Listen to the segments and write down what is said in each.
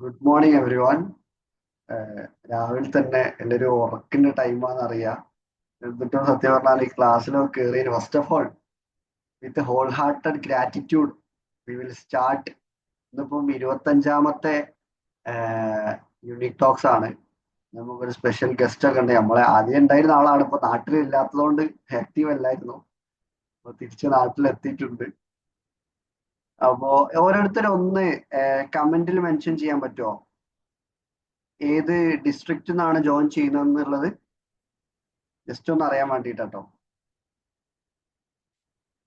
Good morning every one. രാവിലെ തന്നെ എൻ്റെ ഒരു ഉറക്കിന്റെ ടൈമാണെന്ന് അറിയാം. എന്നിട്ടും സത്യം പറഞ്ഞാൽ ഈ ക്ലാസ്സിലൊക്കെ കയറി first of all with whole hearted gratitude we will start. ഇന്നിപ്പം 25ാമത്തെ യൂണിക് ടോക്സ് ആണ്. നമുക്കൊരു സ്പെഷ്യൽ ഗസ്റ്റ് ഒക്കെ ഉണ്ട്. നമ്മളെ ആദ്യം ഉണ്ടായിരുന്ന ആളാണ്, ഇപ്പൊ നാട്ടിൽ ഇല്ലാത്തതുകൊണ്ട് ആക്റ്റീവ് അല്ലായിരുന്നു. അപ്പൊ തിരിച്ച് നാട്ടിലെത്തിയിട്ടുണ്ട്. അപ്പോ ഓരോരുത്തരും ഒന്ന് കമന്റിൽ മെൻഷൻ ചെയ്യാൻ പറ്റുമോ ഏത് ഡിസ്ട്രിക്റ്റ് നിന്നാണ് ജോയിൻ ചെയ്യുന്നത് എന്നുള്ളത്? ജസ്റ്റ് ഒന്ന് അറിയാൻ വേണ്ടിട്ടോ.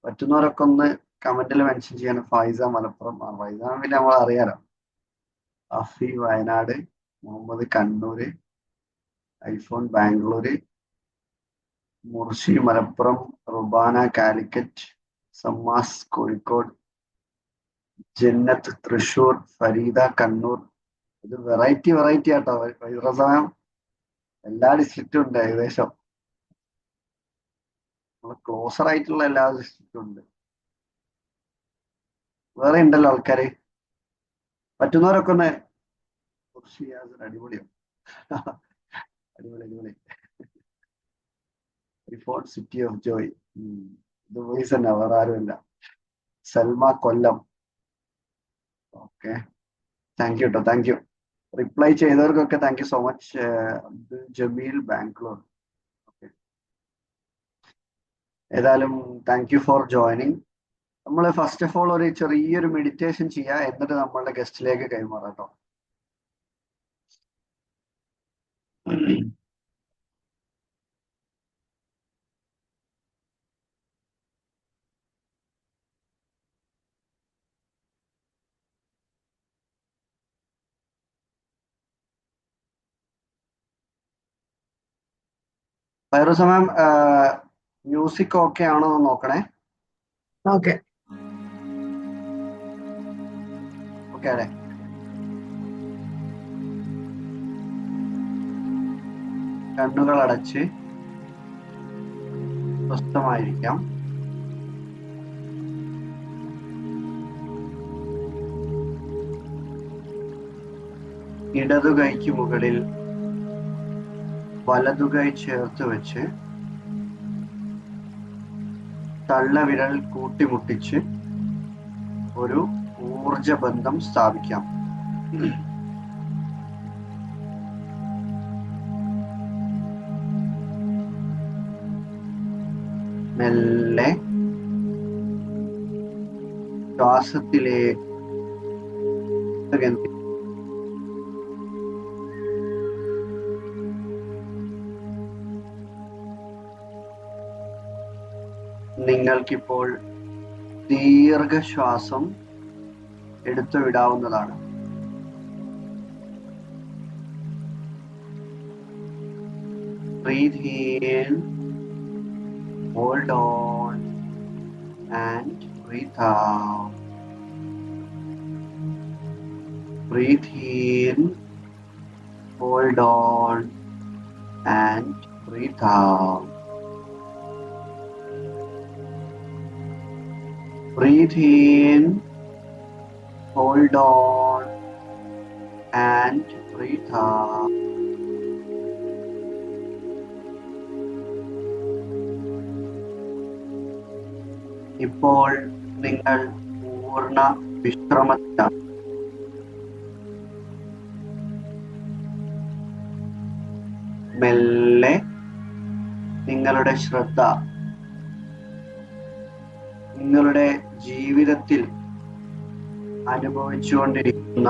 പറ്റുന്നവരൊക്കെ ഒന്ന് കമന്റിൽ മെൻഷൻ ചെയ്യണം. ഫൈസ മലപ്പുറം, ഫൈസ പിന്നെ നമ്മൾ അറിയാലോ. അഫി വയനാട്, മുഹമ്മദ് കണ്ണൂര്, ഐഫോൺ ബാംഗ്ലൂര്, മുർഷി മലപ്പുറം, റുബാന കാലിക്കറ്റ്, സമ്മാസ് കോഴിക്കോട്, ജന്നത്ത് തൃശൂർ, ഫരീദ കണ്ണൂർ. ഇത് വെറൈറ്റി ആട്ടോ. വൈദ്യ സമയം എല്ലാ ഡിസ്ട്രിക്റ്റും ഉണ്ട് ഏകദേശം. ക്ലോസർ ആയിട്ടുള്ള എല്ലാ ഡിസ്ട്രിക്റ്റും ഉണ്ട്. വേറെ ഉണ്ടല്ലോ ആൾക്കാര്. പറ്റുന്നവരൊക്കെ ഒന്ന് അടിപൊളിയോ. അടിപൊളി. റിഫോൺ സിറ്റി ഓഫ് ജോയ്. ഇത് വോയിസ് തന്നെ, വേറെ ആരുമില്ല. Salma Kollam. Okay, thank you കേട്ടോ, താങ്ക് യു. റിപ്ലൈ ചെയ്തവർക്കൊക്കെ thank you so much. Jameel Bangalore. Okay, ഏതായാലും താങ്ക് യു ഫോർ ജോയിനിങ്. നമ്മൾ ഫസ്റ്റ് ഓഫ് ഓൾ ഒരു ചെറിയൊരു മെഡിറ്റേഷൻ ചെയ്യുക, എന്നിട്ട് നമ്മളുടെ ഗസ്റ്റിലേക്ക് കൈമാറാം കേട്ടോ. വേറെ സമയം മ്യൂസിക് ഓക്കെ ആണോ എന്ന് നോക്കണേ. ഓക്കെ ഓക്കെ അല്ലേ? കണ്ണുകൾ അടച്ച് സ്വസ്ഥമായിരിക്കാം. ഇടതുകൈക്ക് മുകളിൽ വലതുകൈ ചേർത്ത് വെച്ച് തള്ളവിരൽ കൂട്ടിമുട്ടിച്ച് ഒരു ഊർജബന്ധം സ്ഥാപിക്കാം. മെല്ലെ ശ്വാസത്തിലേക്ക് നിങ്ങൾക്കിപ്പോൾ ദീർഘശ്വാസം എടുത്തു വിടാവുന്നതാണ്. Breathe in, hold on, and breathe out. Breathe in, hold on, and breathe out. Breathe in, hold on, and breathe out. ഇപ്പോൾ നിങ്ങൾ പൂർണ്ണ വിശ്രമത്തിലാണ്. മെല്ലെ നിങ്ങളുടെ ശ്രദ്ധ നിങ്ങളുടെ ജീവിതത്തിൽ അനുഭവിച്ചുകൊണ്ടിരിക്കുന്ന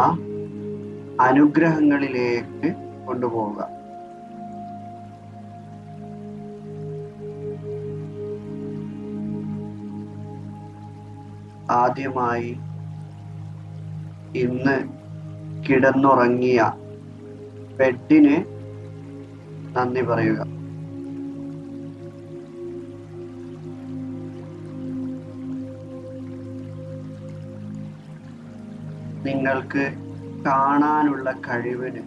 അനുഗ്രഹങ്ങളിലേക്ക് കൊണ്ടുപോവുക. ആദ്യമായി ഇന്ന് കിടന്നുറങ്ങിയ ബെഡിന് നന്ദി പറയുക. നിങ്ങൾക്ക് കാണാനുള്ള കഴിവിന്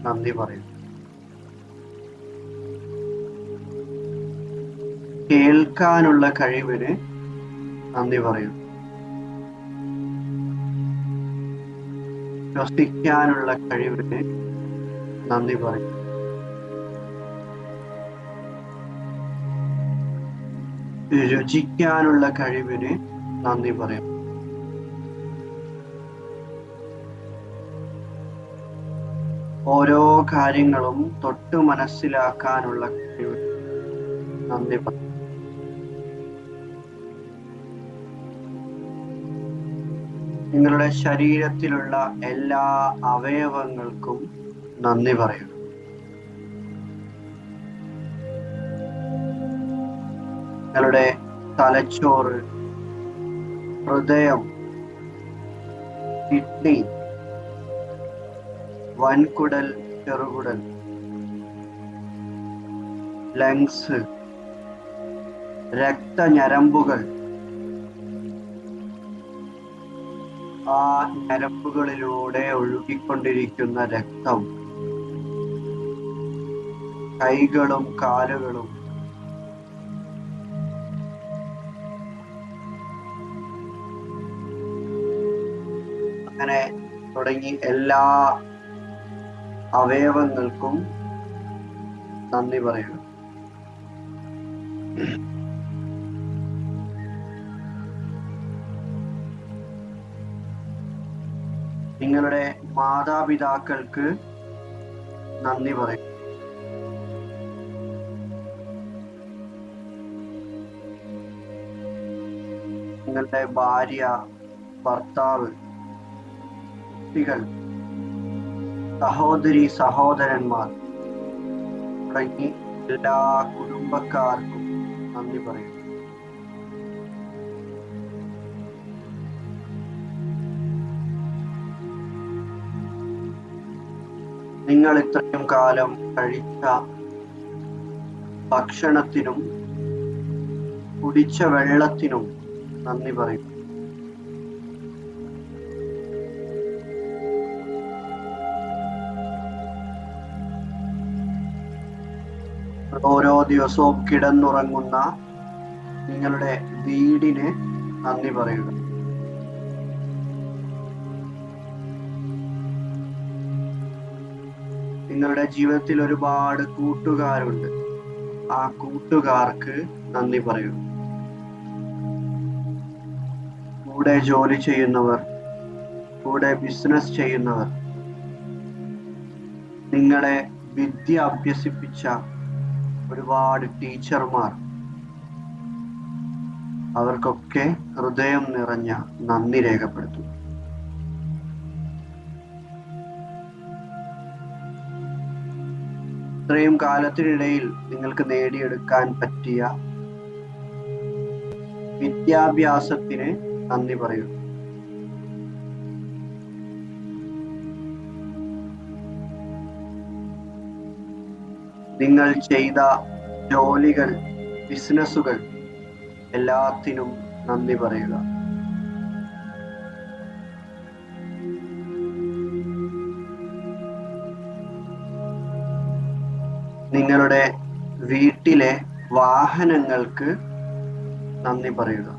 നന്ദി പറയും. കേൾക്കാനുള്ള കഴിവിന് നന്ദി പറയും. ശ്വസിക്കാനുള്ള കഴിവിന് നന്ദി പറയും. രുചിക്കാനുള്ള കഴിവിന് നന്ദി പറയും. ഓരോ കാര്യങ്ങളും തൊട്ട് മനസ്സിലാക്കാനുള്ള കഴിവ് നന്ദി പറയും. നിങ്ങളുടെ ശരീരത്തിലുള്ള എല്ലാ അവയവങ്ങൾക്കും നന്ദി പറയും. നിങ്ങളുടെ തലച്ചോറ്, ഹൃദയം, കിഡ്നി, വൻകുടൽ, ചെറുകുടൽ, ലങ്സ്, രക്തഞരമ്പുകൾ, ആ ഞരമ്പുകളിലൂടെ ഒഴുകിക്കൊണ്ടിരിക്കുന്ന രക്തം, കൈകളും കാലുകളും, അങ്ങനെ തുടങ്ങി എല്ലാ അവയവങ്ങൾക്കും നന്ദി പറയുക. നിങ്ങളുടെ മാതാപിതാക്കൾക്ക് നന്ദി പറയും. നിങ്ങളുടെ ഭാര്യ, ഭർത്താവ്, കുട്ടികൾ, സഹോദരി, സഹോദരന്മാർ തുടങ്ങി എല്ലാ കുടുംബക്കാർക്കും നന്ദി പറയും. നിങ്ങൾ ഇത്രയും കാലം കഴിച്ച ഭക്ഷണത്തിനും കുടിച്ച വെള്ളത്തിനും നന്ദി പറയും. ഓരോ ദിവസവും കിടന്നുറങ്ങുന്ന നിങ്ങളുടെ വീടിന് നന്ദി പറയുക. നിങ്ങളുടെ ജീവിതത്തിൽ ഒരുപാട് കൂട്ടുകാരുണ്ട്. ആ കൂട്ടുകാർക്ക് നന്ദി പറയുക. കൂടെ ജോലി ചെയ്യുന്നവർ, കൂടെ ബിസിനസ് ചെയ്യുന്നവർ, നിങ്ങളെ വിദ്യ അഭ്യസിപ്പിച്ച ഒരുപാട് ടീച്ചർമാർ, അവർക്കൊക്കെ ഹൃദയം നിറഞ്ഞ നന്ദി രേഖപ്പെടുത്തും. ഇത്രയും കാലത്തിനിടയിൽ നിങ്ങൾക്ക് നേടിയെടുക്കാൻ പറ്റിയ വിദ്യാഭ്യാസത്തിന് നന്ദി പറയൂ. നിങ്ങൾ ചെയ്ത ജോലികൾ, ബിസിനസ്സുകൾ, എല്ലാത്തിനും നന്ദി പറയുക. നിങ്ങളുടെ വീട്ടിലെ വാഹനങ്ങൾക്ക് നന്ദി പറയുക.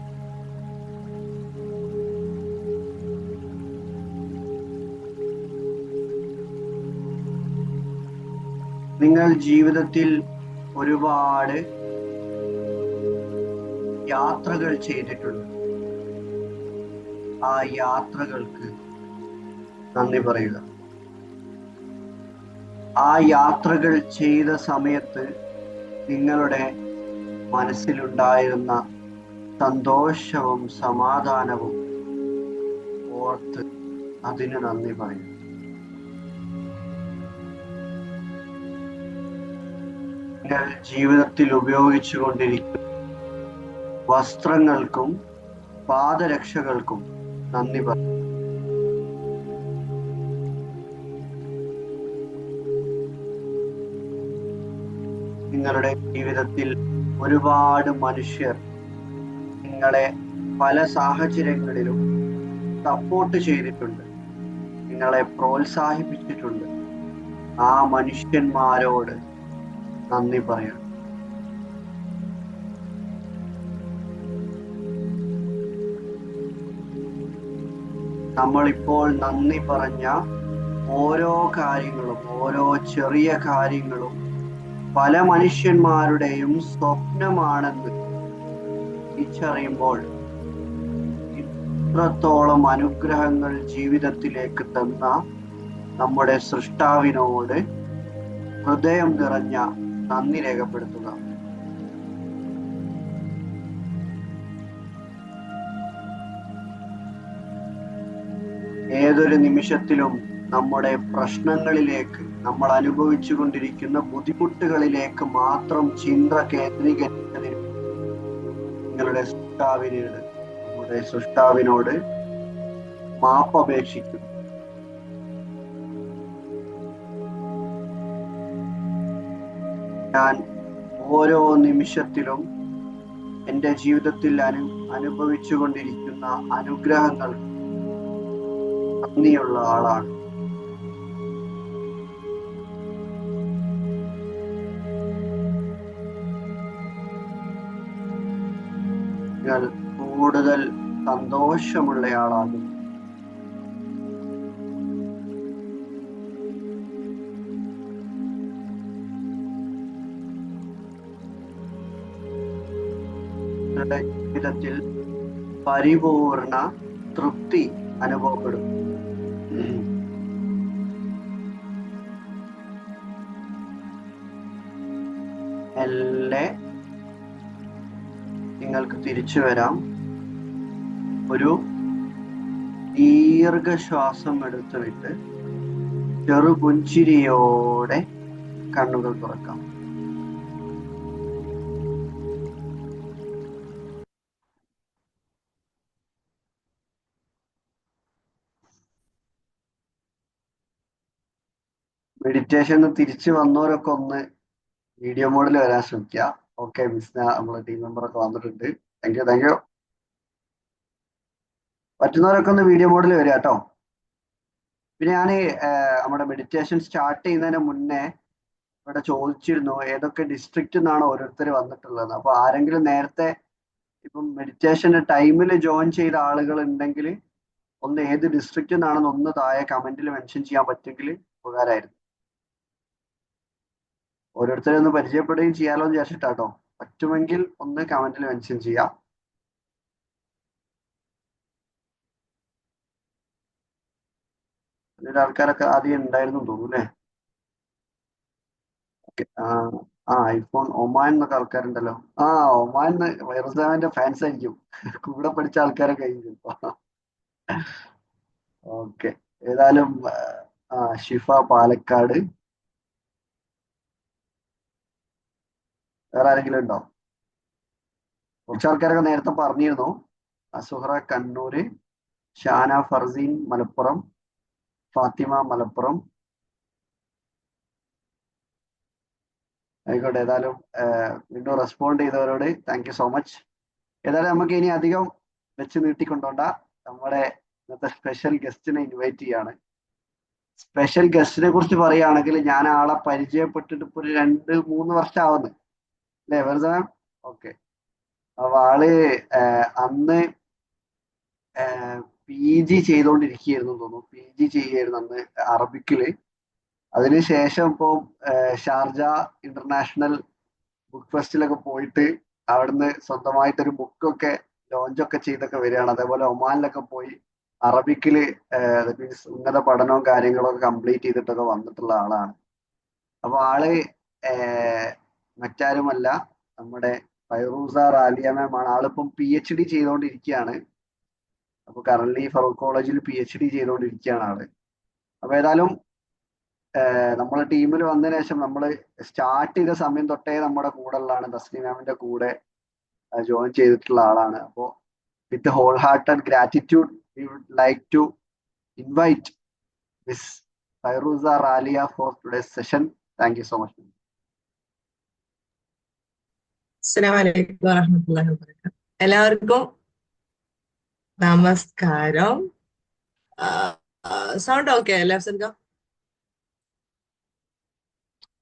നിങ്ങൾ ജീവിതത്തിൽ ഒരുപാട് യാത്രകൾ ചെയ്തിട്ടുണ്ട്. ആ യാത്രകൾക്ക് നന്ദി പറയുക. ആ യാത്രകൾ ചെയ്ത സമയത്ത് നിങ്ങളുടെ മനസ്സിലുണ്ടായിരുന്ന സന്തോഷവും സമാധാനവും ഓർത്ത് അതിന് നന്ദി പറയും. നിങ്ങൾ ജീവിതത്തിൽ ഉപയോഗിച്ചു കൊണ്ടിരിക്കുന്ന വസ്ത്രങ്ങൾക്കും പാദരക്ഷകൾക്കും നന്ദി പറയും. നിങ്ങളുടെ ജീവിതത്തിൽ ഒരുപാട് മനുഷ്യർ നിങ്ങളെ പല സാഹചര്യങ്ങളിലും സപ്പോർട്ട് ചെയ്തിട്ടുണ്ട്, നിങ്ങളെ പ്രോത്സാഹിപ്പിച്ചിട്ടുണ്ട്. ആ മനുഷ്യന്മാരോട് നന്ദി പറയണം. നമ്മളിപ്പോൾ നന്ദി പറഞ്ഞ ഓരോ കാര്യങ്ങളും, ഓരോ ചെറിയ കാര്യങ്ങളും പല മനുഷ്യന്മാരുടെയും സ്വപ്നമാണെന്ന് തിരിച്ചറിയുമ്പോൾ ഇത്രത്തോളം അനുഗ്രഹങ്ങൾ ജീവിതത്തിലേക്ക് തന്ന നമ്മുടെ സൃഷ്ടാവിനോട് ഹൃദയം നിറഞ്ഞ നന്ദി രേഖപ്പെടുത്തുക. ഏതൊരു നിമിഷത്തിലും നമ്മുടെ പ്രശ്നങ്ങളിലേക്ക്, നമ്മൾ അനുഭവിച്ചു കൊണ്ടിരിക്കുന്ന ബുദ്ധിമുട്ടുകളിലേക്ക് മാത്രം ചിന്ത കേന്ദ്രീകരിക്കുന്നതിന് നമ്മുടെ സൃഷ്ടാവിനോട് മാപ്പപേക്ഷിക്കും. ഞാൻ ഓരോ നിമിഷത്തിലും എൻ്റെ ജീവിതത്തിൽ അനുഭവിച്ചു കൊണ്ടിരിക്കുന്ന അനുഗ്രഹങ്ങൾ നന്ദിയുള്ള ആളാണ്. ഞാൻ കൂടുതൽ സന്തോഷമുള്ളയാളാകും. ജീവിതത്തിൽ പരിപൂർണ തൃപ്തി അനുഭവപ്പെടും. മെല്ലെ നിങ്ങൾക്ക് തിരിച്ചു വരാം. ഒരു ദീർഘശ്വാസം എടുത്തു വിട്ട് ചെറുപുഞ്ചിരിയോടെ കണ്ണുകൾ തുറക്കാം. മെഡിറ്റേഷൻ തിരിച്ചു വന്നവരൊക്കെ ഒന്ന് വീഡിയോ മോഡിൽ വരാൻ ശ്രമിക്കുക. ഓക്കെ, മിസ്ന നമ്മളെ ടീം മെമ്പറൊക്കെ വന്നിട്ടുണ്ട്. Thank you. പറ്റുന്നവരൊക്കെ ഒന്ന് വീഡിയോ മോഡിൽ വരിക കേട്ടോ. പിന്നെ ഞാൻ നമ്മുടെ മെഡിറ്റേഷൻ സ്റ്റാർട്ട് ചെയ്യുന്നതിന് മുന്നേ ഇവിടെ ചോദിച്ചിരുന്നു ഏതൊക്കെ ഡിസ്ട്രിക്റ്റിൽ നിന്നാണ് ഓരോരുത്തർ വന്നിട്ടുള്ളത്. അപ്പൊ ആരെങ്കിലും നേരത്തെ ഇപ്പം മെഡിറ്റേഷന്റെ ടൈമിൽ ജോയിൻ ചെയ്ത ആളുകൾ ഉണ്ടെങ്കിൽ ഒന്ന് ഏത് ഡിസ്ട്രിക്റ്റിൽ നിന്നാണെന്ന് ഒന്ന് താഴെ കമന്റിൽ മെൻഷൻ ചെയ്യാൻ പറ്റുമെങ്കിൽ ഉപകാരമായിരുന്നു. ഓരോരുത്തരെ ഒന്ന് പരിചയപ്പെടുകയും ചെയ്യാലോ എന്ന് വിചാരിച്ചിട്ടാട്ടോ. പറ്റുമെങ്കിൽ ഒന്ന് കമന്റിൽ മെൻഷൻ ചെയ്യാം. ഇതിന്റെ ആൾക്കാരൊക്കെ ആദ്യം ഉണ്ടായിരുന്നു തോന്നുന്നു അല്ലേ? ഓക്കെ. ഐഫോൺ ഒമാൻ എന്നൊക്കെ ആൾക്കാരുണ്ടല്ലോ. ഒമാൻ വൈറസ്ദാമിന്റെ ഫാൻസ് ആയിരിക്കും. കൂടെ പഠിച്ച ആൾക്കാരൊക്കെ ആയിരിക്കും. ഓക്കെ, ഏതായാലും ഷിഫ പാലക്കാട്. വേറെ ആരെങ്കിലും ഉണ്ടോ? കുറച്ച് ആൾക്കാരൊക്കെ നേരത്തെ പറഞ്ഞിരുന്നു. അസുഹറ കണ്ണൂര്, ഷാന ഫർസീൻ മലപ്പുറം, ഫാത്തിമ മലപ്പുറം. ആയിക്കോട്ടെ, ഏതായാലും വീണ്ടും റെസ്പോണ്ട് ചെയ്തവരോട് താങ്ക് യു സോ മച്ച്. ഏതായാലും നമുക്ക് ഇനി അധികം വെച്ച് നീട്ടിക്കൊണ്ടോണ്ട നമ്മുടെ ഇന്നത്തെ സ്പെഷ്യൽ ഗസ്റ്റിനെ ഇൻവൈറ്റ് ചെയ്യാണ്. സ്പെഷ്യൽ ഗസ്റ്റിനെ കുറിച്ച് പറയുകയാണെങ്കിൽ ഞാൻ ആളെ പരിചയപ്പെട്ടിട്ട് ഇപ്പൊ ഒരു 2-3 വർഷം ആവുന്നു അല്ലേ വെറുതെ? ഓക്കെ. അപ്പൊ ആള് അന്ന് PG ചെയ്തുകൊണ്ടിരിക്കുകയായിരുന്നു തോന്നുന്നു. PG ചെയ്യായിരുന്നു അന്ന് അറബിക്കില്. അതിനുശേഷം ഇപ്പൊ ഷാർജ ഇന്റർനാഷണൽ ബുക്ക് ഫെസ്റ്റിലൊക്കെ പോയിട്ട് അവിടുന്ന് സ്വന്തമായിട്ടൊരു ബുക്കൊക്കെ ലോഞ്ചൊക്കെ ചെയ്തൊക്കെ വരികയാണ്. അതേപോലെ ഒമാനിലൊക്കെ പോയി അറബിക്കില് മീൻസ് ഉന്നത പഠനവും കാര്യങ്ങളൊക്കെ കംപ്ലീറ്റ് ചെയ്തിട്ടൊക്കെ വന്നിട്ടുള്ള ആളാണ്. അപ്പൊ ആള് മറ്റാരുമല്ല, നമ്മുടെ ഫൈറൂസ റാലിയ മാം ആണ്. ആളിപ്പം PhD ചെയ്തുകൊണ്ടിരിക്കുകയാണ്. അപ്പൊ കറന്റ് ഫറൂഖ് കോളേജിൽ PhD ചെയ്തുകൊണ്ടിരിക്കുകയാണ് ആള്. അപ്പൊ ഏതായാലും നമ്മളെ ടീമിൽ വന്നതിന് ശേഷം നമ്മൾ സ്റ്റാർട്ട് ചെയ്ത സമയം തൊട്ടേ നമ്മുടെ കൂടെ ഉള്ളതാണ്. തസ്നി മാമിന്റെ കൂടെ ജോയിൻ ചെയ്തിട്ടുള്ള ആളാണ്. അപ്പോൾ with whole hearted gratitude we would like to invite miss Fairooza Raliya for today's session. Thank you so much. അസ്സലാമു അലൈക്കും വറഹ്മത്തുള്ളാഹി വബറകാതുഹു. എല്ലാവർക്കും നമസ്കാരം. സൗണ്ട് ഓക്കെ അല്ലേ അഫ്സൽക്ക?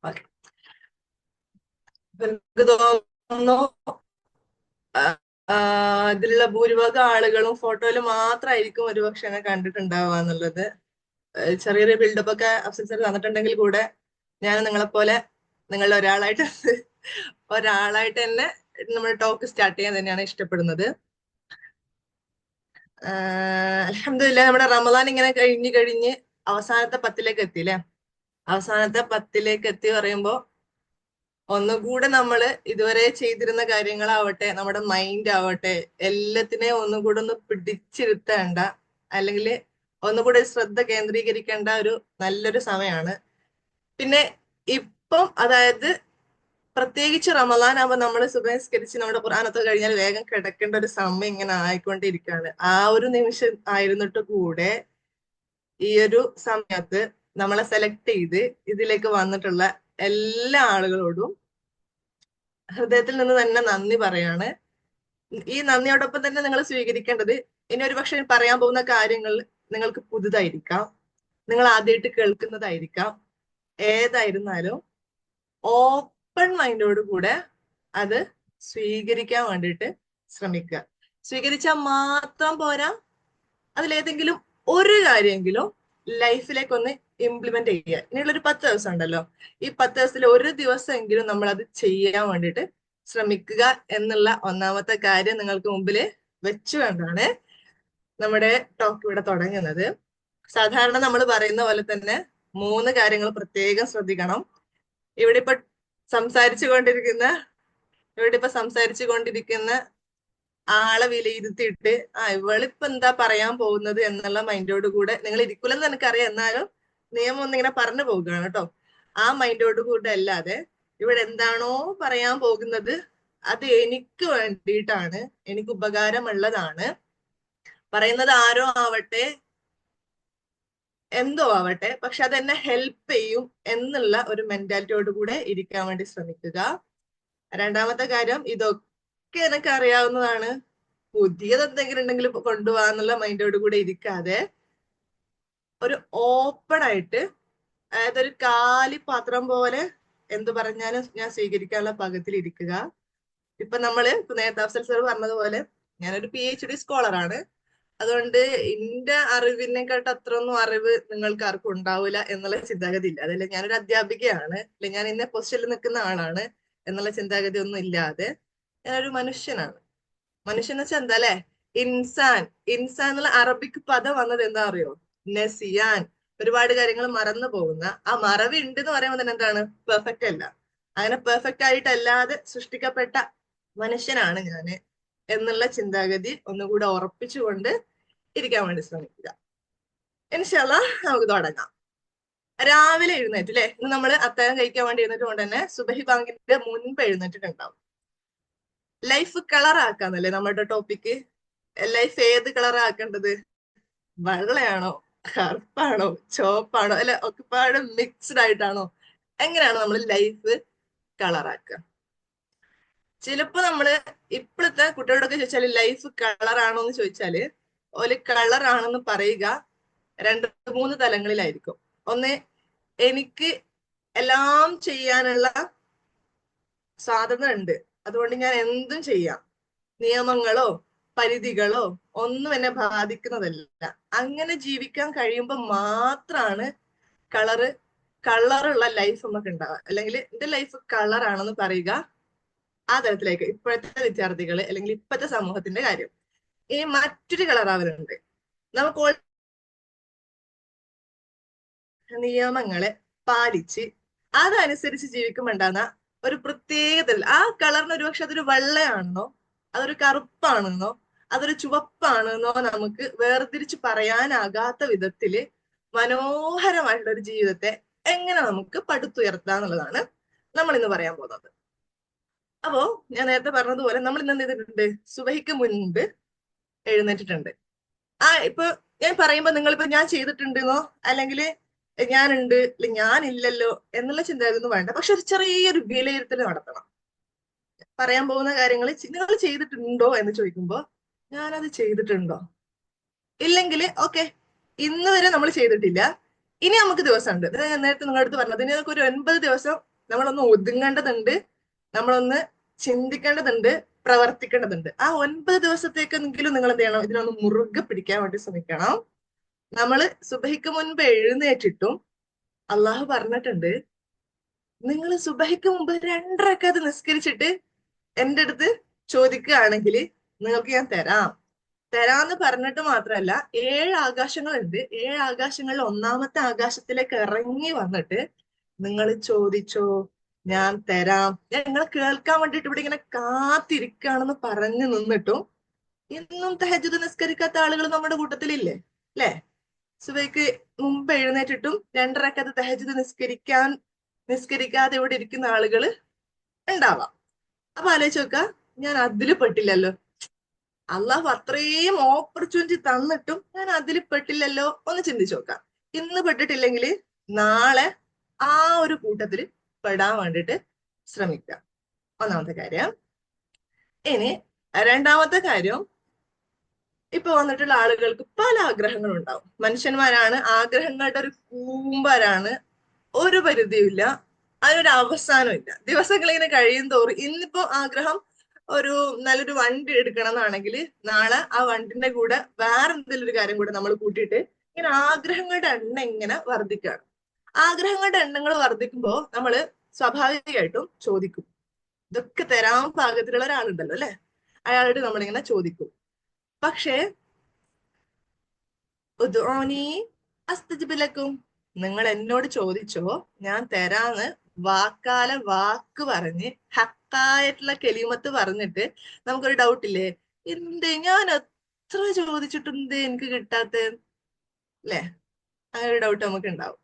ഓക്കെ. എനിക്ക് തോന്നുന്നു ഇതിലുള്ള ഭൂരിഭാഗം ആളുകളും ഫോട്ടോയിൽ മാത്രമായിരിക്കും ഒരുപക്ഷെ എന്നെ കണ്ടിട്ടുണ്ടാവുക എന്നുള്ളത്. ചെറിയൊരു ബിൽഡപ്പ് ഒക്കെ അഫ്സൽ സർ തന്നിട്ടുണ്ടെങ്കിൽ കൂടെ ഞാൻ നിങ്ങളെപ്പോലെ നിങ്ങളുടെ ഒരാളായിട്ട് തന്നെ നമ്മുടെ ടോക്ക് സ്റ്റാർട്ട് ചെയ്യാൻ തന്നെയാണ് ഇഷ്ടപ്പെടുന്നത്. അൽഹംദുലില്ലാ നമ്മുടെ റമദാൻ ഇങ്ങനെ കഴിഞ്ഞ് അവസാനത്തെ 10ലേക്ക് എത്തി അല്ലെ. അവസാനത്തെ 10ലേക്ക് എത്തി പറയുമ്പോ ഒന്നുകൂടെ നമ്മൾ ഇതുവരെ ചെയ്തിരുന്ന കാര്യങ്ങളാവട്ടെ, നമ്മുടെ മൈൻഡ് ആവട്ടെ, എല്ലാത്തിനെയും ഒന്നുകൂടെ ഒന്ന് പിടിച്ചിരുത്തേണ്ട, അല്ലെങ്കിൽ ഒന്നുകൂടെ ശ്രദ്ധ കേന്ദ്രീകരിക്കേണ്ട ഒരു നല്ലൊരു സമയമാണ്. പിന്നെ ഇപ്പം അതായത് പ്രത്യേകിച്ച് റമദാൻ ആകുമ്പോൾ നമ്മൾ സുബഹിസ്കരിച്ച് നമ്മുടെ ഖുർആനൊക്കെ കഴിഞ്ഞാൽ വേഗം കിടക്കേണ്ട ഒരു സമയം ഇങ്ങനെ ആയിക്കൊണ്ടിരിക്കുകയാണ്. ആ ഒരു നിമിഷം ആയിരുന്നിട്ട് കൂടെ ഈ ഒരു സമയത്ത് നമ്മളെ സെലക്ട് ചെയ്ത് ഇതിലേക്ക് വന്നിട്ടുള്ള എല്ലാ ആളുകളോടും ഹൃദയത്തിൽ നിന്ന് തന്നെ നന്ദി പറയാണ്. ഈ നന്ദിയോടൊപ്പം തന്നെ നിങ്ങൾ സ്വീകരിക്കേണ്ടത്, ഇനി ഒരു പക്ഷെ പറയാൻ പോകുന്ന കാര്യങ്ങൾ നിങ്ങൾക്ക് പുതുതായിരിക്കാം, നിങ്ങൾ ആദ്യമായിട്ട് കേൾക്കുന്നതായിരിക്കാം, ഏതായിരുന്നാലും ഓപ്പൺ മൈൻഡോട് കൂടെ അത് സ്വീകരിക്കാൻ വേണ്ടിയിട്ട് ശ്രമിക്കുക. സ്വീകരിച്ചാൽ മാത്രം പോരാ, അതിലേതെങ്കിലും ഒരു കാര്യമെങ്കിലും ലൈഫിലേക്ക് ഒന്ന് ഇംപ്ലിമെന്റ് ചെയ്യുക. ഇനിയുള്ളൊരു 10 ദിവസം ഉണ്ടല്ലോ, ഈ 10 ദിവസത്തിൽ ഒരു ദിവസമെങ്കിലും നമ്മൾ അത് ചെയ്യാൻ വേണ്ടിയിട്ട് ശ്രമിക്കുക എന്നുള്ള ഒന്നാമത്തെ കാര്യം നിങ്ങൾക്ക് മുമ്പിൽ വെച്ചുകൊണ്ടാണ് നമ്മുടെ ടോക്ക് ഇവിടെ തുടങ്ങുന്നത്. സാധാരണ നമ്മൾ പറയുന്ന പോലെ തന്നെ 3 കാര്യങ്ങൾ പ്രത്യേകം ശ്രദ്ധിക്കണം. ഇവിടെ ഇപ്പൊ സംസാരിച്ചു കൊണ്ടിരിക്കുന്ന ആളെ വിലയിരുത്തിയിട്ട് ഇവളിപ്പോ എന്താ പറയാൻ പോകുന്നത് എന്നുള്ള മൈൻഡോട് കൂടെ നിങ്ങൾ ഇരിക്കില്ലെന്ന് എനിക്കറിയാം, എന്നാലും നിയമം ഒന്നിങ്ങനെ പറഞ്ഞു പോകുകയാണ് കേട്ടോ. ആ മൈൻഡോട് കൂടെ അല്ലാതെ ഇവിടെ എന്താണോ പറയാൻ പോകുന്നത് അത് എനിക്ക് വേണ്ടിയിട്ടാണ്, എനിക്ക് ഉപകാരമുള്ളതാണ്, പറയുന്നത് ആരോ ആവട്ടെ എന്തോ ആവട്ടെ, പക്ഷെ അതെന്നെ ഹെൽപ്പ് ചെയ്യും എന്നുള്ള ഒരു മെന്റാലിറ്റിയോട് കൂടെ ഇരിക്കാൻ വേണ്ടി ശ്രമിക്കുക. രണ്ടാമത്തെ കാര്യം, ഇതൊക്കെ എനിക്ക് അറിയാവുന്നതാണ്, പുതിയത് എന്തെങ്കിലും ഉണ്ടെങ്കിൽ കൊണ്ടുപോകാന്നുള്ള മൈൻഡോട് കൂടെ ഇരിക്കാതെ ഒരു ഓപ്പൺ ആയിട്ട്, അതായത് ഒരു കാലി പാത്രം പോലെ എന്ത് പറഞ്ഞാലും ഞാൻ സ്വീകരിക്കാനുള്ള പാകത്തിൽ ഇരിക്കുക. ഇപ്പൊ നേരത്തെ അഫ്സൽ സർ പറഞ്ഞതുപോലെ ഞാനൊരു PhD സ്കോളറാണ്. അതുകൊണ്ട് എന്റെ അറിവിനെക്കാട്ട് അത്രയൊന്നും അറിവ് നിങ്ങൾക്ക് ആർക്കും ഉണ്ടാവില്ല എന്നുള്ള ചിന്താഗതി ഇല്ല. അതല്ല, ഞാനൊരു അധ്യാപികയാണ്, അല്ലെ ഞാൻ ഇന്ന പൊസിഷനിൽ നിൽക്കുന്ന ആളാണ് എന്നുള്ള ചിന്താഗതി ഒന്നും ഇല്ലാതെ ഞാനൊരു മനുഷ്യനാണ്. മനുഷ്യൻ എന്ന് വെച്ചാൽ എന്താ അല്ലെ, ഇൻസാൻ എന്നുള്ള അറബിക് പദം വന്നത് എന്താ അറിയോ? നസിയാൻ, ഒരുപാട് കാര്യങ്ങൾ മറന്നു പോകുന്ന. ആ മറവി ഉണ്ട് എന്ന് പറയുമ്പോൾ തന്നെ എന്താണ്, പെർഫെക്റ്റ് അല്ല. അങ്ങനെ പെർഫെക്റ്റ് ആയിട്ടല്ലാതെ സൃഷ്ടിക്കപ്പെട്ട മനുഷ്യനാണ് ഞാന് എന്നുള്ള ചിന്താഗതി ഒന്നുകൂടെ ഉറപ്പിച്ചുകൊണ്ട് ഇരിക്കാൻ വേണ്ടി ശ്രമിക്കുക. ഇൻഷാ അല്ലാഹ് നമുക്ക് തുടങ്ങാം. രാവിലെ എഴുന്നേറ്റ് അല്ലെ, ഇന്ന് നമ്മൾ അത്താഴം കഴിക്കാൻ വേണ്ടി എഴുന്നേറ്റ് കൊണ്ട് തന്നെ സുബഹി ബാങ്കിന്റെ മുൻപ് എഴുന്നേറ്റിട്ടുണ്ടാവും. ലൈഫ് കളറാക്കാന്നല്ലേ നമ്മുടെ ടോപ്പിക്ക്. ലൈഫ് ഏത് കളറാക്കേണ്ടത്? വെള്ളയാണോ, കറുപ്പാണോ, ചുവപ്പാണോ, അല്ലെ ഒക്കെപ്പാട് മിക്സ്ഡ് ആയിട്ടാണോ? എങ്ങനെയാണ് നമ്മൾ ലൈഫ് കളറാക്കുക? ചിലപ്പോ നമ്മള് ഇപ്പോഴത്തെ കുട്ടികളോടൊക്കെ ചോദിച്ചാല് ലൈഫ് കളറാണോ എന്ന് ചോദിച്ചാല് ഒരു കളറാണെന്ന് പറയുക 2-3 തലങ്ങളിലായിരിക്കും. ഒന്ന്, എനിക്ക് എല്ലാം ചെയ്യാനുള്ള സ്വാതന്ത്ര്യം ഉണ്ട്, അതുകൊണ്ട് ഞാൻ എന്തും ചെയ്യാം, നിയമങ്ങളോ പരിധികളോ ഒന്നും എന്നെ ബാധിക്കുന്നതല്ല. അങ്ങനെ ജീവിക്കാൻ കഴിയുമ്പോൾ മാത്രമാണ് കളറുള്ള ലൈഫ് നമുക്ക് ഉണ്ടാവുക. അല്ലെങ്കിൽ എന്റെ ലൈഫ് കളറാണെന്ന് പറയുക. ആ തരത്തിലേക്ക് ഇപ്പോഴത്തെ വിദ്യാർത്ഥികള് അല്ലെങ്കിൽ ഇപ്പോഴത്തെ സമൂഹത്തിന്റെ കാര്യം. ഇനി മറ്റൊരു കളറാവലുണ്ട്. നമുക്ക് നിയമങ്ങളെ പാലിച്ച് അതനുസരിച്ച് ജീവിക്കുമ്പോണ്ടാകുന്ന ഒരു പ്രത്യേകത. ആ കളറിന് ഒരുപക്ഷെ അതൊരു വെള്ളയാണെന്നോ അതൊരു കറുപ്പാണെന്നോ അതൊരു ചുവപ്പാണെന്നോ നമുക്ക് വേർതിരിച്ച് പറയാനാകാത്ത വിധത്തില് മനോഹരമായിട്ടുള്ള ഒരു ജീവിതത്തെ എങ്ങനെ നമുക്ക് പടുത്തുയർത്താം എന്നുള്ളതാണ് നമ്മൾ ഇന്ന് പറയാൻ പോകുന്നത്. അപ്പോ ഞാൻ നേരത്തെ പറഞ്ഞതുപോലെ നമ്മൾ ഇന്ന് എന്ത് ചെയ്തിട്ടുണ്ട്? സുബഹിക്ക് മുൻപ് എഴുന്നേറ്റിട്ടുണ്ട്. ഇപ്പൊ ഞാൻ പറയുമ്പോ നിങ്ങളിപ്പോ ഞാൻ ചെയ്തിട്ടുണ്ടെന്നോ അല്ലെങ്കിൽ ഞാനുണ്ട് അല്ലെങ്കിൽ ഞാനില്ലല്ലോ എന്നുള്ള ചിന്താഗതിയൊന്നും വേണ്ട. പക്ഷെ ഒരു ചെറിയൊരു വിലയിരുത്തൽ നടത്തണം. പറയാൻ പോകുന്ന കാര്യങ്ങൾ നിങ്ങൾ ചെയ്തിട്ടുണ്ടോ എന്ന് ചോദിക്കുമ്പോ ഞാനത് ചെയ്തിട്ടുണ്ടോ? ഇല്ലെങ്കിൽ ഓക്കെ, ഇന്ന് വരെ നമ്മൾ ചെയ്തിട്ടില്ല, ഇനി നമുക്ക് ദിവസമുണ്ട്. ഞാൻ നേരത്തെ നിങ്ങളുടെ അടുത്ത് പറഞ്ഞത്, ഇനി നമുക്ക് ഒരു 9 ദിവസം നമ്മളൊന്ന് ഒതുങ്ങേണ്ടതുണ്ട്, നമ്മളൊന്ന് ചിന്തിക്കേണ്ടതുണ്ട്, പ്രവർത്തിക്കേണ്ടതുണ്ട്. ആ 9 ദിവസത്തേക്കെങ്കിലും നിങ്ങൾ എന്ത് ചെയ്യണം, ഇതിനൊന്ന് മുറുകെ പിടിക്കാൻ വേണ്ടി ശ്രമിക്കണം. നമ്മള് സുബഹിക്ക് മുൻപ് എഴുന്നേറ്റിട്ടും അള്ളാഹു പറഞ്ഞിട്ടുണ്ട്, നിങ്ങൾ സുബഹിക്ക് മുമ്പ് 2 റക്അത്ത് നിസ്കരിച്ചിട്ട് എന്റെ അടുത്ത് ചോദിക്കുകയാണെങ്കിൽ നിങ്ങൾക്ക് ഞാൻ തരാന്ന് പറഞ്ഞിട്ട് മാത്രമല്ല, 7 ആകാശങ്ങളുണ്ട്. 7 ആകാശങ്ങളിൽ 1-ാമത്തെ ആകാശത്തിലേക്ക് ഇറങ്ങി വന്നിട്ട് നിങ്ങൾ ചോദിച്ചോ, ഞാൻ തരാം. ഞാൻ നിങ്ങളെ കേൾക്കാൻ വേണ്ടിട്ട് ഇവിടെ ഇങ്ങനെ കാത്തിരിക്കുകയാണെന്ന് പറഞ്ഞു നിന്നിട്ടും ഇന്നും തഹജ്ജുദ് നിസ്കരിക്കാത്ത ആളുകൾ നമ്മുടെ കൂട്ടത്തിലില്ലേ? അല്ലെ? സുബൈക്ക് മുമ്പ് എഴുന്നേറ്റിട്ടും 2 റക്അത്ത് തഹജ്ജുദ് നിസ്കരിക്കാതെ ഇവിടെ ഇരിക്കുന്ന ആളുകൾ ഉണ്ടാവാം. അപ്പൊ ആലോചിച്ച് നോക്ക, ഞാൻ അതില് പെട്ടില്ലല്ലോ. അള്ളാഹു അത്രയും ഓപ്പർച്യൂണിറ്റി തന്നിട്ടും ഞാൻ അതിൽ പെട്ടില്ലല്ലോ. ഒന്ന് ചിന്തിച്ചു നോക്കാം. ഇന്ന് പെട്ടിട്ടില്ലെങ്കിൽ നാളെ ആ ഒരു കൂട്ടത്തിൽ പെടാൻ വേണ്ടിട്ട് ശ്രമിക്കുക. ഒന്നാമത്തെ കാര്യം. ഇനി രണ്ടാമത്തെ കാര്യം, ഇപ്പൊ വന്നിട്ടുള്ള ആളുകൾക്ക് പല ആഗ്രഹങ്ങളും ഉണ്ടാവും. മനുഷ്യന്മാരാണ്, ആഗ്രഹങ്ങളുടെ ഒരു കൂമ്പരാണ്. ഒരു പരിധിയുമില്ല, അതിനൊരു അവസാനമില്ല. ദിവസങ്ങൾ ഇങ്ങനെ കഴിയും തോറും, ഇന്നിപ്പോ ആഗ്രഹം ഒരു നല്ലൊരു വണ്ടി എടുക്കണം എന്നാണെങ്കിൽ നാളെ ആ വണ്ടിന്റെ കൂടെ വേറെ എന്തെങ്കിലും ഒരു കാര്യം കൂടെ നമ്മൾ കൂട്ടിയിട്ട് ഇങ്ങനെ ആഗ്രഹങ്ങളുടെ എണ്ണം ഇങ്ങനെ വർദ്ധിക്കുകയാണ്. ആഗ്രഹങ്ങളുടെ എണ്ണങ്ങൾ വർദ്ധിക്കുമ്പോൾ നമ്മൾ സ്വാഭാവികമായിട്ടും ചോദിക്കും. ഇതൊക്കെ തരാൻ പാകത്തിലുള്ള ഒരാളുണ്ടല്ലോ അല്ലെ, അയാളോട് നമ്മളിങ്ങനെ ചോദിക്കും. പക്ഷേ ഉദ്ഉനി അസ്തജിബ് ലക്കും, നിങ്ങൾ എന്നോട് ചോദിച്ചോ, ഞാൻ തരാന്ന് വാക്ക് പറഞ്ഞ് ഹക്കായിട്ടുള്ള കെലിമത്ത് പറഞ്ഞിട്ട് നമുക്കൊരു ഡൗട്ട് ഇല്ലേ, എന്തേ ഞാൻ എത്ര ചോദിച്ചിട്ടുണ്ട് എനിക്ക് കിട്ടാത്ത, അല്ലെ? അങ്ങനെ ഒരു ഡൗട്ട് നമുക്ക് ഉണ്ടാവും.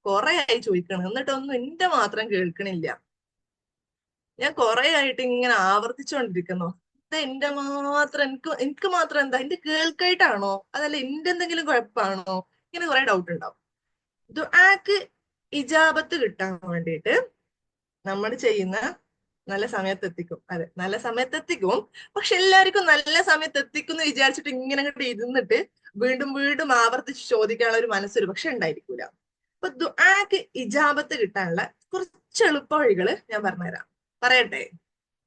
കുറെ ആയി ചോദിക്കണം, എന്നിട്ടൊന്നും എന്റെ മാത്രം കേൾക്കണില്ല. ഞാൻ കുറെ ആയിട്ട് ഇങ്ങനെ ആവർത്തിച്ചുകൊണ്ടിരിക്കുന്നു, എന്റെ മാത്രം എനിക്ക് മാത്രം എന്താ, എന്റെ കേൾക്കായിട്ടാണോ അതല്ല എന്റെ എന്തെങ്കിലും കുഴപ്പമാണോ? ഇങ്ങനെ കുറെ ഡൗട്ട് ഉണ്ടാവും. ദുആക്ക് ഇജാബത്ത് കിട്ടാൻ വേണ്ടിയിട്ട് നമ്മൾ ചെയ്യുന്ന, നല്ല സമയത്ത് എത്തിക്കും, അതെ നല്ല സമയത്ത് എത്തിക്കും. പക്ഷെ എല്ലാവർക്കും നല്ല സമയത്ത് എത്തിക്കും എന്ന് വിചാരിച്ചിട്ട് ഇങ്ങനെ ഇരുന്നിട്ട് വീണ്ടും വീണ്ടും ആവർത്തിച്ച് ചോദിക്കാനുള്ള ഒരു മനസ്സൊരു പക്ഷെ ഉണ്ടായിരിക്കൂല. അപ്പൊ ദുആക്ക് ഇജാബത്ത് കിട്ടാനുള്ള കുറച്ച് എളുപ്പ വഴികള് ഞാൻ പറഞ്ഞുതരാം. പറയട്ടെ?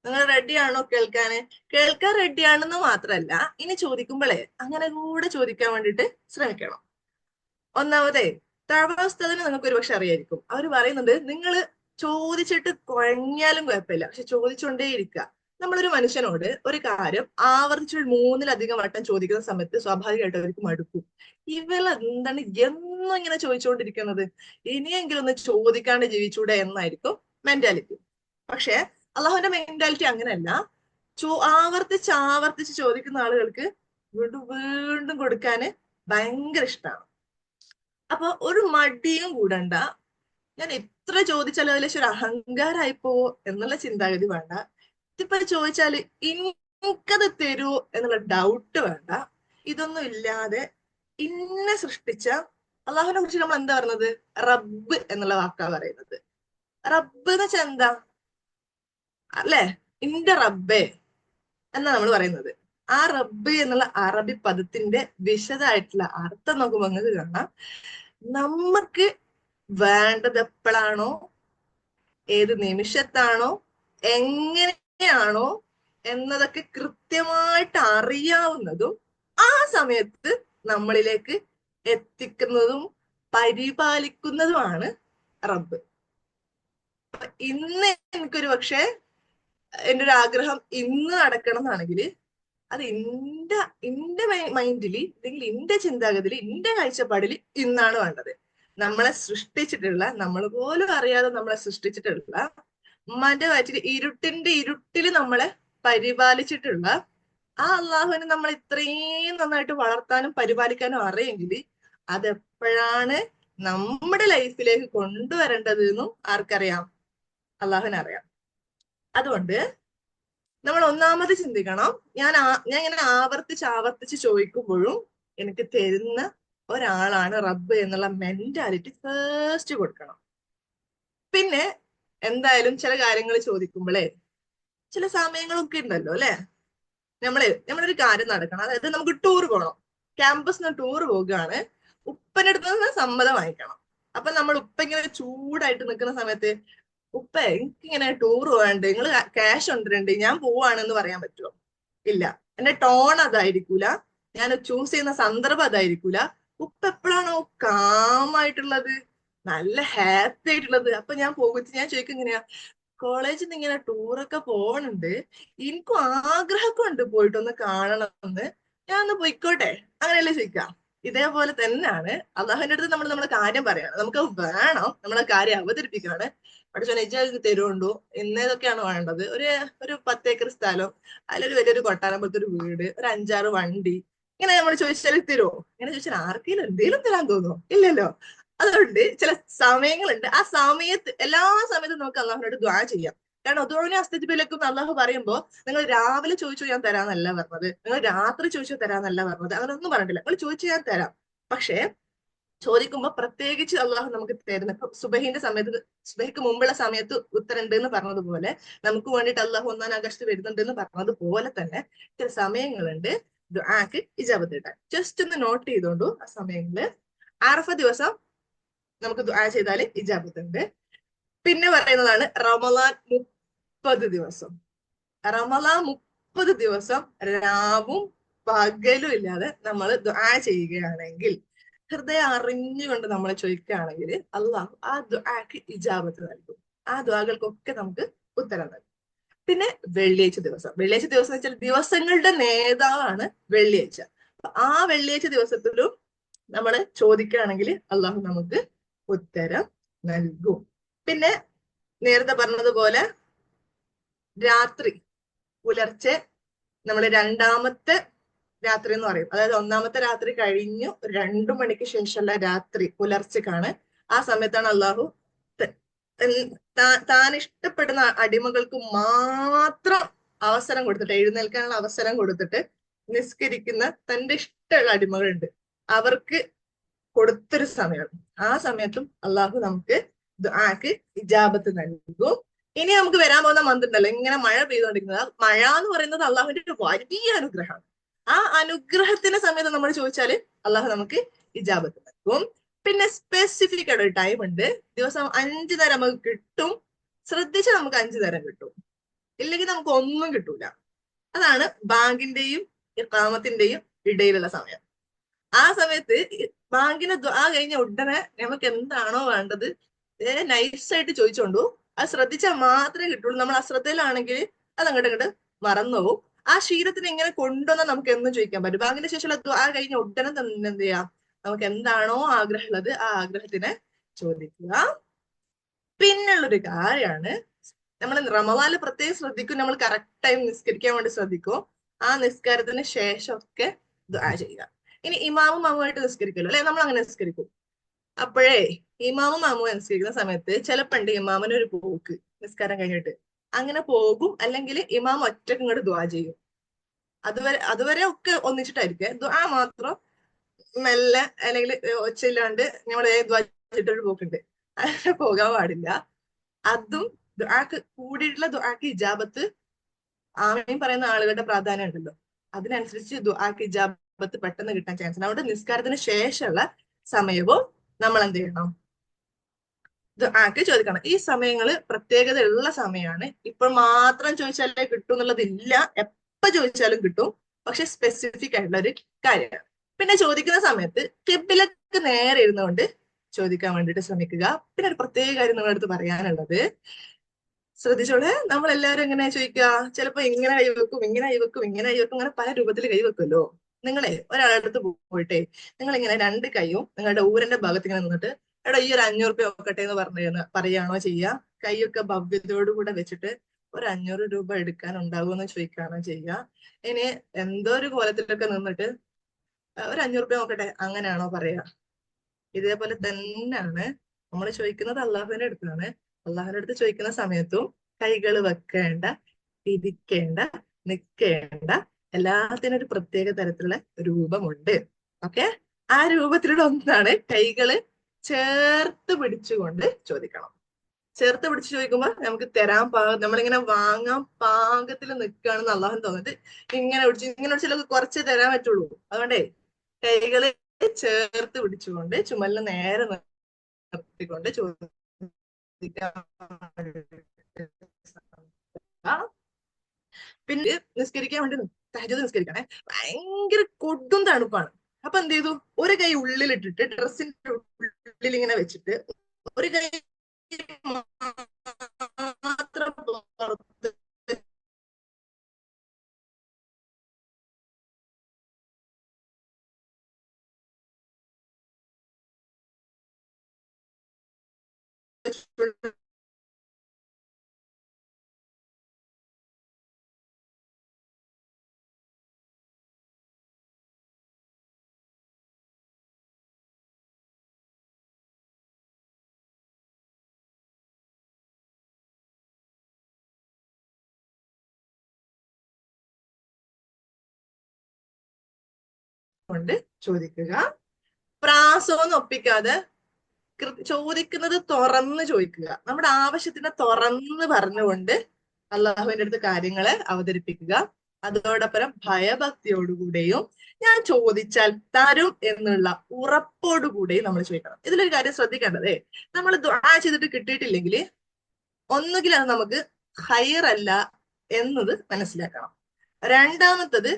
നിങ്ങൾ റെഡിയാണോ കേൾക്കാൻ റെഡിയാണെന്ന് മാത്രല്ല, ഇനി ചോദിക്കുമ്പോഴേ അങ്ങനെ കൂടെ ചോദിക്കാൻ വേണ്ടിയിട്ട് ശ്രമിക്കണം. ഒന്നാമതേ, തഴവസ്ഥതിന് നിങ്ങൾക്ക് ഒരുപക്ഷെ അറിയായിരിക്കും. അവർ പറയുന്നുണ്ട്, നിങ്ങൾ ചോദിച്ചിട്ട് കുഴഞ്ഞാലും കുഴപ്പമില്ല, പക്ഷെ ചോദിച്ചുകൊണ്ടേയിരിക്കുക. നമ്മളൊരു മനുഷ്യനോട് ഒരു കാര്യം ആവർത്തിച്ച് 3-ലധികം വട്ടം ചോദിക്കുന്ന സമയത്ത് സ്വാഭാവികമായിട്ട് അവർക്ക് മടുക്കും. എന്താണ് എന്നും ഇങ്ങനെ ചോദിച്ചുകൊണ്ടിരിക്കുന്നത്, ഇനിയെങ്കിലും ഒന്ന് ചോദിക്കാണ്ട് ജീവിച്ചൂടെ എന്നായിരിക്കും മെന്റാലിറ്റി. പക്ഷെ അള്ളാഹുവിന്റെ മെന്റാലിറ്റി അങ്ങനെയല്ല. ആവർത്തിച്ച് ചോദിക്കുന്ന ആളുകൾക്ക് വീണ്ടും വീണ്ടും കൊടുക്കാന് ഭയങ്കര ഇഷ്ടമാണ്. അപ്പൊ ഒരു മടിയും കൂടണ്ട. ഞാൻ എത്ര ചോദിച്ചാലും അതിലേശം ഒരു അഹങ്കാരായിപ്പോ എന്നുള്ള ചിന്താഗതി വേണ്ട. ഇതിപ്പോ ചോദിച്ചാല് എനിക്കത് തരൂ എന്നുള്ള ഡൗട്ട് വേണ്ട. ഇതൊന്നും ഇല്ലാതെ ഇന്നെ സൃഷ്ടിച്ച അള്ളാഹുവിനെ കുറിച്ച് നമ്മൾ എന്താ പറയുന്നത്? റബ്ബ് എന്നുള്ള വാക്കാ പറയുന്നത്. റബ്ബ് എന്ന് വെച്ചാൽ എന്താ അല്ലെ? ഇന്റെ റബ്ബേ എന്നാ നമ്മൾ പറയുന്നത്. ആ റബ്ബ് എന്നുള്ള അറബി പദത്തിന്റെ വിശദമായിട്ടുള്ള അർത്ഥം നോക്കുമ്പോൾ നിങ്ങൾക്ക് കാണാം, നമുക്ക് വേണ്ടത് എപ്പോഴാണോ, ഏത് നിമിഷത്താണോ, എങ്ങനെയാണോ എന്നതൊക്കെ കൃത്യമായിട്ട് അറിയാവുന്നതും ആ സമയത്ത് നമ്മളിലേക്ക് എത്തിക്കുന്നതും പരിപാലിക്കുന്നതുമാണ് റബ്ബ്. ഇന്ന് എനിക്കൊരു പക്ഷെ എൻ്റെ ഒരു ആഗ്രഹം ഇന്ന് നടക്കണം എന്നാണെങ്കിൽ അത് എന്റെ മൈൻഡിൽ അല്ലെങ്കിൽ എന്റെ ചിന്താഗതിയിൽ എന്റെ കാഴ്ചപ്പാടിൽ ഇന്നാണ് വേണ്ടത്. നമ്മളെ സൃഷ്ടിച്ചിട്ടുള്ള, നമ്മൾ പോലും അറിയാതെ നമ്മളെ സൃഷ്ടിച്ചിട്ടുള്ള, ഉമ്മാന്റെ വയറ്റിൽ ഇരുട്ടിൽ നമ്മളെ പരിപാലിച്ചിട്ടുള്ള ആ അള്ളാഹുവിനെ നമ്മൾ ഇത്രയും നന്നായിട്ട് വളർത്താനും പരിപാലിക്കാനും അറിയെങ്കിൽ അതെപ്പോഴാണ് നമ്മുടെ ലൈഫിലേക്ക് കൊണ്ടുവരേണ്ടത് എന്നും ആർക്കറിയാം? അള്ളാഹുവിനറിയാം. അതുകൊണ്ട് നമ്മൾ ഒന്നാമത് ചിന്തിക്കണം, ഞാൻ ഇങ്ങനെ ആവർത്തിച്ച് ചോദിക്കുമ്പോഴും എനിക്ക് തരുന്ന ഒരാളാണ് റബ്ബ് എന്നുള്ള മെന്റാലിറ്റി ഫസ്റ്റ് കൊടുക്കണം. പിന്നെ എന്തായാലും ചില കാര്യങ്ങൾ ചോദിക്കുമ്പോഴേ ചില സമയങ്ങളൊക്കെ ഉണ്ടല്ലോ അല്ലെ, നമ്മളൊരു കാര്യം നടക്കണം. അതായത് നമുക്ക് ടൂർ പോകണം, ക്യാമ്പസിന് ടൂർ പോകുകയാണ്, ഉപ്പൻ്റെ അടുത്ത് നിന്ന് സമ്മതം വാങ്ങിക്കണം. അപ്പൊ നമ്മൾ ഉപ്പ ഇങ്ങനെ ചൂടായിട്ട് നിൽക്കുന്ന സമയത്ത് ഉപ്പ എനിക്കിങ്ങനെ ടൂർ പോകാണ്ട്, നിങ്ങൾ ക്യാഷ് കൊണ്ടുവരണ്ട്, ഞാൻ പോവാണെന്ന് പറയാൻ പറ്റുമോ? ഇല്ല. എന്റെ ടോൺ അതായിരിക്കൂല, ഞാൻ ചൂസ് ചെയ്യുന്ന സന്ദർഭം അതായിരിക്കൂല. ഉപ്പ എപ്പോഴാണോ കാമായിട്ടുള്ളത്, നല്ല ഹാപ്പി ആയിട്ടുള്ളത്, അപ്പൊ ഞാൻ പോകും. ഞാൻ ചോദിക്കും ഇങ്ങനെയാ, കോളേജിൽ നിന്ന് ഇങ്ങനെ ടൂറൊക്കെ പോകണുണ്ട്, എനിക്കും ആഗ്രഹമൊക്കെ ഉണ്ട് പോയിട്ടൊന്ന് കാണണമെന്ന്, ഞാൻ ഒന്ന് പോയിക്കോട്ടെ, അങ്ങനെയല്ലേ ചോദിക്കാം. ഇതേപോലെ തന്നെയാണ് അള്ളാഹുവിന്റെ അടുത്ത് നമ്മൾ നമ്മുടെ കാര്യം പറയാണ്, നമുക്ക് വേണം, നമ്മളെ കാര്യം അവതരിപ്പിക്കുകയാണ്. പഠിച്ചോ നിജ തരുണ്ടോ, ഇന്നേതൊക്കെയാണ് വേണ്ടത്, ഒരു 10 ഏക്കർ സ്ഥലം, അതിലൊരു വലിയൊരു കൊട്ടാരം പോലത്തെ ഒരു വീട്, ഒരു 5-6 വണ്ടി, ഇങ്ങനെ നമ്മൾ ചോദിച്ചാൽ തരുമോ? ഇങ്ങനെ ചോദിച്ചാൽ ആർക്കെങ്കിലും എന്തെങ്കിലും തരാൻ തോന്നുമോ? ഇല്ലല്ലോ. അതുകൊണ്ട് ചില സമയങ്ങളുണ്ട്, ആ സമയത്ത് എല്ലാ സമയത്തും നമുക്ക് അള്ളാഹുവിനോട് ദ്വാ ചെയ്യാം. കാരണം ഒതുവിനെ അസ്തിബിലേക്കും അള്ളാഹു പറയുമ്പോ, നിങ്ങൾ രാവിലെ ചോദിച്ചു ഞാൻ തരാന്നല്ല പറഞ്ഞത്, നിങ്ങൾ രാത്രി ചോദിച്ചു തരാന്നല്ല പറഞ്ഞത്, അങ്ങനെ ഒന്നും പറഞ്ഞിട്ടില്ല. നിങ്ങൾ ചോദിച്ചു ഞാൻ തരാം. പക്ഷേ ചോദിക്കുമ്പോ പ്രത്യേകിച്ച് അള്ളാഹു നമുക്ക് തരുന്ന, ഇപ്പൊ സുബഹിന്റെ സമയത്ത്, സുബഹിക്ക് മുമ്പുള്ള സമയത്ത് ഉത്തരണ്ട് എന്ന് പറഞ്ഞതുപോലെ, നമുക്ക് വേണ്ടിയിട്ട് അള്ളാഹു 1-ാം ആകാശത്ത് വരുന്നുണ്ട് എന്ന് പറഞ്ഞതുപോലെ തന്നെ ചില സമയങ്ങളുണ്ട് ദുആക്ക് ഇജാബത്ത് കിട്ടാൻ. ജസ്റ്റ് ഒന്ന് നോട്ട് ചെയ്തോണ്ടു ആ സമയങ്ങളില്. അറഫ ദിവസം നമുക്ക് ദുആ ചെയ്താൽ ഇജാബത്ത് ഉണ്ട്. പിന്നെ പറയുന്നതാണ് റമളാൻ 30 ദിവസം. റമളാൻ 30 ദിവസം രാവും പകലും ഇല്ലാതെ നമ്മൾ ദുആ ചെയ്യുകയാണെങ്കിൽ, ഹൃദയം അറിഞ്ഞുകൊണ്ട് നമ്മൾ ചോദിക്കുകയാണെങ്കിൽ, അള്ളാഹു ആ ദുആക്ക് ഇജാബത്ത് നൽകും. ആ ദുആകൾക്കൊക്കെ നമുക്ക് ഉത്തരം നൽകും. പിന്നെ വെള്ളിയാഴ്ച ദിവസം, വെള്ളിയാഴ്ച ദിവസം എന്ന് വെച്ചാൽ ദിവസങ്ങളുടെ നേതാവാണ് വെള്ളിയാഴ്ച. ആ വെള്ളിയാഴ്ച ദിവസത്തിലും നമ്മൾ ചോദിക്കുകയാണെങ്കിൽ അള്ളാഹു നമുക്ക് ഉത്തരം നൽകും. പിന്നെ നേരത്തെ പറഞ്ഞതുപോലെ രാത്രി, പുലർച്ചെ, നമ്മൾ രണ്ടാമത്തെ രാത്രി എന്ന് പറയും, അതായത് 1-ാമത്തെ രാത്രി കഴിഞ്ഞു 2 മണിക്ക് ശേഷമുള്ള രാത്രി പുലർച്ചെക്കാണ്. ആ സമയത്താണ് അള്ളാഹു താൻ ഇഷ്ടപ്പെടുന്ന അടിമകൾക്ക് മാത്രം അവസരം കൊടുത്തിട്ട്, എഴുന്നേൽക്കാനുള്ള അവസരം കൊടുത്തിട്ട് നിസ്കരിക്കുന്ന തന്റെ ഇഷ്ടമുള്ള അടിമകളുണ്ട്, അവർക്ക് കൊടുത്തൊരു സമയമാണ്. ആ സമയത്തും അള്ളാഹു നമുക്ക് ദുആക്ക് ഇജാബത്ത് നൽകും. ഇനി നമുക്ക് വരാൻ പോകുന്ന മന്ത് ഉണ്ടല്ലോ, ഇങ്ങനെ മഴ പെയ്തുകൊണ്ടിരിക്കുന്നത്, മഴ എന്ന് പറയുന്നത് അള്ളാഹുവിന്റെ ഒരു വലിയ അനുഗ്രഹമാണ്. ആ അനുഗ്രഹത്തിന്റെ സമയത്ത് നമ്മൾ ചോദിച്ചാല് അള്ളാഹു നമുക്ക് ഇജാബത്ത് നൽകും. പിന്നെ സ്പെസിഫിക് ആയിട്ട് ഒരു ടൈം ഉണ്ട്, ദിവസം 5 നേരം നമുക്ക് കിട്ടും. ശ്രദ്ധിച്ച് നമുക്ക് 5 നേരം കിട്ടും, ഇല്ലെങ്കിൽ നമുക്ക് ഒന്നും കിട്ടൂല. അതാണ് ബാങ്കിന്റെയും ഇഖാമത്തിന്റെയും ഇടയിലുള്ള സമയം. ആ സമയത്ത് ബാങ്കിന് ദുആ കഴിഞ്ഞ ഉടനെ നമുക്ക് എന്താണോ വേണ്ടത് നൈസായിട്ട് ചോദിച്ചോണ്ടു, അത് ശ്രദ്ധിച്ചാൽ മാത്രമേ കിട്ടുള്ളൂ. നമ്മൾ അശ്രദ്ധയിലാണെങ്കിൽ അത് അങ്ങോട്ട് മറന്നുപോകും. ആ ശീലത്തിന് എങ്ങനെ കൊണ്ടുവന്നാൽ നമുക്ക് എന്നും ചോദിക്കാൻ പറ്റും. ബാങ്കിന് ശേഷമുള്ള ദുആ കഴിഞ്ഞ ഉടനെ തന്നെ എന്ത് ചെയ്യാം, നമുക്ക് എന്താണോ ആഗ്രഹമുള്ളത് ആ ആഗ്രഹത്തിനെ ചോദിക്കുക. പിന്നുള്ളൊരു കാര്യമാണ്, നമ്മൾ റമദാനിൽ പ്രത്യേകം ശ്രദ്ധിക്കും, നമ്മൾ കറക്റ്റ് ടൈം നിസ്കരിക്കാൻ വേണ്ടി ശ്രദ്ധിക്കും. ആ നിസ്കാരത്തിന് ശേഷമൊക്കെ ദുആ ചെയ്യുക. ഇനി ഇമാമും മാമുമായിട്ട് നിസ്കരിക്കല്ലോ അല്ലെ, നമ്മൾ അങ്ങനെ നിസ്കരിക്കും. അപ്പോഴേ ഇമാമും മാമും നിസ്കരിക്കുന്ന സമയത്ത് ചിലപ്പണ്ട് ഇമാമിന് ഒരു പോക്ക് നിസ്കാരം കഴിഞ്ഞിട്ട് അങ്ങനെ പോകും, അല്ലെങ്കിൽ ഇമാം ഒറ്റക്ക് ഇങ്ങോട്ട് ദുആ ചെയ്യും. അതുവരെ ഒക്കെ ഒന്നിച്ചിട്ടായിരിക്കും, ദുആ മാത്രം മെല്ലെ, അല്ലെങ്കിൽ ഒച്ചയില്ലാണ്ട് നമ്മൾ ദുആ ചെയ്തിട്ടൊരു പോക്കുണ്ട്, അങ്ങനെ പോകാൻ പാടില്ല. അതും ദുആക്ക് കൂടിയിട്ടുള്ള ദുആക്ക് ഇജാബത്ത്, ആമീൻ പറയുന്ന ആളുകളുടെ പ്രാധാന്യം ഉണ്ടല്ലോ, അതിനനുസരിച്ച് ദുആക്ക് ഇജാബത്ത് പെട്ടെന്ന് കിട്ടാൻ ചാൻസ് ഉണ്ട്. അതുകൊണ്ട് നിസ്കാരത്തിന് ശേഷമുള്ള സമയവും നമ്മൾ എന്ത് ചെയ്യണം, ദുആക്ക് ചോദിക്കണം. ഈ സമയങ്ങള് പ്രത്യേകത ഉള്ള സമയമാണ്. ഇപ്പോൾ മാത്രം ചോദിച്ചാലേ കിട്ടും എന്നുള്ളതില്ല, എപ്പോ ചോദിച്ചാലും കിട്ടും. പക്ഷെ സ്പെസിഫിക് ആയിട്ടുള്ള ഒരു കാര്യമാണ്. പിന്നെ ചോദിക്കുന്ന സമയത്ത് ഖിബ്ലക്ക് നേരെ ഇരുന്നുകൊണ്ട് ചോദിക്കാൻ വേണ്ടിയിട്ട് ശ്രമിക്കുക. പിന്നെ ഒരു പ്രത്യേക കാര്യം നമ്മുടെ അടുത്ത് പറയാനുള്ളത്, ശ്രദ്ധിച്ചോളെ, നമ്മൾ എല്ലാവരും എങ്ങനെ ചോദിക്കുക, ചിലപ്പോ ഇങ്ങനെ കൈവെക്കും, ഇങ്ങനെ കൈവെക്കും, ഇങ്ങനെ കൈവെക്കും, അങ്ങനെ പല രൂപത്തിൽ കൈവെക്കുമല്ലോ. നിങ്ങളെ ഒരാളടുത്ത് പോയിട്ടെ, നിങ്ങൾ ഇങ്ങനെ 2 കൈയും നിങ്ങളുടെ ഊരന്റെ ഭാഗത്ത് ഇങ്ങനെ നിന്നിട്ട്, എടാ ഈ ഒരു 500 രൂപ വെക്കട്ടെ എന്ന് പറയാണോ ചെയ്യുക? കൈയൊക്കെ ഭവ്യതയോടുകൂടെ വെച്ചിട്ട് ഒരു 500 രൂപ എടുക്കാൻ ഉണ്ടാവുമെന്ന് ചോദിക്കുകയാണോ ചെയ്യുക? ഇനി എന്തോ ഒരു കോലത്തിലൊക്കെ നിന്നിട്ട് ഒരു 500 രൂപ നോക്കട്ടെ അങ്ങനെയാണോ പറയാ? ഇതേപോലെ തന്നെയാണ് നമ്മൾ ചോദിക്കുന്നത് അള്ളാഹുവിന്റെ അടുത്താണ്. അള്ളാഹുവിന്റെ അടുത്ത് ചോദിക്കുന്ന സമയത്തും കൈകൾ വെക്കേണ്ട, ഇരിക്കേണ്ട, നിൽക്കേണ്ട, എല്ലാത്തിനും ഒരു പ്രത്യേക തരത്തിലുള്ള രൂപമുണ്ട്. ഓക്കെ, ആ രൂപത്തിലുള്ള ഒന്നാണ് കൈകള് ചേർത്ത് പിടിച്ചുകൊണ്ട് ചോദിക്കണം. ചേർത്ത് പിടിച്ച് ചോദിക്കുമ്പോൾ നമുക്ക് തരാൻ നമ്മളിങ്ങനെ വാങ്ങാൻ പാകത്തിൽ നിൽക്കുകയാണെന്ന് അള്ളാഹുന് തോന്നിട്ട് ഇങ്ങനെ പിടിച്ചാൽ കുറച്ചേ തരാൻ പറ്റുള്ളൂ. അതുകൊണ്ടേ കൈകള് ചേർത്ത് പിടിച്ചുകൊണ്ട് ചുമലിന് നേരെ നിർത്തിക്കൊണ്ട് ചോദിക്കും. പിന്നെ നിസ്കരിക്കാൻ വേണ്ടി തഹജ്ജുദ് നിസ്കരിക്കണേ, ഭയങ്കര കൊടും തണുപ്പാണ്. അപ്പൊ എന്ത് ചെയ്തു, ഒരു കൈ ഉള്ളിലിട്ടിട്ട് ഡ്രസ്സിന്റെ ഉള്ളിൽ ഇങ്ങനെ വെച്ചിട്ട് ഒരു കൈ മാത്രം പുറത്ത് കൊണ്ട് ചോദിക്കുക. പ്രാസമൊന്നും ഒപ്പിക്കാതെ ചോദിക്കുന്നത് തുറന്ന് ചോദിക്കുക. നമ്മുടെ ആവശ്യത്തിന് തുറന്ന് പറഞ്ഞുകൊണ്ട് അള്ളാഹുവിന്റെ അടുത്ത് കാര്യങ്ങളെ അവതരിപ്പിക്കുക. അതോടൊപ്പം ഭയഭക്തിയോടുകൂടെയും ഞാൻ ചോദിച്ചാൽ തരും എന്നുള്ള ഉറപ്പോടുകൂടെയും നമ്മൾ ചോദിക്കണം. ഇതിലൊരു കാര്യം ശ്രദ്ധിക്കേണ്ടതേ, നമ്മൾ ദുആ ചെയ്തിട്ട് കിട്ടിയിട്ടില്ലെങ്കിൽ ഒന്നുകിൽ അത് നമുക്ക് ഖൈറല്ല എന്നത് മനസ്സിലാക്കണം. രണ്ടാമത്തത്,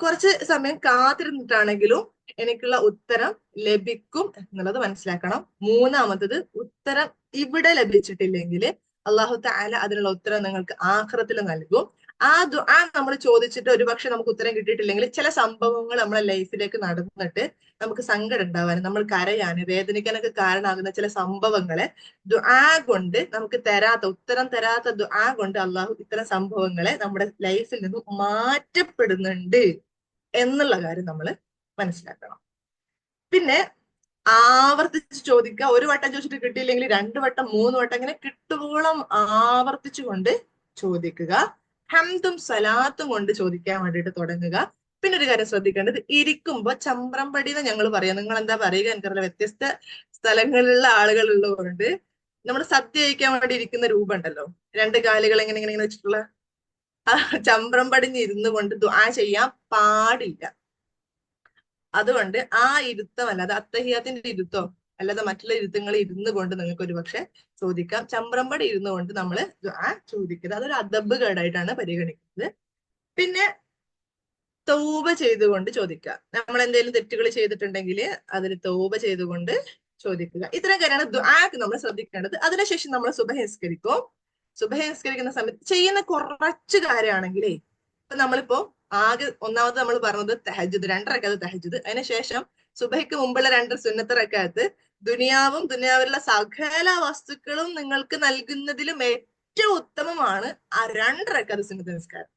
കുറച്ച് സമയം കാത്തിരുന്നിട്ടാണെങ്കിലും എനിക്കുള്ള ഉത്തരം ലഭിക്കും എന്നുള്ളത് മനസ്സിലാക്കണം. മൂന്നാമത്തത്, ഉത്തരം ഇവിടെ ലഭിച്ചിട്ടില്ലെങ്കിൽ അള്ളാഹു തആല അതിനുള്ള ഉത്തരം നിങ്ങൾക്ക് ആഖിറത്തിൽ നൽകും. ആ ദുആ നമ്മൾ ചോദിച്ചിട്ട് ഒരുപക്ഷെ നമുക്ക് ഉത്തരം കിട്ടിയിട്ടില്ലെങ്കിൽ ചില സംഭവങ്ങൾ നമ്മളെ ലൈഫിലേക്ക് നടന്നിട്ട് നമുക്ക് സങ്കടം ഉണ്ടാവാനും നമ്മൾ കരയാനും വേദനിക്കാനൊക്കെ കാരണമാകുന്ന ചില സംഭവങ്ങളെ ദുആ കൊണ്ട് നമുക്ക് ഉത്തരം തരാത്ത ദുആ കൊണ്ട് അള്ളാഹു ഇത്തരം സംഭവങ്ങളെ നമ്മുടെ ലൈഫിൽ നിന്നും മാറ്റപ്പെടുന്നുണ്ട് എന്നുള്ള കാര്യം നമ്മൾ മനസ്സിലാക്കണം. പിന്നെ ആവർത്തിച്ച് ചോദിക്കുക. ഒരു വട്ടം ചോദിച്ചിട്ട് കിട്ടിയില്ലെങ്കിൽ 2 വട്ടം 3 വട്ടം ഇങ്ങനെ കിട്ടുവോളം ആവർത്തിച്ചുകൊണ്ട് ചോദിക്കുക. ഹംദും സലാത്തും കൊണ്ട് ചോദിക്കാൻ വേണ്ടിയിട്ട് തുടങ്ങുക. പിന്നെ ഒരു കാര്യം ശ്രദ്ധിക്കേണ്ടത്, ഇരിക്കുമ്പോ ചമ്പ്രംപടി എന്ന് ഞങ്ങൾ പറയാം. നിങ്ങൾ എന്താ പറയുക എനിക്കറിയില്ല, വ്യത്യസ്ത സ്ഥലങ്ങളിലുള്ള ആളുകൾ ഉള്ളതുകൊണ്ട് നമ്മൾ സദ്യ കഴിക്കാൻ വേണ്ടി ഇരിക്കുന്ന രൂപം ഉണ്ടല്ലോ, 2 കാലുകൾ ഇങ്ങനെ ഇങ്ങനെ വെച്ചിട്ടുള്ള ആ ചമ്പ്രം പടിഞ്ഞ് ഇരുന്നു കൊണ്ട് ദുആ ചെയ്യാൻ പാടില്ല. അതുകൊണ്ട് ആ ഇരുത്തം അല്ലാതെ അത്തഹിയാത്തിന്റെ ഇരുത്തോ അല്ലാതെ മറ്റുള്ള ഇരുത്തങ്ങൾ ഇരുന്നു കൊണ്ട് നിങ്ങൾക്ക് ഒരു പക്ഷെ ചോദിക്കാം. ചമ്പ്രമ്പടി ഇരുന്നു കൊണ്ട് നമ്മൾ ദുആ ചോദിക്കുന്നത് അതൊരു അദബ് കേടായിട്ടാണ് പരിഗണിക്കുന്നത്. പിന്നെ തൗബ ചെയ്തുകൊണ്ട് ചോദിക്കുക. നമ്മൾ എന്തെങ്കിലും തെറ്റുകൾ ചെയ്തിട്ടുണ്ടെങ്കിൽ അതിന് തൗബ ചെയ്തുകൊണ്ട് ചോദിക്കുക. ഇത്തരം കാര്യമാണ് ദുആക്ക് നമ്മൾ ശ്രദ്ധിക്കേണ്ടത്. അതിനുശേഷം നമ്മൾ സുബഹി നിസ്കരിക്കും. സുബഹി നിസ്കരിക്കുന്ന സമയത്ത് ചെയ്യുന്ന കുറച്ച് കാര്യമാണെങ്കിലേ, ഇപ്പൊ നമ്മളിപ്പോ ആകെ ഒന്നാമത് നമ്മൾ പറഞ്ഞത് തഹജ്ജുദ്, 2 റക്അത്ത് തഹജ്ജുദ്. അതിനുശേഷം സുബഹിക്ക് മുമ്പുള്ള 2 സുന്നത്ത് റക്അത്ത് ദുനിയാവും ദുനിയാവിലുള്ള സകല വസ്തുക്കളും നിങ്ങൾക്ക് നൽകുന്നതിലും ഏറ്റവും ഉത്തമമാണ് ആ 2 റക്അത്ത് സുന്നത്ത് നിസ്കാരം.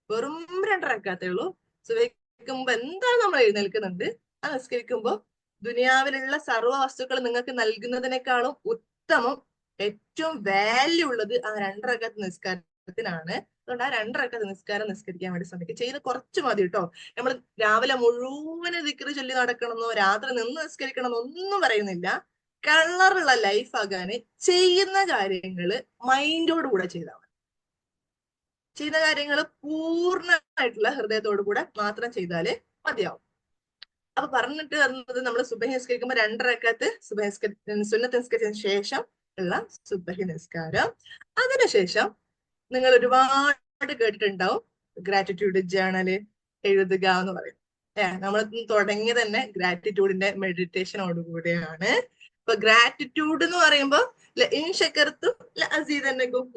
വെറും 2 റക്അത്തേ ഉള്ളൂ. സുബഹിക്ക് മുമ്പ് എന്താണ് നമ്മൾ എഴുന്നേൽക്കുന്നുണ്ട്, ആ നിസ്കരിക്കുമ്പോൾ ദുനിയാവിലുള്ള സർവ്വ വസ്തുക്കൾ നിങ്ങൾക്ക് നൽകുന്നതിനേക്കാളും ഉത്തമം, ഏറ്റവും വാല്യൂ ഉള്ളത് ആ 2 റക്അത്ത് നിസ്കാരത്തിനാണ്. അതുകൊണ്ട് ആ 2 റക്അത്ത് നിസ്കാരം നിസ്കരിക്കാൻ വേണ്ടി ശ്രമിക്കുക. ചെയ്ത് കുറച്ച് മതി കേട്ടോ. നമ്മൾ രാവിലെ മുഴുവൻ ദിക്ർ ചൊല്ലി നടക്കണമെന്നോ രാത്രി നിന്ന് നിസ്കരിക്കണമെന്നോ ഒന്നും പറയുന്നില്ല. കളറുള്ള ലൈഫ് ആകാന് ചെയ്യുന്ന കാര്യങ്ങള് മൈൻഡോട് കൂടെ ചെയ്താൽ മതി. ചെയ്യുന്ന കാര്യങ്ങൾ പൂർണ്ണമായിട്ടുള്ള ഹൃദയത്തോടു കൂടെ മാത്രം ചെയ്താല് മതിയാവും. അപ്പൊ പറഞ്ഞിട്ട് വന്നത് നമ്മൾ സുബഹി നിസ്കരിക്കുമ്പോൾ 2 റക്അത്ത് സുന്നത്ത് നിസ്കരിച്ചതിന് ശേഷം ഉള്ള സുബഹി നിസ്കാരം. അതിനുശേഷം നിങ്ങൾ ഒരുപാട് കേട്ടിട്ടുണ്ടാവും ഗ്രാറ്റിറ്റ്യൂഡ് ജേണല് എഴുതുക എന്ന് പറയും. നമ്മൾ തുടങ്ങി തന്നെ ഗ്രാറ്റിറ്റ്യൂഡിന്റെ മെഡിറ്റേഷനോടുകൂടിയാണ്. ഇപ്പൊ ഗ്രാറ്റിറ്റ്യൂഡ് എന്ന് പറയുമ്പോൾ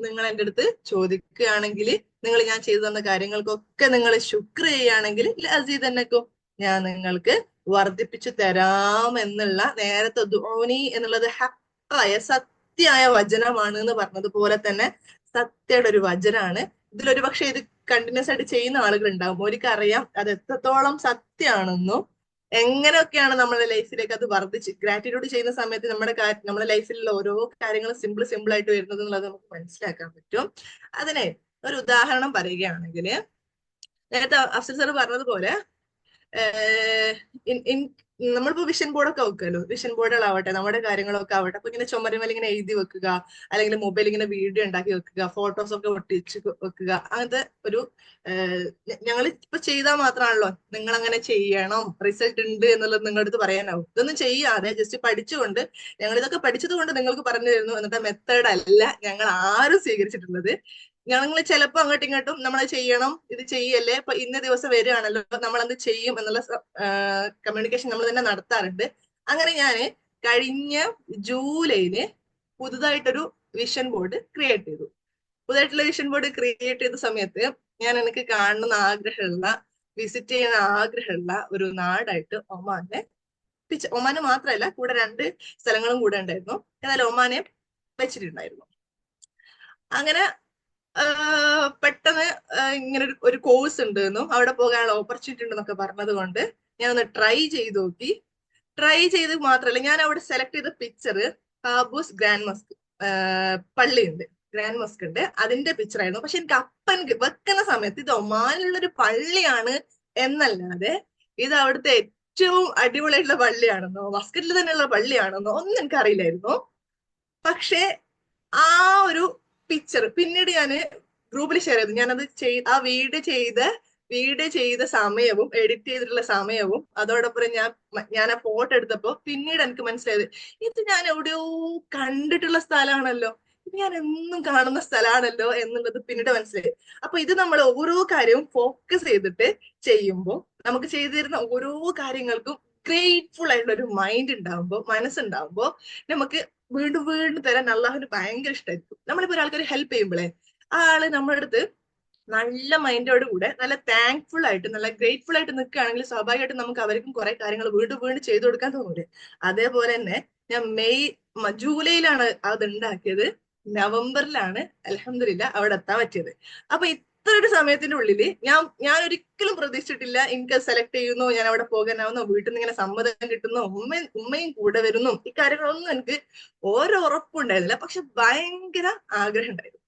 നിങ്ങൾ എൻ്റെ അടുത്ത് ചോദിക്കുകയാണെങ്കിൽ, നിങ്ങൾ ഞാൻ ചെയ്തു തന്ന കാര്യങ്ങൾക്കൊക്കെ നിങ്ങൾ ശുക്ർ ചെയ്യുകയാണെങ്കിൽ അസീദന്നക്കും ഞാൻ നിങ്ങൾക്ക് വർദ്ധിപ്പിച്ചു തരാം എന്നുള്ള നേരത്തെ ദുആനി എന്നുള്ളത് ഹക്കായ സത്യമായ വചനമാണ് എന്ന് പറഞ്ഞതുപോലെ തന്നെ സത്യയുടെ ഒരു വചനാണ്. ഇതിലൊരു പക്ഷെ ഇത് കണ്ടിന്യൂസ് ആയിട്ട് ചെയ്യുന്ന ആളുകൾ ഉണ്ടാകും. ഒരിക്കറിയാം അത് എത്രത്തോളം സത്യമാണെന്നും എങ്ങനെയൊക്കെയാണ് നമ്മുടെ ലൈഫിലേക്ക് അത് വർദ്ധിച്ച് ഗ്രാറ്റിറ്റ്യൂഡ് ചെയ്യുന്ന സമയത്ത് നമ്മുടെ ലൈഫിലുള്ള ഓരോ കാര്യങ്ങളും സിമ്പിൾ ആയിട്ട് വരുന്നത് എന്നുള്ളത് നമുക്ക് മനസ്സിലാക്കാൻ പറ്റും. അതിനെ ഒരു ഉദാഹരണം പറയുകയാണെങ്കിൽ, നേരത്തെ അഫ്സൽ സാർ പറഞ്ഞതുപോലെ നമ്മളിപ്പോ വിഷൻ ബോർഡൊക്കെ വെക്കുമല്ലോ, വിഷൻ ബോർഡുകളാവട്ടെ, നമ്മുടെ കാര്യങ്ങളൊക്കെ ആവട്ടെ, അപ്പൊ ഇങ്ങനെ ചുമരുമേൽ ഇങ്ങനെ എഴുതി വെക്കുക, അല്ലെങ്കിൽ മൊബൈൽ ഇങ്ങനെ വീഡിയോ ഉണ്ടാക്കി വെക്കുക, ഫോട്ടോസ് ഒക്കെ ഒട്ടിച്ച് വെക്കുക, അങ്ങനത്തെ ഒരു ഞങ്ങൾ ഇപ്പൊ ചെയ്താൽ മാത്രമാണല്ലോ നിങ്ങൾ അങ്ങനെ ചെയ്യണം, റിസൾട്ട് ഉണ്ട് എന്നുള്ളത് നിങ്ങളുടെ അടുത്ത് പറയാനാവും. ഇതൊന്നും ചെയ്യാതെ ജസ്റ്റ് പഠിച്ചുകൊണ്ട്, ഞങ്ങൾ ഇതൊക്കെ പഠിച്ചത് കൊണ്ട് നിങ്ങൾക്ക് പറഞ്ഞു തരുന്നു എന്നിട്ട് മെത്തേഡ് അല്ല ഞങ്ങൾ ആരും സ്വീകരിച്ചിട്ടുള്ളത്. ഞങ്ങൾ ചിലപ്പോ അങ്ങോട്ടും ഇങ്ങോട്ടും നമ്മൾ ചെയ്യണം, ഇത് ചെയ്യല്ലേ, ഇപ്പൊ ഇന്ന ദിവസം വരികയാണല്ലോ നമ്മളത് ചെയ്യും എന്നുള്ള കമ്മ്യൂണിക്കേഷൻ നമ്മൾ തന്നെ നടത്താറുണ്ട്. അങ്ങനെ ഞാൻ കഴിഞ്ഞ ജൂലൈയില് പുതുതായിട്ടൊരു വിഷൻ ബോർഡ് ക്രിയേറ്റ് ചെയ്തു. പുതുതായിട്ടുള്ള വിഷൻ ബോർഡ് ക്രിയേറ്റ് ചെയ്ത സമയത്ത് ഞാൻ എനിക്ക് കാണണമെന്ന് ആഗ്രഹമുള്ള, വിസിറ്റ് ചെയ്യാൻ ആഗ്രഹമുള്ള ഒരു നാടായിട്ട് ഒമാനെ ഒമാന് മാത്രമല്ല, കൂടെ 2 സ്ഥലങ്ങളും കൂടെ ഉണ്ടായിരുന്നു. ഏതായാലും ഒമാനെ വെച്ചിട്ടുണ്ടായിരുന്നു. അങ്ങനെ പെട്ടെന്ന് ഇങ്ങനെ ഒരു കോഴ്സ് ഉണ്ടെന്നും അവിടെ പോകാനുള്ള ഓപ്പർച്യൂണിറ്റി ഉണ്ടെന്നൊക്കെ പറഞ്ഞത് കൊണ്ട് ഞാൻ ഒന്ന് ട്രൈ ചെയ്ത് നോക്കി. ട്രൈ ചെയ്ത് മാത്രമല്ല, ഞാൻ അവിടെ സെലക്ട് ചെയ്ത പിക്ചർ കാബൂസ് ഗ്രാൻഡ് മസ്ക് പള്ളിയുണ്ട്, ഗ്രാൻഡ് മസ്ക് ഉണ്ട്, അതിന്റെ പിക്ചർ ആയിരുന്നു. പക്ഷെ എനിക്ക് അപ്പം വെക്കുന്ന സമയത്ത് ഇത് ഒമാനിലുള്ള ഒരു പള്ളിയാണ് എന്നല്ലാതെ ഇത് അവിടുത്തെ ഏറ്റവും അടിപൊളിയായിട്ടുള്ള പള്ളിയാണെന്നോ മസ്കറ്റിൽ തന്നെയുള്ള പള്ളിയാണെന്നോ ഒന്നും എനിക്ക് അറിയില്ലായിരുന്നു. പക്ഷെ ആ ഒരു പിക്ചർ പിന്നീട് ഞാൻ ഗ്രൂപ്പിൽ ഷെയർ ചെയ്തു. ഞാനത് ആ വീഡിയോ ചെയ്ത സമയവും എഡിറ്റ് ചെയ്തിട്ടുള്ള സമയവും അതോടൊപ്പം ഞാൻ ആ ഫോട്ടോ എടുത്തപ്പോ പിന്നീട് എനിക്ക് മനസ്സിലായത് ഇത് ഞാൻ എവിടെയോ കണ്ടിട്ടുള്ള സ്ഥലമാണല്ലോ, ഇത് ഞാൻ എന്നും കാണുന്ന സ്ഥലമാണല്ലോ എന്നുള്ളത് പിന്നീട് മനസ്സിലായി. അപ്പൊ ഇത് നമ്മൾ ഓരോ കാര്യവും ഫോക്കസ് ചെയ്തിട്ട് ചെയ്യുമ്പോൾ നമുക്ക് ചെയ്തു തരുന്ന ഓരോ കാര്യങ്ങൾക്കും ഗ്രേറ്റ്ഫുൾ ആയിട്ടുള്ള ഒരു മൈൻഡ് ഉണ്ടാവുമ്പോൾ, മനസ്സുണ്ടാവുമ്പോൾ നമുക്ക് വീണ്ടും വീണ്ടും തരാൻ അള്ളാഹുവിന് ഭയങ്കര ഇഷ്ടമായിരിക്കും. നമ്മളിപ്പോ ഒരാൾക്കൊരു ഹെൽപ്പ് ചെയ്യുമ്പോഴേ ആ ആള് നമ്മുടെ അടുത്ത് നല്ല മൈൻഡോട് കൂടെ നല്ല താങ്ക്ഫുൾ ആയിട്ട് നല്ല ഗ്രേറ്റ്ഫുൾ ആയിട്ട് നിൽക്കുകയാണെങ്കിൽ സ്വാഭാവികമായിട്ടും നമുക്ക് അവർക്കും കുറെ കാര്യങ്ങൾ വീണ്ടും വീണ്ടും ചെയ്തു കൊടുക്കാൻ തോന്നൂലേ. അതേപോലെ തന്നെ ഞാൻ ജൂലൈയിലാണ് അത് ഉണ്ടാക്കിയത്, നവംബറിലാണ് അൽഹംദുലില്ലാ അവിടെ എത്താൻ പറ്റിയത്. അപ്പൊ ഇത്ര ഒരു സമയത്തിന്റെ ഉള്ളില് ഞാൻ ഒരിക്കലും പ്രതീക്ഷിച്ചിട്ടില്ല എനിക്ക് സെലക്ട് ചെയ്യുന്നു, ഞാൻ അവിടെ പോകാനാവുന്നോ, വീട്ടിൽ നിന്ന് ഇങ്ങനെ സമ്മതം കിട്ടുന്നു, ഉമ്മയും കൂടെ വരുന്നു, ഈ കാര്യങ്ങളൊന്നും എനിക്ക് ഓരോ ഉറപ്പും ഉണ്ടായിരുന്നില്ല. പക്ഷെ ഭയങ്കര ആഗ്രഹം ഉണ്ടായിരുന്നു.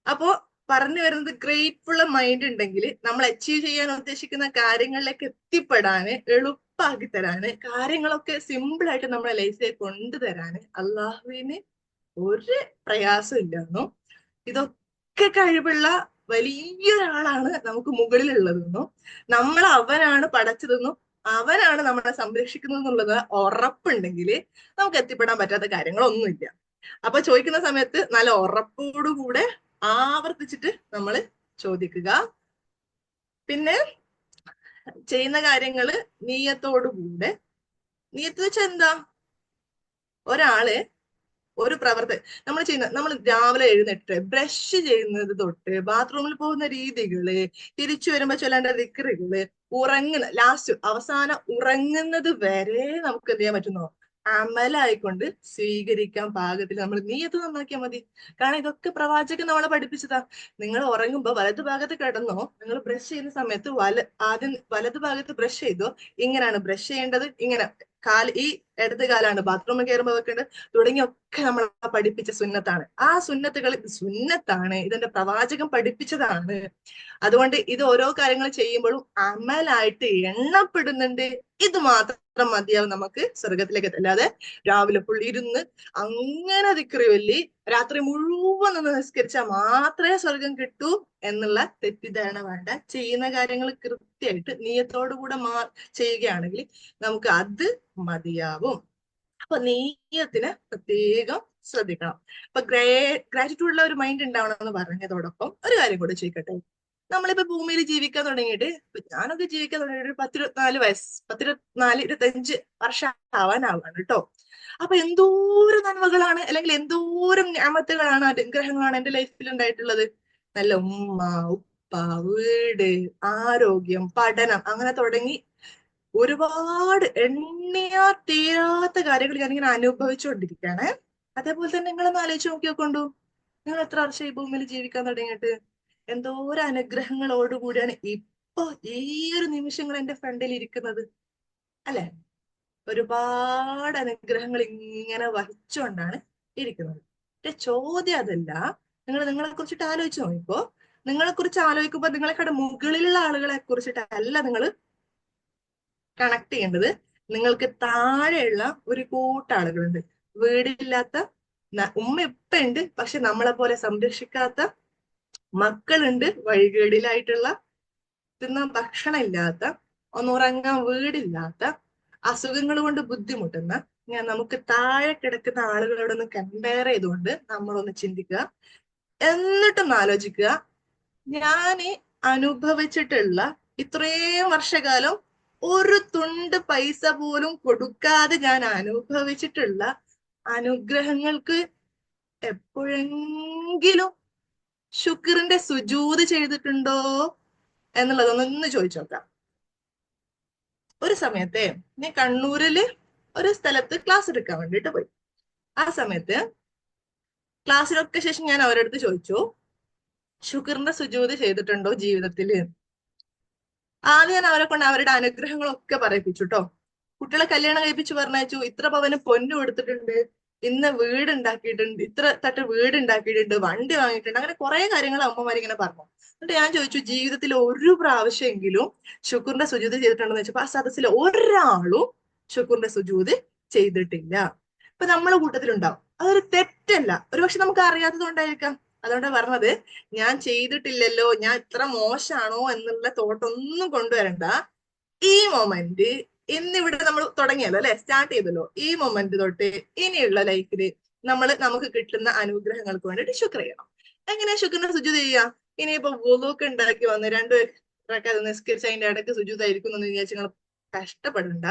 അപ്പോ പറഞ്ഞു വരുന്നത് ഗ്രേറ്റ്ഫുൾ മൈൻഡ് ഉണ്ടെങ്കിൽ നമ്മൾ അച്ചീവ് ചെയ്യാൻ ഉദ്ദേശിക്കുന്ന കാര്യങ്ങളിലേക്ക് എത്തിപ്പെടാന്, എളുപ്പമാക്കി തരാന്, കാര്യങ്ങളൊക്കെ സിമ്പിൾ ആയിട്ട് നമ്മുടെ ലൈഫിലേക്ക് കൊണ്ടുതരാന് അള്ളാഹുവിന് ഒരു പ്രയാസം ഇല്ലെന്നും ഇതൊക്കെ കഴിവുള്ള വലിയൊരാളാണ് നമുക്ക് മുകളിലുള്ളതെന്നും നമ്മൾ അവനാണ് പടച്ചതെന്നും അവനാണ് നമ്മളെ സംരക്ഷിക്കുന്നത് എന്നുള്ളത് ഉറപ്പുണ്ടെങ്കിൽ നമുക്ക് എത്തിപ്പെടാൻ പറ്റാത്ത കാര്യങ്ങളൊന്നുമില്ല. അപ്പൊ ചോദിക്കുന്ന സമയത്ത് നല്ല ഉറപ്പോടുകൂടെ ആവർത്തിച്ചിട്ട് നമ്മൾ ചോദിക്കുക. പിന്നെ ചെയ്യുന്ന കാര്യങ്ങള് നീയത്തോടുകൂടെ. നീയത്ത് വെച്ചാൽ എന്താ? ഒരാള് ഒരു നമ്മൾ രാവിലെ എഴുന്നേറ്റ് ബ്രഷ് ചെയ്യുന്നത് തൊട്ട് ബാത്റൂമിൽ പോകുന്ന രീതികള്, തിരിച്ചു വരുമ്പോ ചൊല്ലേണ്ട ദിക്റുകള്, അവസാനം ഉറങ്ങുന്നത് വരെ നമുക്ക് എന്ത് ചെയ്യാൻ പറ്റുന്നോ അമലായിക്കൊണ്ട് സ്വീകരിക്കാൻ പാകത്തിൽ നമ്മൾ നീയത്ത് നന്നാക്കിയാൽ മതി. കാരണം ഇതൊക്കെ പ്രവാചകൻ നമ്മളെ പഠിപ്പിച്ചതാ. നിങ്ങൾ ഉറങ്ങുമ്പോ വലതു ഭാഗത്ത് കിടന്നോ, നിങ്ങൾ ബ്രഷ് ചെയ്യുന്ന സമയത്ത് ആദ്യം വലതു ഭാഗത്ത് ബ്രഷ് ചെയ്തോ, ഇങ്ങനെയാണ് ബ്രഷ് ചെയ്യേണ്ടത്, ഇങ്ങനെ ഈ ഇടത് കാലാണ് ബാത്റൂമിൽ കയറുമ്പോൾ വെക്കേണ്ടത്, തുടങ്ങിയൊക്കെ നമ്മൾ പഠിപ്പിച്ച സുന്നത്താണ്. ആ സുന്നത്തുകൾ സുന്നത്താണ്, ഇതിന്റെ പ്രവാചകൻ പഠിപ്പിച്ചതാണ്. അതുകൊണ്ട് ഇത് ഓരോ കാര്യങ്ങൾ ചെയ്യുമ്പോഴും അമലായിട്ട് എണ്ണപ്പെടുന്നുണ്ട്. ഇത് മാത്രം മതിയാവും നമുക്ക് സ്വർഗത്തിലേക്ക് എത്താൻ. അല്ലാതെ രാവിലെ ഇരുന്ന് അങ്ങനെ ദിക്റ് ചൊല്ലി രാത്രി മുഴുവൻ നിന്ന് നിസ്കരിച്ചാൽ മാത്രമേ സ്വർഗം കിട്ടൂ എന്നുള്ള തെറ്റിദ്ധാരണ വേണ്ട. ചെയ്യുന്ന കാര്യങ്ങൾ കൃത്യമായിട്ട് നീയത്തോടുകൂടെ ചെയ്യുകയാണെങ്കിൽ നമുക്ക് അത് മതിയാവും. അപ്പൊ നീയത്തിന് പ്രത്യേകം ശ്രദ്ധിക്കണം. അപ്പൊ ഗ്രാറ്റിറ്റ്യൂഡുള്ള ഒരു മൈൻഡ് ഉണ്ടാവണം എന്ന് പറഞ്ഞതോടൊപ്പം ഒരു കാര്യം കൂടെ ചോദിക്കട്ടെ. നമ്മളിപ്പോ ഭൂമിയിൽ ജീവിക്കാൻ തുടങ്ങിയിട്ട്, ഞാനൊക്കെ ജീവിക്കാൻ തുടങ്ങിയിട്ട് 25 വർഷം ആവാനാവാണ് കേട്ടോ. അപ്പൊ എന്തോരം നന്മകളാണ്, അല്ലെങ്കിൽ എന്തോരം ഞാമത്തുകളാണ്, അനുഗ്രഹങ്ങളാണ് എന്റെ ലൈഫിൽ ഉണ്ടായിട്ടുള്ളത്. നല്ല ഉമ്മ, ഉപ്പ, വീട്, ആരോഗ്യം, പഠനം, അങ്ങനെ തുടങ്ങി ഒരുപാട് എണ്ണിയാ തീരാത്ത കാര്യങ്ങൾ ഞാനിങ്ങനെ അനുഭവിച്ചുകൊണ്ടിരിക്കുകയാണ്. അതേപോലെ തന്നെ നിങ്ങളൊന്ന് ആലോചിച്ച് നോക്കിയോക്കൊണ്ടു, നിങ്ങൾ എത്ര വർഷം ഈ ഭൂമിയിൽ ജീവിക്കാൻ തുടങ്ങിയിട്ട് എന്തോരം അനുഗ്രഹങ്ങളോടുകൂടിയാണ് ഇപ്പൊ ഈ ഒരു നിമിഷങ്ങൾ എന്റെ ഫ്രണ്ടിൽ ഇരിക്കുന്നത്, അല്ലെ? ഒരുപാട് അനുഗ്രഹങ്ങൾ ഇങ്ങനെ വഹിച്ചുകൊണ്ടാണ് ഇരിക്കുന്നത്. എന്റെ ചോദ്യം അതല്ല. നിങ്ങളെ കുറിച്ചിട്ട് ആലോചിച്ച് നോക്കിക്കോ. നിങ്ങളെ കുറിച്ച് ആലോചിക്കുമ്പോൾ നിങ്ങളെക്കാട് മുകളിലുള്ള ആളുകളെ കുറിച്ചിട്ടല്ല നിങ്ങൾ കണക്ട് ചെയ്യേണ്ടത്. നിങ്ങൾക്ക് താഴെയുള്ള ഒരു കൂട്ടാളുകളുണ്ട്, വീടില്ലാത്ത, ഉമ്മ ഇപ്പ ഉണ്ട് പക്ഷെ നമ്മളെ പോലെ സംരക്ഷിക്കാത്ത മക്കളുണ്ട്, വഴികേടിലായിട്ടുള്ള, തിന്നാൻ ഭക്ഷണം ഇല്ലാത്ത, ഒന്നുറങ്ങാൻ വീടില്ലാത്ത, അസുഖങ്ങൾ കൊണ്ട് ബുദ്ധിമുട്ടുന്ന, നമുക്ക് താഴെ കിടക്കുന്ന ആളുകളോടൊന്ന് കമ്പയർ ചെയ്തുകൊണ്ട് നമ്മളൊന്ന് ചിന്തിക്കുക. എന്നിട്ടൊന്ന് ആലോചിക്കുക, ഞാന് അനുഭവിച്ചിട്ടുള്ള ഇത്രയും വർഷകാലം ഒരു തുണ്ട് പൈസ പോലും കൊടുക്കാതെ ഞാൻ അനുഭവിച്ചിട്ടുള്ള അനുഗ്രഹങ്ങൾക്ക് എപ്പോഴെങ്കിലും ശുക്രിന്റെ സുജൂദ് ചെയ്തിട്ടുണ്ടോ എന്നുള്ളതൊന്ന് ചോദിച്ചു നോക്കാം. ഒരു സമയത്തെ ഞാൻ കണ്ണൂരില് ഒരു സ്ഥലത്ത് ക്ലാസ് എടുക്കാൻ വേണ്ടിയിട്ട് പോയി. ആ സമയത്ത് ക്ലാസ്സിനൊക്കെ ശേഷം ഞാൻ അവരുടെ അടുത്ത് ചോദിച്ചു, ശുക്രിന്റെ സുജൂദ് ചെയ്തിട്ടുണ്ടോ ജീവിതത്തില്? ആദ്യം ഞാൻ അവരെ കൊണ്ട് അവരുടെ അനുഗ്രഹങ്ങളൊക്കെ പറയിപ്പിച്ചു കേട്ടോ. കുട്ടികളെ കല്യാണം കഴിപ്പിച്ച് പറഞ്ഞയച്ചു, ഇത്ര പവന് പൊന്നു കൊടുത്തിട്ടുണ്ട്, ഇന്ന് വീട് ഉണ്ടാക്കിയിട്ടുണ്ട്, ഇത്ര തട്ട് വീട് ഉണ്ടാക്കിയിട്ടുണ്ട്, വണ്ടി വാങ്ങിയിട്ടുണ്ട്, അങ്ങനെ കുറെ കാര്യങ്ങൾ അമ്മമാർ ഇങ്ങനെ പറഞ്ഞു. എന്നിട്ട് ഞാൻ ചോദിച്ചു, ജീവിതത്തിൽ ഒരു പ്രാവശ്യമെങ്കിലും ശുക്രിന്റെ സുജൂദ് ചെയ്തിട്ടുണ്ടെന്ന് വെച്ചപ്പോ ആ സദസ്സിൽ ഒരാളും ശുക്രിന്റെ സുജൂദ് ചെയ്തിട്ടില്ല. ഇപ്പൊ നമ്മളെ കൂട്ടത്തിലുണ്ടാവും. അതൊരു തെറ്റല്ല, ഒരുപക്ഷെ നമുക്ക് അറിയാത്തത് കൊണ്ടായിരിക്കാം. അതുകൊണ്ടാണ് പറഞ്ഞത്, ഞാൻ ചെയ്തിട്ടില്ലല്ലോ, ഞാൻ ഇത്ര മോശമാണോ എന്നുള്ള തോട്ടൊന്നും കൊണ്ടുവരണ്ട. ഈ മൊമെന്റ് ഇന്നിവിടെ നമ്മൾ തുടങ്ങിയല്ലോ അല്ലെ, സ്റ്റാർട്ട് ചെയ്തല്ലോ, ഈ മൊമെന്റ് തൊട്ട് ഇനിയുള്ള ലൈഫില് നമുക്ക് കിട്ടുന്ന അനുഗ്രഹങ്ങൾക്ക് വേണ്ടിയിട്ട് ശുക്ർ ചെയ്യണം. എങ്ങനെയാ ശുക്രിന്റെ സുജൂദ് ചെയ്യുക? ഇനിയിപ്പോ വുളൂക്ക് ഉണ്ടാക്കി വന്ന് രണ്ടുപേരൊക്കെ നിസ്കരിച്ച് അതിന്റെ ഇടയ്ക്ക് സുജൂദായിരിക്കും എന്ന് വിചാരിച്ച് നിങ്ങൾ കഷ്ടപ്പെടണ്ട.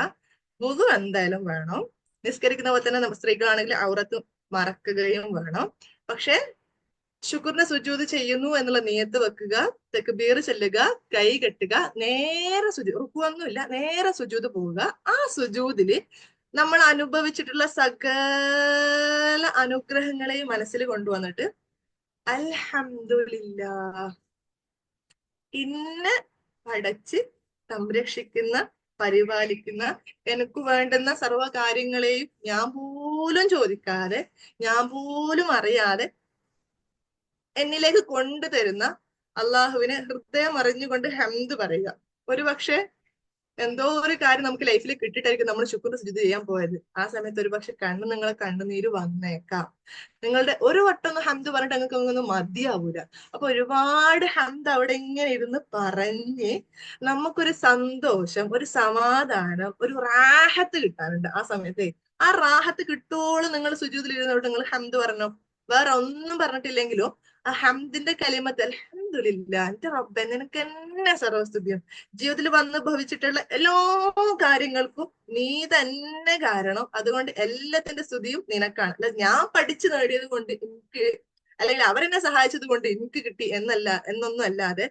വുളു എന്തായാലും വേണം. നിസ്കരിക്കുന്ന പോലെ തന്നെ സ്ത്രീകളാണെങ്കിൽ ഔറത്ത് മറക്കുകയും വേണം. പക്ഷെ ശുക്രിന്റെ സുജൂദ് ചെയ്യുന്നു എന്നുള്ള നിയത്ത് വെക്കുക, തക്ബീർ ചെല്ലുക, കൈ കെട്ടുക, നേരെ റുക്കുവൊന്നുമില്ല, നേരെ സുജൂദ് പോവുക. ആ സുജൂദില് നമ്മൾ അനുഭവിച്ചിട്ടുള്ള സകല അനുഗ്രഹങ്ങളെയും മനസ്സിൽ കൊണ്ടുവന്നിട്ട് അൽഹംദുലില്ലാ, ഇന്നെ പടച്ച് സംരക്ഷിക്കുന്ന, പരിപാലിക്കുന്ന, എനിക്ക് വേണ്ടുന്ന സർവ്വ കാര്യങ്ങളെയും ഞാൻ പോലും ചോദിക്കാതെ, ഞാൻ പോലും അറിയാതെ എന്നിലേക്ക് കൊണ്ടുതരുന്ന അള്ളാഹുവിനെ ഹൃദയം അറിഞ്ഞുകൊണ്ട് ഹംദ് പറയുക. ഒരുപക്ഷെ എന്തോ ഒരു കാര്യം നമുക്ക് ലൈഫിൽ കിട്ടിയിട്ടായിരിക്കും നമ്മൾ ശുക്ർ സുജൂദ് ചെയ്യാൻ പോയത്. ആ സമയത്ത് ഒരുപക്ഷെ നിങ്ങളെ കണ്ണുനീര് വന്നേക്കാം. നിങ്ങളുടെ ഒരു വട്ടം ഒന്ന് ഹംദ് പറഞ്ഞിട്ട് നിങ്ങൾക്ക് ഒന്നും മതിയാവൂല. അപ്പൊ ഒരുപാട് ഹംദ് അവിടെ ഇങ്ങനെ ഇരുന്ന് പറഞ്ഞ് നമുക്കൊരു സന്തോഷം, ഒരു സമാധാനം, ഒരു റാഹത്ത് കിട്ടാനുണ്ട് ആ സമയത്ത്. ആ റാഹത്ത് കിട്ടുവോളം നിങ്ങൾ സുജൂദിൽ ഇരുന്നോട്ട് നിങ്ങൾ ഹംദ് പറഞ്ഞോ. വേറെ ഒന്നും പറഞ്ഞിട്ടില്ലെങ്കിലും ആ ഹംദിന്റെ കലിമത്ത് അൽഹംദുലില്ലാ, എന്റെ റബ്ബേ നിനക്ക് എന്നെ സർവസ്തുതിയും, ജീവിതത്തിൽ വന്ന് ഭവിച്ചിട്ടുള്ള എല്ലാ കാര്യങ്ങൾക്കും നീ തന്നെ കാരണം, അതുകൊണ്ട് എല്ലാത്തിന്റെ സ്തുതിയും നിനക്കാണ്. അല്ല ഞാൻ പഠിച്ചു നേടിയത് കൊണ്ട് എനിക്ക്, അല്ലെങ്കിൽ അവരെന്നെ സഹായിച്ചത് കൊണ്ട് എനിക്ക് കിട്ടി എന്നൊന്നും അല്ലാതെ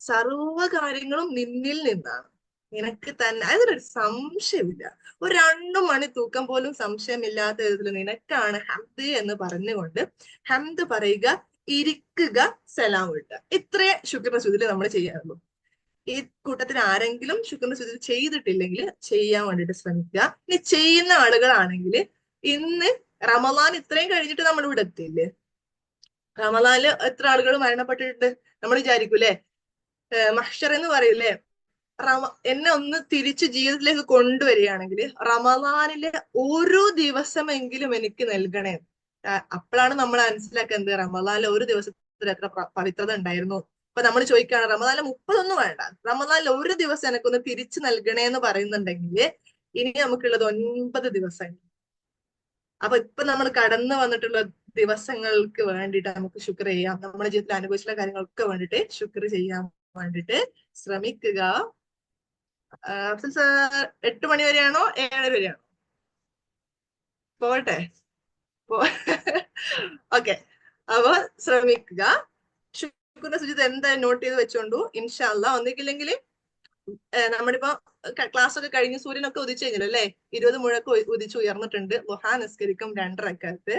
സർവ്വ കാര്യങ്ങളും നിന്നിൽ നിന്നാണ്, നിനക്ക് തന്നെ. അതിനൊരു സംശയമില്ല, ഒരു 2 മണി തൂക്കം പോലും സംശയമില്ലാത്ത വിധത്തിൽ നിനക്കാണ് ഹംദ് എന്ന് പറഞ്ഞുകൊണ്ട് ഹംദ് പറയുക, ഇരിക്കുക, സലാം വിട്ടുക. ഇത്രേ ശുക്രിന്റെ സുജൂദിൽ നമ്മൾ ചെയ്യാറുള്ളൂ. ഈ കൂട്ടത്തിൽ ആരെങ്കിലും ശുക്രിന്റെ സുജൂദ് ചെയ്തിട്ടില്ലെങ്കിൽ ചെയ്യാൻ വേണ്ടിയിട്ട് ശ്രമിക്കുക. ഇനി ചെയ്യുന്ന ആളുകളാണെങ്കിൽ ഇന്ന് റമദാൻ ഇത്രയും കഴിഞ്ഞിട്ട് നമ്മൾ ഇവിടെ എത്തിയില്ലേ, റമദാനില് എത്ര ആളുകൾ മരണപ്പെട്ടിട്ടുണ്ട് നമ്മൾ വിചാരിക്കൂലേ, മഹ്ഷർ എന്ന് പറയില്ലേ, എന്നെ ഒന്ന് തിരിച്ച് ജീവിതത്തിലേക്ക് കൊണ്ടുവരികയാണെങ്കിൽ റമദാനിലെ ഒരു ദിവസമെങ്കിലും എനിക്ക് നൽകണേ. അപ്പോഴാണ് നമ്മൾ മനസ്സിലാക്കുന്നത് റമദാനിലെ ഒരു ദിവസത്തിൽ എത്ര പവിത്രത ഉണ്ടായിരുന്നു. അപ്പൊ നമ്മൾ ചോദിക്കുകയാണ്, റമദാനിലെ 30 വേണ്ട, റമദാനിലെ ഒരു ദിവസം എനിക്കൊന്ന് തിരിച്ചു നൽകണേ എന്ന് പറയുന്നുണ്ടെങ്കിൽ ഇനി നമുക്കുള്ളത് 9 ദിവസം. അപ്പൊ ഇപ്പൊ നമ്മൾ കടന്നു വന്നിട്ടുള്ള ദിവസങ്ങൾക്ക് വേണ്ടിയിട്ട് നമുക്ക് ശുക്ർ ചെയ്യാം. നമ്മുടെ ജീവിതത്തിൽ അനുഭവിച്ചിട്ടുള്ള കാര്യങ്ങൾക്ക് വേണ്ടിയിട്ട് ശുക്ർ ചെയ്യാൻ വേണ്ടിയിട്ട് ശ്രമിക്കുക. അഫ്സൽ സാർ 8 മണി വരെയാണോ 7 വരെയാണോ? പോട്ടെ. ഓക്കെ, അപ്പൊ ശ്രമിക്കുക. ശുക്രിന്റെ സുജൂദ് എന്തായാലും നോട്ട് ചെയ്ത് വെച്ചോണ്ടു. ഇൻഷാ അല്ലാഹ് ഒന്നിക്കില്ലെങ്കിൽ നമ്മളിപ്പോ ക്ലാസ് ഒക്കെ കഴിഞ്ഞ് സൂര്യനൊക്കെ ഉദിച്ചു കഴിഞ്ഞല്ലോ അല്ലെ, 20 മുഴക്ക് ഉദിച്ചു ഉയർന്നിട്ടുണ്ട്. ളുഹാ നിസ്കരിക്കും 2 റക്അത്ത്.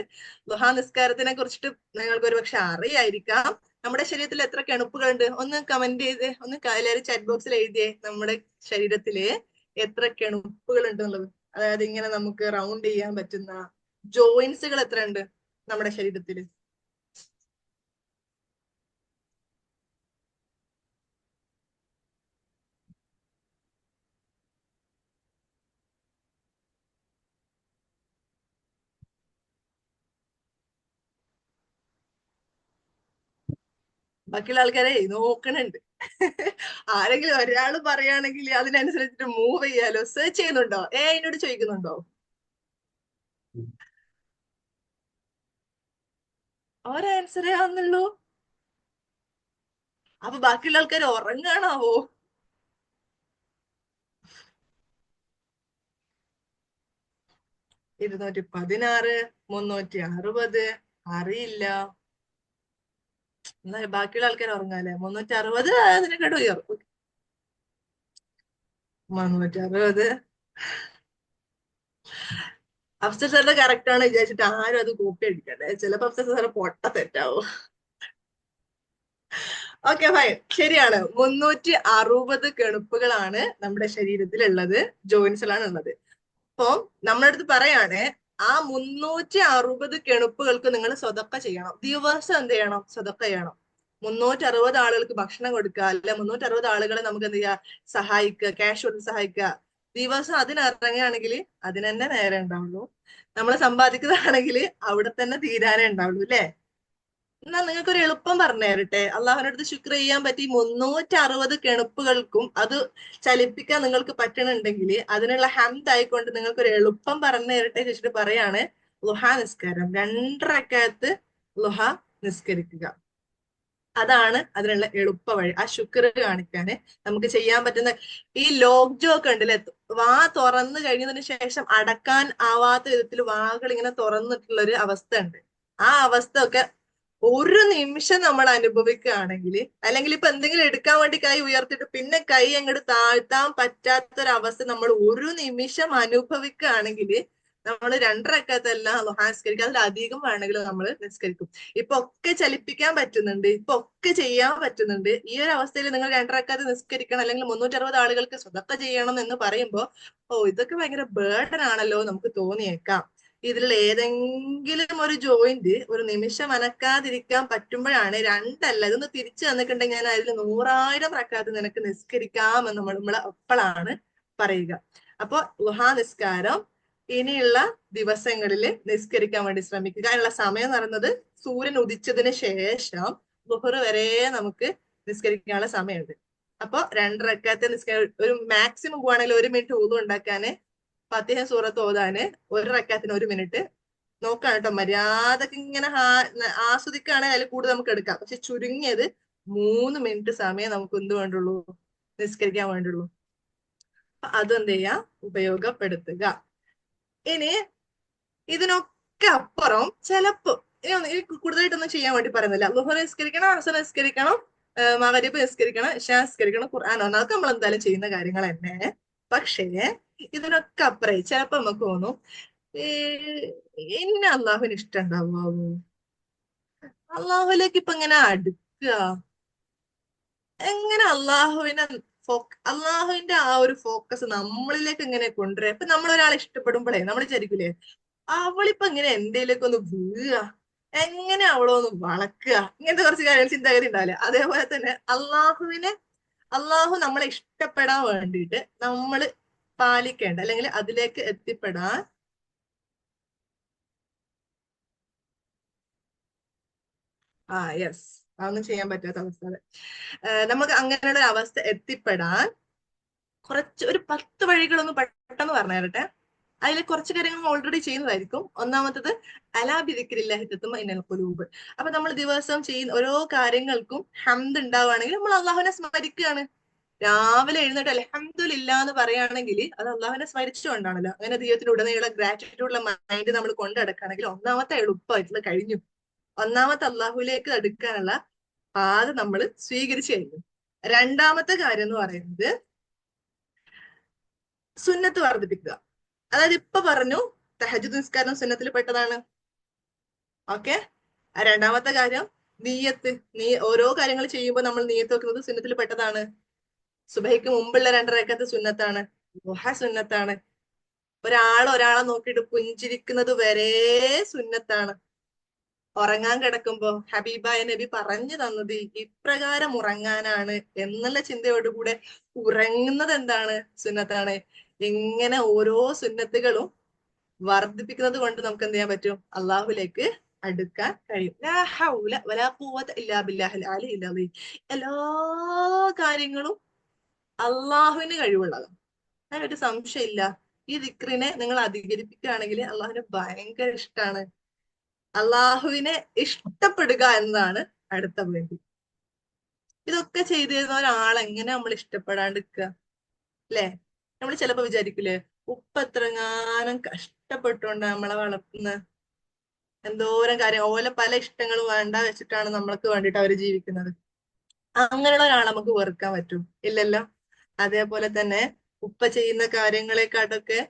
ളുഹാ നിസ്കാരത്തിനെ കുറിച്ചിട്ട് നിങ്ങൾക്ക് ഒരു പക്ഷെ അറിയായിരിക്കാം. നമ്മുടെ ശരീരത്തിൽ എത്ര കെണുപ്പുകളുണ്ട് ഒന്ന് കമന്റ് ചെയ്ത്, ഒന്ന് എല്ലാവരും ചാറ്റ് ബോക്സിൽ എഴുതിയേ, നമ്മുടെ ശരീരത്തില് എത്ര കെണുപ്പുകൾ ഉണ്ട് എന്നുള്ളത്. അതായത് ഇങ്ങനെ നമുക്ക് റൗണ്ട് ചെയ്യാൻ പറ്റുന്ന ജോയിന്റ്സുകൾ എത്ര ഉണ്ട് നമ്മുടെ ശരീരത്തില്? ബാക്കിയുള്ള ആൾക്കാരെ നോക്കണുണ്ട്. ആരെങ്കിലും ഒരാൾ പറയുകയാണെങ്കിൽ അതിനനുസരിച്ചിട്ട് മൂവ് ചെയ്യാലോ. സെർച്ച് ചെയ്യുന്നുണ്ടോ? എന്നോട് ചോദിക്കുന്നുണ്ടോ? ഒരാൻസറേ ആവുന്നുള്ളൂ. അപ്പൊ ബാക്കിയുള്ള ആൾക്കാർ ഉറങ്ങാണാവോ? 216, 360 അറിയില്ല. എന്നാ ബാക്കിയുള്ള ആൾക്കാർ ഉറങ്ങാല്ലേ? 360 അതിനെക്കാട്ടും ഉയർത്തും. 360 അഫ്സൽ സാറിന്റെ കറക്റ്റ് ആണ് വിചാരിച്ചിട്ട് ആരും അത് കോപ്പി അടിക്കണ്ടേ. ചിലപ്പോ അഫ്സൽ സാറ് പൊട്ട തെറ്റാവും. ഓക്കെ ഫൈൻ, ശരിയാണ്. 360 കെണുപ്പുകളാണ് നമ്മുടെ ശരീരത്തിലുള്ളത്, ജോയിൻസിലാണ് ഉള്ളത്. അപ്പൊ നമ്മുടെ അടുത്ത് പറയാണ്, ആ 360 കെണുപ്പുകൾക്ക് നിങ്ങൾ സ്വതക്ക ചെയ്യണം. ദിവസം എന്ത് ചെയ്യണം? സ്വതക്ക ചെയ്യണം. 360 ആളുകൾക്ക് ഭക്ഷണം കൊടുക്കുക, അല്ലെ 360 ആളുകളെ നമുക്ക് എന്ത് ചെയ്യുക? സഹായിക്കുക, ക്യാഷ് കൊടുത്ത് സഹായിക്കുക. ദിവസം അതിനിറങ്ങുകയാണെങ്കിൽ അതിന് തന്നെ നേരെ ഉണ്ടാവുള്ളൂ. നമ്മൾ സമ്പാദിക്കുന്നതാണെങ്കിൽ അവിടെ തന്നെ തീരാനേ ഉണ്ടാവുള്ളൂ, അല്ലെ? എന്നാ നിങ്ങൾക്ക് ഒരു എളുപ്പം പറഞ്ഞു തരട്ടെ. അള്ളാഹുവിന്റെ അടുത്ത് ശുക്ർ ചെയ്യാൻ പറ്റി 360 കെണുപ്പുകൾക്കും അത് ചലിപ്പിക്കാൻ നിങ്ങൾക്ക് പറ്റണുണ്ടെങ്കിൽ അതിനുള്ള ഹംദ് ആയിക്കൊണ്ട് നിങ്ങൾക്ക് ഒരു എളുപ്പം പറഞ്ഞു തരട്ടെ ചോദിച്ചിട്ട് പറയാണ്, ലുഹ നിസ്കാരം. 2 റക്അത്ത് ലുഹ നിസ്കരിക്കുക. അതാണ് അതിനുള്ള എളുപ്പ വഴി. ആ ശുക്ർ കാണിക്കാന് നമുക്ക് ചെയ്യാൻ പറ്റുന്ന ഈ ലോക്ക് ജോ ഒക്കെ ഉണ്ടല്ലേ, വാ തുറന്നു കഴിഞ്ഞതിന് ശേഷം അടക്കാൻ ആവാത്ത വിധത്തിൽ വാകൾ ഇങ്ങനെ തുറന്നിട്ടുള്ള ഒരു അവസ്ഥ ഉണ്ട്. ആ അവസ്ഥ ഒക്കെ ഒരു നിമിഷം നമ്മൾ അനുഭവിക്കുകയാണെങ്കിൽ, അല്ലെങ്കിൽ ഇപ്പൊ എന്തെങ്കിലും എടുക്കാൻ വേണ്ടി കൈ ഉയർത്തിയിട്ട് പിന്നെ കൈ അങ്ങോട്ട് താഴ്ത്താൻ പറ്റാത്തൊരവസ്ഥ നമ്മൾ ഒരു നിമിഷം അനുഭവിക്കുകയാണെങ്കിൽ നമ്മൾ 2 റക്അത്തെല്ലാം ളുഹാ നിസ്കരിക്കുക. അതിലധികം വേണമെങ്കിലും നമ്മൾ നിസ്കരിക്കും. ഇപ്പൊ ഒക്കെ ചലിപ്പിക്കാൻ പറ്റുന്നുണ്ട്, ഇപ്പൊ ഒക്കെ ചെയ്യാൻ പറ്റുന്നുണ്ട്. ഈ ഒരു അവസ്ഥയിൽ നിങ്ങൾ 2 റക്അത്ത് നിസ്കരിക്കണം, അല്ലെങ്കിൽ 360 ആളുകൾക്ക് സ്വതക്ക ചെയ്യണം എന്ന് പറയുമ്പോ ഇതൊക്കെ ഭയങ്കര ബേർഡൻ ആണല്ലോ നമുക്ക് തോന്നിയേക്കാം. ഇതിൽ ഏതെങ്കിലും ഒരു ജോയിന്റ് ഒരു നിമിഷം അനക്കാതിരിക്കാൻ പറ്റുമ്പോഴാണ്, 2 അല്ല ഇതൊന്ന് തിരിച്ചു തന്നിട്ടുണ്ടെങ്കിൽ ഞാൻ അതിൽ 100,000 റക്അത്ത് നിനക്ക് നിസ്കരിക്കാം എന്ന് നമ്മൾ അപ്പോഴാണ് പറയുക. അപ്പൊ ളുഹാ നിസ്കാരം ഇനിയുള്ള ദിവസങ്ങളിൽ നിസ്കരിക്കാൻ വേണ്ടി ശ്രമിക്കുക. അതിനുള്ള സമയം എന്ന് പറയുന്നത് സൂര്യൻ ഉദിച്ചതിന് ശേഷം ളുഹർ വരെ നമുക്ക് നിസ്കരിക്കാനുള്ള സമയമുണ്ട്. അപ്പൊ 2 റക്അത്ത് ഒരു മാക്സിമം പോവാണെങ്കിൽ 1 മിനിറ്റ് വുളു ഉണ്ടാക്കാന്, ഫാത്തിഹ സൂറത്ത് ഓതാന് 1 റക്അത്തിന് 1 മിനിറ്റ് നോക്കാം കേട്ടോ. മര്യാദക്ക് ഇങ്ങനെ ആസ്വദിക്കുകയാണെങ്കിൽ അതിൽ കൂടുതൽ നമുക്ക് എടുക്കാം. പക്ഷെ ചുരുങ്ങിയത് 3 മിനിറ്റ് സമയം നമുക്ക് എന്ത് വേണ്ടുള്ളൂ? നിസ്കരിക്കാൻ വേണ്ടുള്ളൂ. അതെന്ത് ചെയ്യാ? ഉപയോഗപ്പെടുത്തുക. ഇനി ഇതിനൊക്കെ അപ്പുറം ചിലപ്പോ കൂടുതലായിട്ടൊന്നും ചെയ്യാൻ വേണ്ടി പറയുന്നില്ല. ളുഹർ നിസ്കരിക്കണം, അസർ നിസ്കരിക്കണം, മഗ്‌രിബ് നിസ്കരിക്കണം, ഇശാ നിസ്കരിക്കണം, ഖുർആൻ ഓതണം. അതൊക്കെ നമ്മൾ എന്തായാലും ചെയ്യുന്ന കാര്യങ്ങൾ തന്നെ. പക്ഷേ ഇതിനൊക്കെ അപ്പുറം ചിലപ്പോ നമുക്ക് തോന്നും, ഇന്ന അള്ളാഹുവിന് ഇഷ്ടം ഉണ്ടാവുമോ? അള്ളാഹുലേക്ക് ഇപ്പൊ ഇങ്ങനെ അടുക്കുക എങ്ങനെ? അള്ളാഹുവിന്റെ ആ ഒരു ഫോക്കസ് നമ്മളിലേക്ക് ഇങ്ങനെ കൊണ്ടുവരാം. ഇപ്പൊ നമ്മൾ ഒരാളെ ഇഷ്ടപ്പെടുമ്പോഴേ നമ്മൾ വിചാരിക്കൂലേ, അവളിപ്പോ ഇങ്ങനെ എന്റെയിലേക്ക് ഒന്ന് വീഴുക, എങ്ങനെ അവളോ ഒന്ന് വളക്കുക, ഇങ്ങനത്തെ കുറച്ച് കാര്യങ്ങൾ ചിന്താഗതി ഉണ്ടാവില്ല. അതേപോലെ തന്നെ അള്ളാഹു നമ്മളെ ഇഷ്ടപ്പെടാൻ വേണ്ടിയിട്ട് നമ്മൾ പാലിക്കേണ്ട, അല്ലെങ്കിൽ അതിലേക്ക് എത്തിപ്പെടാൻ യെസ്, അതൊന്നും ചെയ്യാൻ പറ്റാത്ത അവസ്ഥ. നമുക്ക് അങ്ങനെയുള്ള ഒരു അവസ്ഥ എത്തിപ്പെടാൻ ഒരു 10 വഴികളൊന്നും പെട്ടെന്ന് പറഞ്ഞു തരട്ടെ. അതിൽ കുറച്ച് കാര്യങ്ങൾ ഓൾറെഡി ചെയ്യുന്നതായിരിക്കും. ഒന്നാമത്തത് അലാ ബിദിക്രില്ലാഹി തത്മഇന്നുൽ ഖുലൂബ്. അപ്പൊ നമ്മൾ ദിവസം ചെയ്യുന്ന ഓരോ കാര്യങ്ങൾക്കും ഹംദ് ഉണ്ടാവുകയാണെങ്കിൽ നമ്മൾ അള്ളാഹുവിനെ സ്മരിക്കുകയാണ്. രാവിലെ എഴുന്നേറ്റ് അൽഹംദുലില്ലാ എന്ന് പറയുകയാണെങ്കിൽ അത് അള്ളാഹുവിനെ സ്മരിച്ചുകൊണ്ടാണല്ലോ. അങ്ങനെ ജീവിതത്തിലുടനീളം ഗ്രാറ്റിറ്റ്യൂഡുള്ള മൈൻഡ് നമ്മൾ കൊണ്ടുനടക്കുകയാണെങ്കിൽ ഒന്നാമത്തെ എളുപ്പമായിട്ടുള്ള കഴിഞ്ഞു. ഒന്നാമത്തെ അള്ളാഹുലേക്ക് അടുക്കാനുള്ള പാത നമ്മൾ സ്വീകരിച്ചു കഴിഞ്ഞു. രണ്ടാമത്തെ കാര്യം എന്ന് പറയുന്നത് സുന്നത്ത് വർദ്ധിപ്പിക്കുക. അതായത് ഇപ്പൊ പറഞ്ഞു തഹജ്ജുദ് നിസ്കാരം സുന്നത്തിൽ പെട്ടതാണ്. ഓക്കെ. രണ്ടാമത്തെ കാര്യം നീയത്ത്. ഓരോ കാര്യങ്ങൾ ചെയ്യുമ്പോൾ നമ്മൾ നീയത്ത് വെക്കുന്നത് സുന്നത്തിൽ പെട്ടതാണ്. സുബഹിക്ക് മുമ്പുള്ള 2 റക്അത്ത് സുന്നത്താണ്, ദുഹ സുന്നത്താണ്. ഒരാളെ നോക്കിയിട്ട് പുഞ്ചിരിക്കുന്നത് വരെ സുന്നത്താണ്. ഉറങ്ങാൻ കിടക്കുമ്പോ ഹബീബായ നബി പറഞ്ഞു തന്നത് ഇപ്രകാരം ഉറങ്ങാനാണ് എന്നുള്ള ചിന്തയോടുകൂടെ ഉറങ്ങുന്നത് എന്താണ്? സുന്നത്താണ്. ഇങ്ങനെ ഓരോ സുന്നത്തുകളും വർദ്ധിപ്പിക്കുന്നത് കൊണ്ട് നമുക്ക് എന്ത് ചെയ്യാൻ പറ്റും? അള്ളാഹുലേക്ക് അടുക്കാൻ കഴിയും. ലാ ഹൗല വലാ ഖുവത ഇല്ലാ ബില്ലാഹിൽ അലിയിൽ അലീം. എല്ലാ കാര്യങ്ങളും അള്ളാഹുവിന് കഴിവുള്ളതാണ്. അതിനൊരു സംശയമില്ല. ഈ ദിക്റിനെ നിങ്ങൾ അധികരിപ്പിക്കുകയാണെങ്കിൽ അള്ളാഹുവിന് ഭയങ്കര ഇഷ്ടമാണ്. അള്ളാഹുവിനെ ഇഷ്ടപ്പെടുക എന്നതാണ് അടുത്ത പോയിന്റ്. ഇതൊക്കെ ചെയ്തു തരുന്ന ഒരാളെങ്ങനെ നമ്മൾ ഇഷ്ടപ്പെടാണ്ടിരിക്കുക അല്ലെ? നമ്മൾ ചിലപ്പോ വിചാരിക്കില്ലേ, ഉപ്പ എത്രങ്ങാനും കഷ്ടപ്പെട്ടുകൊണ്ട് നമ്മളെ വളർത്തുന്ന എന്തോരം കാര്യം, ഓലെ പല ഇഷ്ടങ്ങളും വേണ്ട വെച്ചിട്ടാണ് നമ്മൾക്ക് വേണ്ടിയിട്ട് അവര് ജീവിക്കുന്നത്. അങ്ങനെയുള്ള ഒരാളെ നമുക്ക് വെറുക്കാൻ പറ്റും? ഇല്ലല്ലോ. അതേപോലെ തന്നെ ഉപ്പ ചെയ്യുന്ന കാര്യങ്ങളെക്കാട്ടൊക്കെ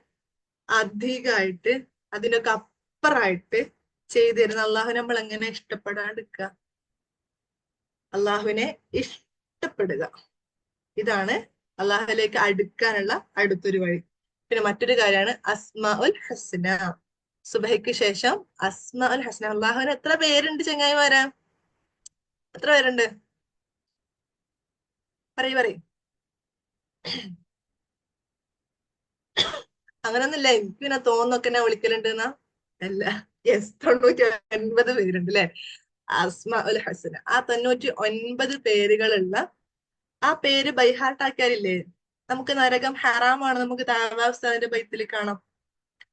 അധികമായിട്ട്, അതിനൊക്കെ അപ്പുറമായിട്ട് ചെയ്തു തരുന്ന അള്ളാഹു നമ്മൾ എങ്ങനെ ഇഷ്ടപ്പെടാണ്ടിരിക്കുക? അള്ളാഹുവിനെ ഇഷ്ടപ്പെടുക, ഇതാണ് അള്ളാഹുലേക്ക് അടുക്കാനുള്ള അടുത്തൊരു വഴി. പിന്നെ മറ്റൊരു കാര്യമാണ് അസ്മാ ഉൽ ഹസ്ന. സുബഹയ്ക്ക് ശേഷം അസ്മാ ഉൽ ഹസ്ന. അള്ളാഹുവിന് എത്ര പേരുണ്ട് ചങ്ങായിമാരാ? എത്ര പേരുണ്ട്? പറയൂ. അങ്ങനൊന്നുമില്ല, എനിക്ക് പിന്നെ തോന്നൊക്കെ എന്നെ വിളിക്കലുണ്ട് എന്നാ. അല്ല, യെസ്, 99 പേരുണ്ട് അല്ലെ? അസ്മാ ഉൽ ഹസ്ന. ആ 99 പേരുകളുള്ള ആ പേര് ബൈഹാർട്ടാക്കിയാലില്ലേ, നമുക്ക് നരകം ഹറാമാണ്, നമുക്ക് താവാസ്താവിന്റെ ബൈത്തിൽ കാണാം.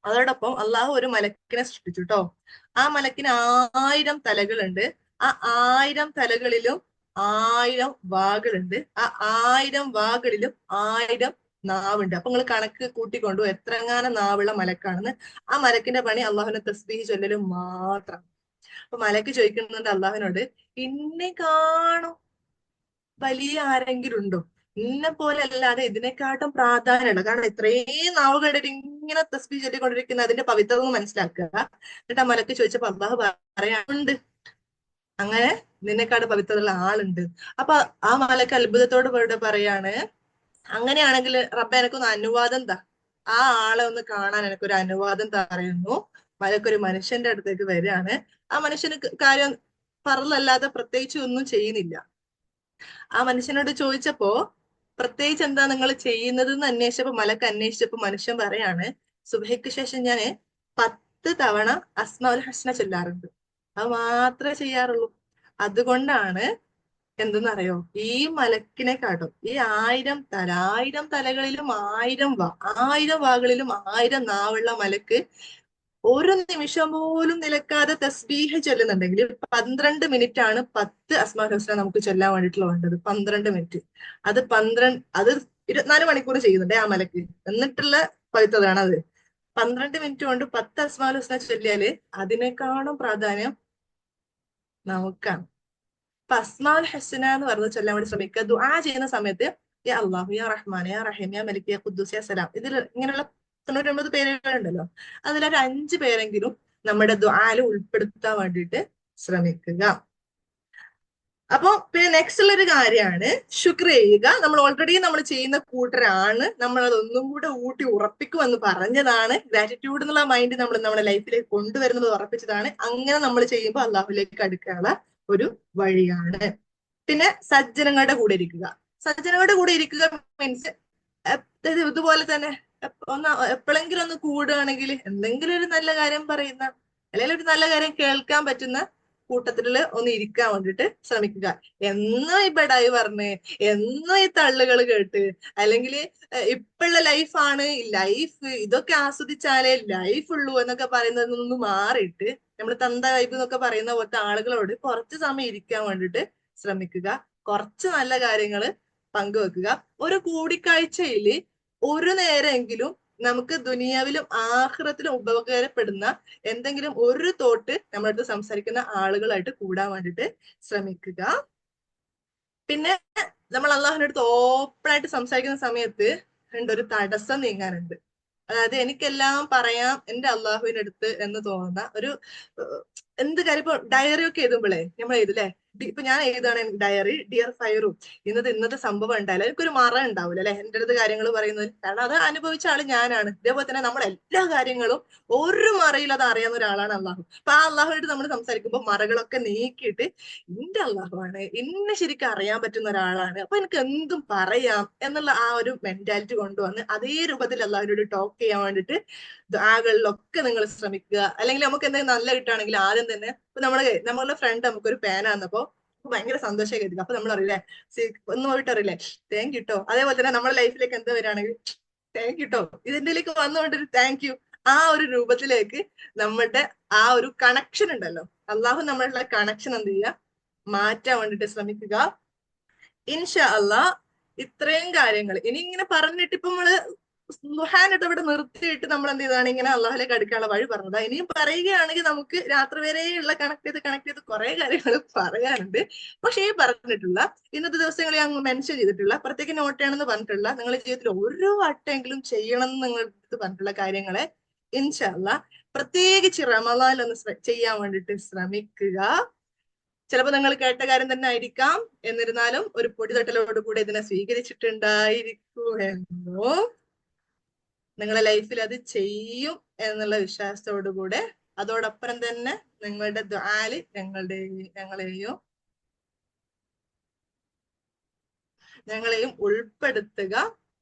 അതോടൊപ്പം അള്ളാഹു ഒരു മലക്കിനെ സൃഷ്ടിച്ചു കേട്ടോ. ആ മലക്കിന് 1000 തലകളുണ്ട്. ആ 1000 തലകളിലും 1000 വാകളുണ്ട്. ആ 1000 വാകളിലും 1000 നാവുണ്ട്. അപ്പൊ നിങ്ങൾ കണക്ക് കൂട്ടിക്കൊണ്ടു എത്രങ്ങാനും നാവുള്ള മലക്കാണെന്ന്. ആ മലക്കിന്റെ പണി അള്ളാഹുവിനെ തസ്ബീഹ് ചൊല്ലലും മാത്രം. അപ്പൊ മലക്ക് ചോദിക്കുന്നുണ്ട് അള്ളാഹുവിനോട്, ഇന്നെ കാണും വലിയ ആരെങ്കിലും ഉണ്ടോ? ഇന്നെ പോലെ അല്ലാതെ ഇതിനെക്കാട്ടും പ്രാധാന്യമുള്ള, കാരണം ഇത്രയും നാവുകളുടെ ഇങ്ങനെ തസ്ബീഹ് ചൊല്ലിക്കൊണ്ടിരിക്കുന്ന അതിന്റെ പവിത്രത മനസ്സിലാക്കുക. എന്നിട്ട് ആ മലക്ക് ചോദിച്ചപ്പോ അള്ളാഹു പറയാനുണ്ട്, അങ്ങനെ നിന്നെക്കാട് പവിത്രമുള്ള ആളുണ്ട്. അപ്പൊ ആ മലക്ക് അത്ഭുതത്തോട് പറയാണ്, അങ്ങനെയാണെങ്കിൽ റബ്ബെ എനിക്കൊന്ന് അനുവാദം താ, ആ ആളെ ഒന്ന് കാണാൻ എനിക്കൊരു അനുവാദം പറയുന്നു. മലക്കൊരു മനുഷ്യന്റെ അടുത്തേക്ക് വരികയാണ്. ആ മനുഷ്യന് കാര്യം പറലല്ലാതെ പ്രത്യേകിച്ച് ഒന്നും ചെയ്യുന്നില്ല. ആ മനുഷ്യനോട് ചോദിച്ചപ്പോ പ്രത്യേകിച്ച് എന്താ നിങ്ങൾ ചെയ്യുന്നത് എന്ന് അന്വേഷിച്ചപ്പോ, മലക്ക് അന്വേഷിച്ചപ്പോ മനുഷ്യൻ പറയാണ്, സുബഹയ്ക്ക് ശേഷം ഞാൻ 10 തവണ അസ്മാഉൽ ഹസ്ന ചൊല്ലാറുണ്ട്, അത് മാത്രമേ ചെയ്യാറുള്ളൂ. അതുകൊണ്ടാണ് എന്തെന്നറിയോ, ഈ മലക്കിനെ കാട്ടും ഈ 1000 തലകളിലും 1000 വാകളിലും 1000 നാവുള്ള മലക്ക് ഒരു നിമിഷം പോലും നിലക്കാതെ തസ്ബീഹ് ചൊല്ലുന്നുണ്ടെങ്കിൽ 12 മിനിറ്റ് ആണ് 10 അസ്മാഉൽ ഹുസ്ന നമുക്ക് ചൊല്ലാൻ വേണ്ടിയിട്ടുള്ള വേണ്ടത്. 12 മിനിറ്റ്. അത് 24 മണിക്കൂർ ചെയ്യുന്നുണ്ട് ആ മലക്ക്. എന്നിട്ടുള്ള പവിത്രതയാണ് അത്. 12 മിനിറ്റ് കൊണ്ട് 10 അസ്മാഉൽ ഹുസ്ന ചൊല്ലിയാല് അതിനേക്കാളും പ്രാധാന്യം നമുക്കാണ്. അപ്പൊ അസ്മാഉൽ ഹുസ്ന എന്ന് പറഞ്ഞ് ചൊല്ലാൻ വേണ്ടി ശ്രമിക്കുക. ദുആ ചെയ്യുന്ന സമയത്ത് യാ അല്ലാഹു യാ റഹ്മാൻ യാ റഹീം യാ മലിക് യാ ഖുദ്ദൂസ് യാ സലാം, ഇതിൽ ഇങ്ങനെയുള്ള 99 പേരുകളുണ്ടല്ലോ, അതിലൊരു 5 പേരെങ്കിലും നമ്മുടെ ദുആല് ഉൾപ്പെടുത്താൻ വേണ്ടിയിട്ട് ശ്രമിക്കുക. അപ്പൊ പിന്നെ നെക്സ്റ്റ് ഉള്ള ഒരു കാര്യമാണ് ശുക്ർ ചെയ്യുക. നമ്മൾ ഓൾറെഡി നമ്മൾ ചെയ്യുന്ന കൂട്ടരാണ്, നമ്മൾ അതൊന്നും കൂടെ ഊട്ടി ഉറപ്പിക്കുമെന്ന് പറഞ്ഞതാണ്. ഗ്രാറ്റിറ്റ്യൂഡ് എന്നുള്ള മൈൻഡ് നമ്മൾ നമ്മുടെ ലൈഫിലേക്ക് കൊണ്ടുവരുന്നത് ഉറപ്പിച്ചതാണ്. അങ്ങനെ നമ്മൾ ചെയ്യുമ്പോൾ അള്ളാഹുലേക്ക് അടുക്കാനുള്ള ഒരു വഴിയാണ്. പിന്നെ സജ്ജനങ്ങളുടെ കൂടെ ഇരിക്കുക. സജ്ജനങ്ങളുടെ കൂടെ ഇരിക്കുക മീൻസ് ഇതുപോലെ തന്നെ ഒന്ന് എപ്പോഴെങ്കിലും ഒന്ന് കൂടുകയാണെങ്കിൽ എന്തെങ്കിലും ഒരു നല്ല കാര്യം പറയുന്ന, അല്ലെങ്കിൽ ഒരു നല്ല കാര്യം കേൾക്കാൻ പറ്റുന്ന കൂട്ടത്തില് ഒന്ന് ഇരിക്കാൻ വേണ്ടിട്ട് ശ്രമിക്കുക. എന്നും ഈ ബെഡായി പറഞ്ഞ്, എന്നും ഈ തള്ളുകൾ കേട്ട്, അല്ലെങ്കിൽ ഇപ്പോഴുള്ള ലൈഫാണ് ലൈഫ്, ഇതൊക്കെ ആസ്വദിച്ചാലേ ലൈഫ് ഉള്ളൂ എന്നൊക്കെ പറയുന്നതിൽ നിന്ന് മാറിയിട്ട് നമ്മൾ തന്ത വൈബ് എന്നൊക്കെ പറയുന്ന പോലത്തെ ആളുകളോട് കുറച്ച് സമയം ഇരിക്കാൻ വേണ്ടിട്ട് ശ്രമിക്കുക. കുറച്ച് നല്ല കാര്യങ്ങൾ പങ്കുവെക്കുക. ഒരു കൂടിക്കാഴ്ചയിൽ ഒരു നേരമെങ്കിലും നമുക്ക് ദുനിയാവിലും ആഖിറത്തിലും ഉപകാരപ്പെടുന്ന എന്തെങ്കിലും ഒരു തോട്ട് നമ്മുടെ അടുത്ത് സംസാരിക്കുന്ന ആളുകളായിട്ട് കൂടാൻ വേണ്ടിയിട്ട് ശ്രമിക്കുക. പിന്നെ നമ്മൾ അള്ളാഹുവിന്റെ അടുത്ത് ഓപ്പൺ ആയിട്ട് സംസാരിക്കുന്ന സമയത്ത് ഒരു തടസ്സം നീങ്ങാനുണ്ട്. അതായത് എനിക്കെല്ലാം പറയാം എന്റെ അള്ളാഹുവിന്റെ അടുത്ത് എന്ന് തോന്നുന്ന ഒരു എന്ത് കാര്യം, ഇപ്പൊ ഡയറി ഒക്കെ എഴുതുമ്പോഴേ നമ്മൾ എഴുതില്ലേ, ഇപ്പൊ ഞാൻ എഴുതാണ് ഡയറി, ഡിയർ ഫയറും ഇന്നത്തെ സംഭവം ഉണ്ടായാലും എനിക്കൊരു മറ ഉണ്ടാവില്ല അല്ലെ എന്റെ അടുത്ത് കാര്യങ്ങൾ പറയുന്നത്, കാരണം അത് അനുഭവിച്ച ആള് ഞാനാണ്. ഇതേപോലെ തന്നെ നമ്മുടെ എല്ലാ കാര്യങ്ങളും ഒരു മറയിൽ അത് അറിയാവുന്ന ഒരാളാണ് അള്ളാഹു. അപ്പൊ ആ അള്ളാഹുമായിട്ട് നമ്മൾ സംസാരിക്കുമ്പോൾ മറകളൊക്കെ നീക്കിയിട്ട് എന്റെ അള്ളാഹുവാണ്, എന്നെ ശരിക്കും അറിയാൻ പറ്റുന്ന ഒരാളാണ്, അപ്പൊ എനിക്ക് എന്തും പറയാം എന്നുള്ള ആ ഒരു മെന്റാലിറ്റി കൊണ്ടുവന്ന് അതേ രൂപത്തിൽ അള്ളാഹുവിനോട് ടോക്ക് ചെയ്യാൻ വേണ്ടിയിട്ട് ദുആകളിലൊക്കെ നിങ്ങൾ ശ്രമിക്കുക. അല്ലെങ്കിൽ നമുക്ക് എന്തെങ്കിലും നല്ല കിട്ടുകയാണെങ്കിൽ ആദ്യം തന്നെ ഇപ്പൊ നമ്മളുടെ ഫ്രണ്ട് നമുക്കൊരു പേന തന്നപ്പോ ഭയങ്കര സന്തോഷമായി കരുതുക. അപ്പൊ നമ്മൾ അറിയില്ലേ, ഒന്ന് പോയിട്ട് അറിയില്ലേ താങ്ക് യു ട്ടോ. അതേപോലെ തന്നെ നമ്മുടെ ലൈഫിലേക്ക് എന്താ വരികയാണെങ്കിൽ താങ്ക് യു ട്ടോ, ഇതിന്റെലേക്ക് വന്നുകൊണ്ടൊരു താങ്ക് യു, ആ ഒരു രൂപത്തിലേക്ക് നമ്മുടെ ആ ഒരു കണക്ഷൻ ഉണ്ടല്ലോ, അള്ളാഹു നമ്മളുടെ കണക്ഷൻ എന്ത് ചെയ്യുക, മാറ്റാൻ വേണ്ടിട്ട് ശ്രമിക്കുക. ഇൻഷാ അള്ളാ ഇത്രയും കാര്യങ്ങൾ ഇനി ഇങ്ങനെ പറഞ്ഞിട്ട് ഇപ്പൊ നമ്മള് സുഹാനിട്ട് ഇവിടെ നിർത്തിയിട്ട് നമ്മൾ എന്ത് ചെയ്താണ് ഇങ്ങനെ അള്ളാഹിലേക്ക് അടുക്കാനുള്ള വഴി പറഞ്ഞത്. ഇനിയും പറയുകയാണെങ്കിൽ നമുക്ക് രാത്രി വരെയുള്ള കണക്ട് ചെയ്ത് കുറെ കാര്യങ്ങൾ പറയാനുണ്ട്. പക്ഷേ ഈ പറഞ്ഞിട്ടുള്ള ഇന്നത്തെ ദിവസങ്ങളിൽ അങ്ങ് മെൻഷൻ ചെയ്തിട്ടുള്ള പ്രത്യേക നോട്ടാണെന്ന് പറഞ്ഞിട്ടുള്ള നിങ്ങളുടെ ജീവിതത്തിൽ ഓരോ വട്ടെങ്കിലും ചെയ്യണം എന്ന് നിങ്ങളുടെ പറഞ്ഞിട്ടുള്ള കാര്യങ്ങളെ ഇൻഷാ അള്ളാ പ്രത്യേകിച്ച് റമളാനിൽ ഒന്ന് ചെയ്യാൻ വേണ്ടിട്ട് ശ്രമിക്കുക. ചിലപ്പോൾ നിങ്ങൾ കേട്ട കാര്യം തന്നെ ആയിരിക്കാം, എന്നിരുന്നാലും ഒരു പൊടിതട്ടലോട് കൂടെ ഇതിനെ സ്വീകരിച്ചിട്ടുണ്ടായിരിക്കുമെന്നോ നിങ്ങളെ ലൈഫിൽ അത് ചെയ്യും എന്നുള്ള വിശ്വാസത്തോടു കൂടെ അതോടൊപ്പം തന്നെ നിങ്ങളുടെ ദുആല് ഞങ്ങളെയും ഉൾപ്പെടുത്തുക.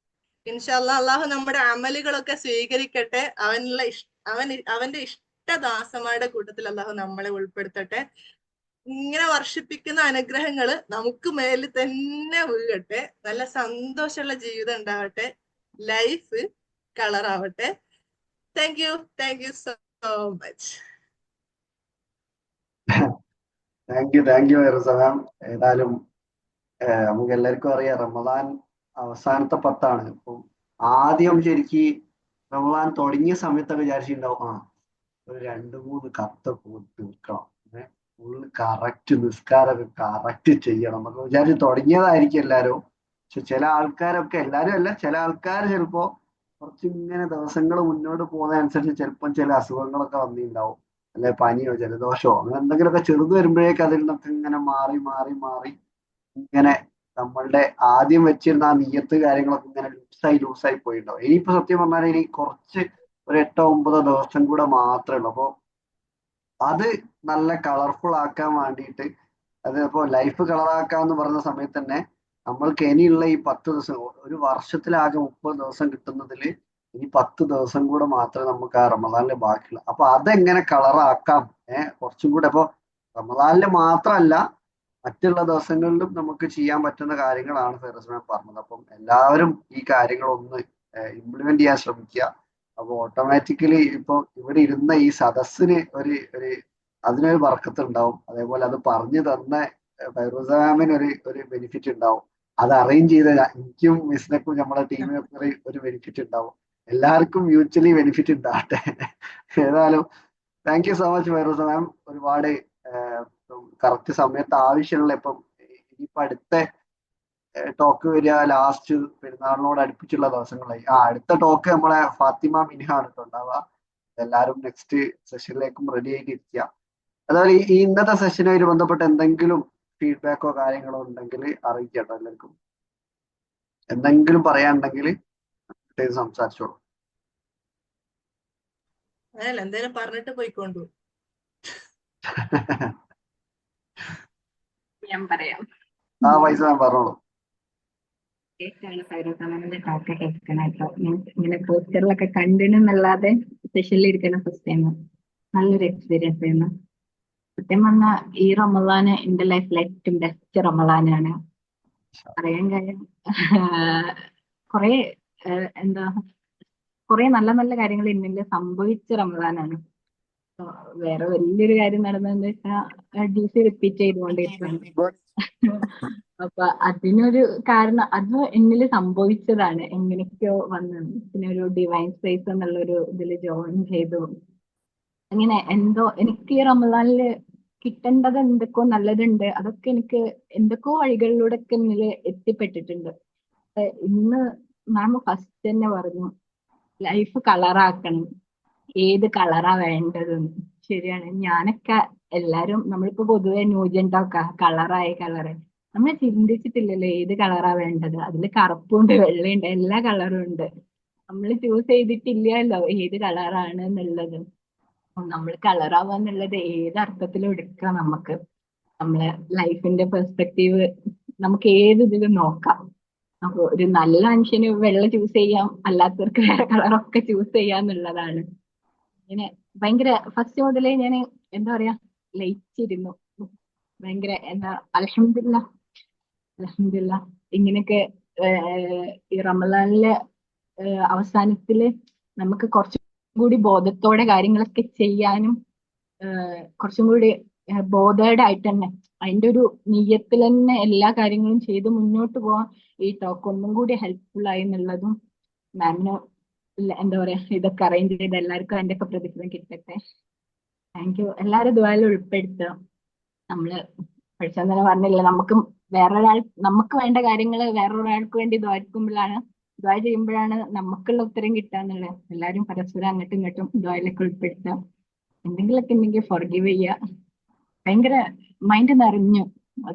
ഇൻഷാ അല്ലാഹ് അള്ളാഹു നമ്മുടെ അമലുകളൊക്കെ സ്വീകരിക്കട്ടെ. അവന്റെ ഇഷ്ടദാസന്മാരുടെ കൂട്ടത്തിൽ അള്ളാഹു നമ്മളെ ഉൾപ്പെടുത്തട്ടെ. ഇങ്ങനെ വർഷിപ്പിക്കുന്ന അനുഗ്രഹങ്ങൾ നമുക്ക് മേലിൽ തന്നെ വീഴട്ടെ. നല്ല സന്തോഷമുള്ള ജീവിതം ഉണ്ടാവട്ടെ. ലൈഫ് കളറാവട്ടെ. Thank you so much. Thank you ഫൈറുസമാം. ഏതായാലും നമുക്ക് എല്ലാവർക്കും അറിയാം റമദാൻ അവസാനത്തെ 10 അപ്പം ആദ്യം ശരിക്ക് റമദാൻ തുടങ്ങിയ സമയത്തൊക്കെ വിചാരിച്ചിട്ടുണ്ടാവും ഒരു 2-3 കത്തൊക്കെ തീർക്കണം, ഫുള്ള് കറക്റ്റ് നിസ്കാരമൊക്കെ കറക്റ്റ് ചെയ്യണം എന്നൊക്കെ വിചാരിച്ച് തുടങ്ങിയതായിരിക്കും എല്ലാവരും. പക്ഷെ ചില ആൾക്കാരൊക്കെ, എല്ലാവരും അല്ല, ചില ആൾക്കാർ ചിലപ്പോ കുറച്ചിങ്ങനെ ദിവസങ്ങൾ മുന്നോട്ട് പോകുന്നതനുസരിച്ച് ചിലപ്പം ചില അസുഖങ്ങളൊക്കെ വന്നിട്ടുണ്ടാവും, അല്ലെ പനിയോ ജലദോഷമോ അങ്ങനെ എന്തെങ്കിലുമൊക്കെ ചെറുത് വരുമ്പോഴേക്ക് അതിൽ നിന്നൊക്കെ ഇങ്ങനെ മാറി മാറി മാറി ഇങ്ങനെ നമ്മളുടെ ആദ്യം വെച്ചിരുന്ന ആ നിയ്യത്ത് കാര്യങ്ങളൊക്കെ ഇങ്ങനെ ലൂസായി പോയിട്ടുണ്ടാവും. ഇനിയിപ്പോ സത്യം പറഞ്ഞാൽ ഇനി കുറച്ച് ഒരു 8-9 ദിവസം കൂടെ മാത്രമേ ഉള്ളൂ. അപ്പൊ അത് നല്ല കളർഫുൾ ആക്കാൻ വേണ്ടിയിട്ട്, അതിപ്പോ ലൈഫ് കളറാക്കാന്ന് പറഞ്ഞ സമയത്ത് തന്നെ നമ്മൾക്ക് ഇനിയുള്ള ഈ 10 ദിവസം, ഒരു വർഷത്തിലാകെ 30 ദിവസം കിട്ടുന്നതിൽ ഇനി 10 ദിവസം കൂടെ മാത്രമേ നമുക്ക് ആ റമദാനില് ബാക്കിയുള്ളൂ. അപ്പൊ അതെങ്ങനെ കളറാക്കാം, കുറച്ചും കൂടെ. അപ്പൊ റമദാനില് മാത്രമല്ല മറ്റുള്ള ദിവസങ്ങളിലും നമുക്ക് ചെയ്യാൻ പറ്റുന്ന കാര്യങ്ങളാണ് ഫൈറസ് മാം പറഞ്ഞത്. അപ്പം എല്ലാവരും ഈ കാര്യങ്ങളൊന്ന് ഇംപ്ലിമെന്റ് ചെയ്യാൻ ശ്രമിക്കുക. അപ്പൊ ഓട്ടോമാറ്റിക്കലി ഇപ്പൊ ഇവിടെ ഇരുന്ന ഈ സദസ്സിന് ഒരു അതിനൊരു ബർക്കത്ത് ഉണ്ടാവും. അതേപോലെ അത് പറഞ്ഞു തന്ന ഫൈറൂസ മാമിന് ഒരു ബെനിഫിറ്റ് ഉണ്ടാവും. അത് അറേഞ്ച് ചെയ്ത എനിക്കും മിസ്നക്കും നമ്മുടെ ടീമിനൊക്കെ ഒരു ബെനിഫിറ്റ് ഉണ്ടാവും. എല്ലാവർക്കും മ്യൂച്വലി ബെനിഫിറ്റ് ഉണ്ടാവട്ടെ. ഏതായാലും thank you so much Fairooza ma'am. ഒരുപാട് കറക്റ്റ് സമയത്ത് ആവശ്യമുള്ള ഇപ്പം ഇനിയിപ്പോ അടുത്ത ടോക്ക് വരിക ലാസ്റ്റ് പെരുന്നാളിനോട് അടുപ്പിച്ചുള്ള ദിവസങ്ങളായി. അടുത്ത ടോക്ക് നമ്മളെ ഫാത്തിമ മിൻഹ ആണ് ഉണ്ടാവുക. എല്ലാവരും നെക്സ്റ്റ് സെഷനിലേക്കും റെഡി ആയിട്ട് ഇരിക്കുക. അതുപോലെ ഈ ഇന്നത്തെ സെഷനുമായി ബന്ധപ്പെട്ട് എന്തെങ്കിലും ഫീഡ്ബാക്കോ കാര്യങ്ങളോ ഉണ്ടെങ്കിൽ അറിയിക്കട്ടോ. എല്ലാവർക്കും എന്തെങ്കിലും പറയാനുണ്ടെങ്കിൽ സംസാരിച്ചോളൂ. എന്തേലും പറഞ്ഞിട്ട് പോയിക്കൊണ്ടു. ഞാൻ പറയാം. പൈസ പറഞ്ഞോളൂ. ടോക്ക് കേൾക്കണം കേട്ടോ. ഇങ്ങനെ പോസ്റ്ററിലൊക്കെ കണ്ടിനല്ലാതെ സ്പെഷ്യലി ഇരിക്കുന്ന ഫസ്റ്റ് ടൈം. നല്ലൊരു എക്സ്പീരിയൻസ് ആയിരുന്നു. സത്യം പറഞ്ഞാൽ ഈ റമദാന് എന്റെ ലൈഫിലെ ഏറ്റവും ബെസ്റ്റ് റമദാനാണ്. പറയാൻ കാര്യം കുറെ കുറെ നല്ല നല്ല കാര്യങ്ങൾ എന്നിൽ സംഭവിച്ച റമദാനാണ്. വേറെ വലിയൊരു കാര്യം നടന്നതെന്ന് വെച്ചാൽ DC റിപ്പീറ്റ് ചെയ്തുകൊണ്ടിരിക്കുകയാണ്. അപ്പൊ അതിനൊരു കാരണം അത് എന്നിൽ സംഭവിച്ചതാണ്. എങ്ങനെയൊക്കെയോ വന്നത്. പിന്നെ ഒരു ഡിവൈൻ സ്പേസ് എന്നുള്ളൊരു ഇതിൽ ജോയിൻ ചെയ്തു. അങ്ങനെ എന്തോ എനിക്ക് ഈ റമദാനില് കിട്ടേണ്ടത് എന്തൊക്കെയോ നല്ലതുണ്ട്. അതൊക്കെ എനിക്ക് എന്തൊക്കെയോ വഴികളിലൂടെ ഒക്കെ എന്നിൽ എത്തിപ്പെട്ടിട്ടുണ്ട്. ഇന്ന് മാം ഫസ്റ്റ് തന്നെ പറഞ്ഞു ലൈഫ് കളറാക്കണം, ഏത് കളറാ വേണ്ടതെന്ന്. ശരിയാണ്. ഞാനൊക്കെ എല്ലാരും നമ്മളിപ്പോ പൊതുവെ ന്യൂജൻഡൊക്കെ കളറായി നമ്മൾ ചിന്തിച്ചിട്ടില്ലല്ലോ ഏത് കളറാ വേണ്ടത്. അതില് കറുപ്പുണ്ട്, വെള്ളയുണ്ട്, എല്ലാ കളറും ഉണ്ട്. നമ്മൾ ചൂസ് ചെയ്തിട്ടില്ലല്ലോ ഏത് കളറാണ് എന്നുള്ളത്. നമ്മൾ കളറാവാന്നുള്ളത് ഏത് അർത്ഥത്തിലും എടുക്കാം. നമുക്ക് നമ്മളെ ലൈഫിന്റെ പെർസ്പെക്റ്റീവ് നമുക്ക് ഏത് ഇതിലും നോക്കാം. അപ്പൊ ഒരു നല്ല മനുഷ്യന് വെള്ള ചൂസ് ചെയ്യാം, അല്ലാത്തവർക്ക് വേറെ കളറൊക്കെ ചൂസ് ചെയ്യാന്നുള്ളതാണ്. ഇങ്ങനെ ഭയങ്കര ഫസ്റ്റ് മുതലേ ഞാൻ എന്താ പറയാ ലയിച്ചിരുന്നു. ഭയങ്കര എന്താ അൽഹംദുലില്ലാ അൽഹംദുലില്ലാ ഇങ്ങനെയൊക്കെ ഈ റമദാനിലെ അവസാനത്തില് നമുക്ക് കുറച്ചും കൂടി ബോധത്തോടെ കാര്യങ്ങളൊക്കെ ചെയ്യാനും കുറച്ചും കൂടി ബോധേഡ് ആയിട്ട് തന്നെ അതിന്റെ ഒരു നീയത്തിൽ തന്നെ എല്ലാ കാര്യങ്ങളും ചെയ്ത് മുന്നോട്ട് പോവാൻ ഈ ടോക്ക് ഒന്നും കൂടി ഹെൽപ്ഫുൾ ആയി എന്നുള്ളതും മാമിന് എന്താ പറയാ ഇതൊക്കെ അറേഞ്ച് ചെയ്ത് എല്ലാവർക്കും അതിന്റെ ഒക്കെ പ്രതിഫലം കിട്ടട്ടെ. Thank you. എല്ലാവരും ദുആയിൽ ഉൾപ്പെടുത്തുക. നമ്മള് പഠിച്ചാൽ തന്നെ പറഞ്ഞില്ല, നമുക്ക് വേണ്ട കാര്യങ്ങൾ വേറൊരാൾക്ക് വേണ്ടി ദ്വാരിക്കുമ്പോഴാണ് ദ്വാ ചെയ്യുമ്പോഴാണ് നമുക്കുള്ള ഉത്തരം കിട്ടാന്നുള്ളത്. എല്ലാവരും പരസ്പരം അങ്ങോട്ടും ഇങ്ങോട്ടും ദ്വായിലൊക്കെ ഉൾപ്പെടുത്തുക. എന്തെങ്കിലുമൊക്കെ ഉണ്ടെങ്കിൽ ഫോർഗീവ് ചെയ്യുക. ഭയങ്കര മൈൻഡ് നിറഞ്ഞു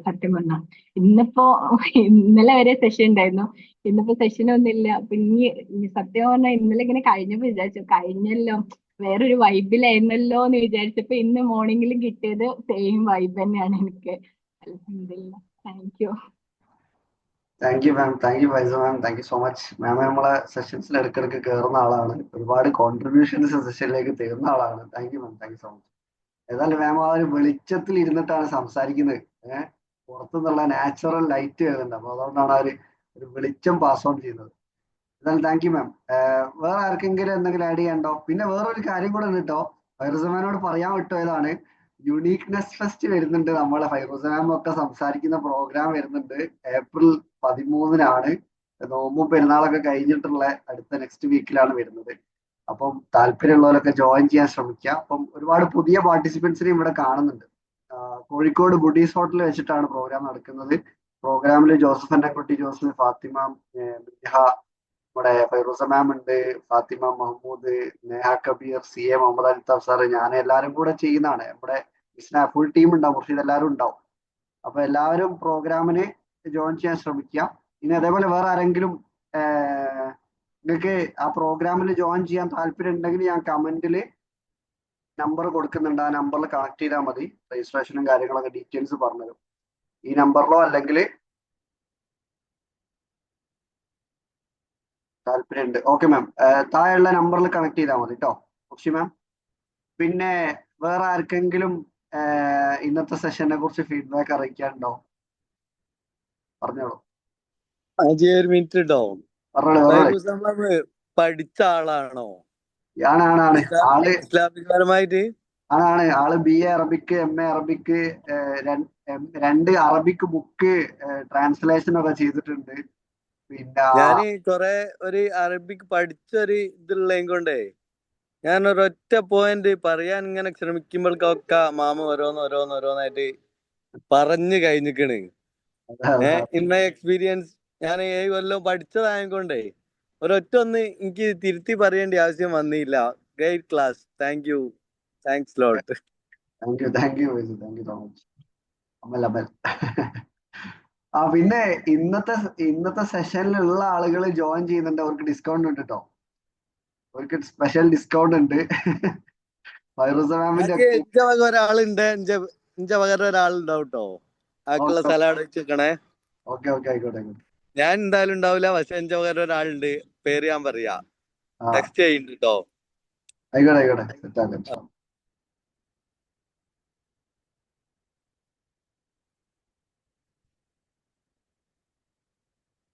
സത്യം പറഞ്ഞാൽ. ഇന്നലെ വരെ സെഷൻ ഉണ്ടായിരുന്നു, ഇന്നിപ്പോ സെഷനൊന്നുമില്ല. അപ്പൊ ഇനി സത്യം പറഞ്ഞാൽ ഇന്നലെ ഇങ്ങനെ കഴിഞ്ഞപ്പോ വിചാരിച്ചു കഴിഞ്ഞല്ലോ, വേറൊരു വൈബിലായിരുന്നല്ലോ എന്ന് വിചാരിച്ചപ്പോ ഇന്ന് മോർണിംഗിലും കിട്ടിയത് സെയിം വൈബ് തന്നെയാണ് എനിക്ക്. അൽഹംദുലില്ലാ. Thank you. Thank you ma'am, thank you Faiza ma'am, thank you so much. Ma'am നമ്മളെ സെഷൻസിൽ ഇടയ്ക്കിടയ്ക്ക് കയറുന്ന ആളാണ്, ഒരുപാട് കോൺട്രിബ്യൂഷൻസ് സെഷനിലേക്ക് തരുന്ന ആളാണ്. Thank you ma'am, thank you so much. ഏതായാലും മാം ആ ഒരു വെളിച്ചത്തിൽ ഇരുന്നിട്ടാണ് സംസാരിക്കുന്നത്. പുറത്തുനിന്നുള്ള നാച്ചുറൽ ലൈറ്റ് വരുന്നുണ്ട്, അപ്പൊ അതുകൊണ്ടാണ് ആ ഒരു വെളിച്ചം പാസ് ഓൺ ചെയ്യുന്നത്. എന്തായാലും താങ്ക് യു മാം. വേറെ ആർക്കെങ്കിലും എന്തെങ്കിലും ആഡ് ചെയ്യാനുണ്ടോ? പിന്നെ വേറൊരു കാര്യം കൂടെ ഉണ്ട് കേട്ടോ, ഫൈറൂസ മാമിനോട് പറയാൻ വിട്ടതാണ്. യുണീക്നെസ് ഫെസ്റ്റ് വരുന്നുണ്ട്, നമ്മളെ ഫൈറൂസ മാം ഒക്കെ സംസാരിക്കുന്ന പ്രോഗ്രാം വരുന്നുണ്ട്. ഏപ്രിൽ 13-നാണ്. നോമ്പും പെരുന്നാളൊക്കെ കഴിഞ്ഞിട്ടുള്ള അടുത്ത നെക്സ്റ്റ് വീക്കിലാണ് വരുന്നത്. അപ്പം താല്പര്യമുള്ളവരൊക്കെ ജോയിൻ ചെയ്യാൻ ശ്രമിക്കുക. അപ്പം ഒരുപാട് പുതിയ പാർട്ടിസിപ്പൻസിനെയും ഇവിടെ കാണുന്നുണ്ട്. കോഴിക്കോട് ബുഡീസ് ഹോട്ടലിൽ വെച്ചിട്ടാണ് പ്രോഗ്രാം നടക്കുന്നത്. പ്രോഗ്രാമിൽ ജോസഫ് അന്നക്കുട്ടി, ജോസഫ്, ഫാത്തിമ, മിൻഹ, നമ്മുടെ ഫൈറൂസ മാം ഉണ്ട്, ഫാത്തിമ മഹമ്മൂദ്, നേഹ കബീർ, CA മുഹമ്മദ് അൽത്താഫ് സാറ്, ഞാൻ എല്ലാവരും കൂടെ ചെയ്യുന്നതാണ്. നമ്മുടെ ഫുൾ ടീം ഉണ്ടാവും, മുർഷിദ് എല്ലാവരും ഉണ്ടാവും. അപ്പൊ എല്ലാവരും പ്രോഗ്രാമിന് ജോയിൻ ചെയ്യാൻ ശ്രമിക്കുക. ഇനി അതേപോലെ വേറെ ആരെങ്കിലും നിങ്ങൾക്ക് ആ പ്രോഗ്രാമിൽ ജോയിൻ ചെയ്യാൻ താല്പര്യം ഉണ്ടെങ്കിൽ ഞാൻ കമന്റിൽ നമ്പർ കൊടുക്കുന്നുണ്ട്, ആ നമ്പറിൽ കണക്ട് ചെയ്താൽ മതി. രജിസ്ട്രേഷനും കാര്യങ്ങളൊക്കെ ഡീറ്റെയിൽസ് പറഞ്ഞുതരും ഈ നമ്പറിലോ, അല്ലെങ്കിൽ താല്പര്യമുണ്ട് ഓക്കെ മാം, താഴെയുള്ള നമ്പറിൽ കണക്ട് ചെയ്താൽ മതി കേട്ടോ മുർഷി മാം. പിന്നെ വേറെ ആർക്കെങ്കിലും ഇന്നത്തെ സെഷനെ കുറിച്ച് ഫീഡ്ബാക്ക് അറിയിക്കാനുണ്ടോ? പറഞ്ഞോളൂ. ഒരു മിനിറ്റ് കേട്ടോ. പറഞ്ഞോളൂ. പഠിച്ച ആളാണോ? ആണ് ഇസ്ലാമികപരമായിട്ട് ആള് BA അറബിക്ക്, MA അറബിക്ക്, 2 അറബിക്ക് ബുക്ക് ട്രാൻസ്ലേഷൻ ഒക്കെ ചെയ്തിട്ടുണ്ട്. പിന്നെ ഞാന് കൊറേ ഒരു അറബിക്ക് പഠിച്ചൊരു ഇതുള്ളതും കൊണ്ടേ ഞാൻ ഒരൊറ്റ പോയിന്റ് പറയാൻ ഇങ്ങനെ ശ്രമിക്കുമ്പോഴൊക്കെ മാമ ഓരോന്നായിട്ട് പറഞ്ഞു കഴിഞ്ഞിക്കണ്. ഇന്ന എക്സ്പീരിയൻസ് ഞാൻ 7 കൊല്ലം പഠിച്ചതായതുകൊണ്ടേ ഒരൊറ്റ എനിക്ക് തിരുത്തി പറയേണ്ട ആവശ്യം വന്നില്ല. Great class. Thank you. Thanks lot. Thank you so much Amal. പിന്നെ ഇന്നത്തെ സെഷനിലുള്ള ആളുകൾ ജോയിൻ ചെയ്യുന്നുണ്ട്, അവർക്ക് ഡിസ്കൗണ്ട് ഉണ്ട് കേട്ടോ. അവർക്ക് സ്പെഷ്യൽ ഡിസ്കൗണ്ട് ഉണ്ട്. ഫൈറൂസ മാമിന്റെ ഒരാളുണ്ട്, എന്റെ പകരം ഒരാളുണ്ടാവും കേട്ടോ. ആക്കുള്ള സ്ഥലം അവിടെ വെച്ചേക്കണേ. ഓക്കെ ആയിക്കോട്ടെ. ഞാൻ എന്തായാലും ഉണ്ടാവില്ല, പക്ഷെ എന്റെ പകരം ഒരാളുണ്ട്, പേര് ഞാൻ പറയാ, ടെക്സ്റ്റ് ചെയ്യുന്നുണ്ട് കേട്ടോ. ആയിക്കോട്ടെ സെറ്റാക്കാം.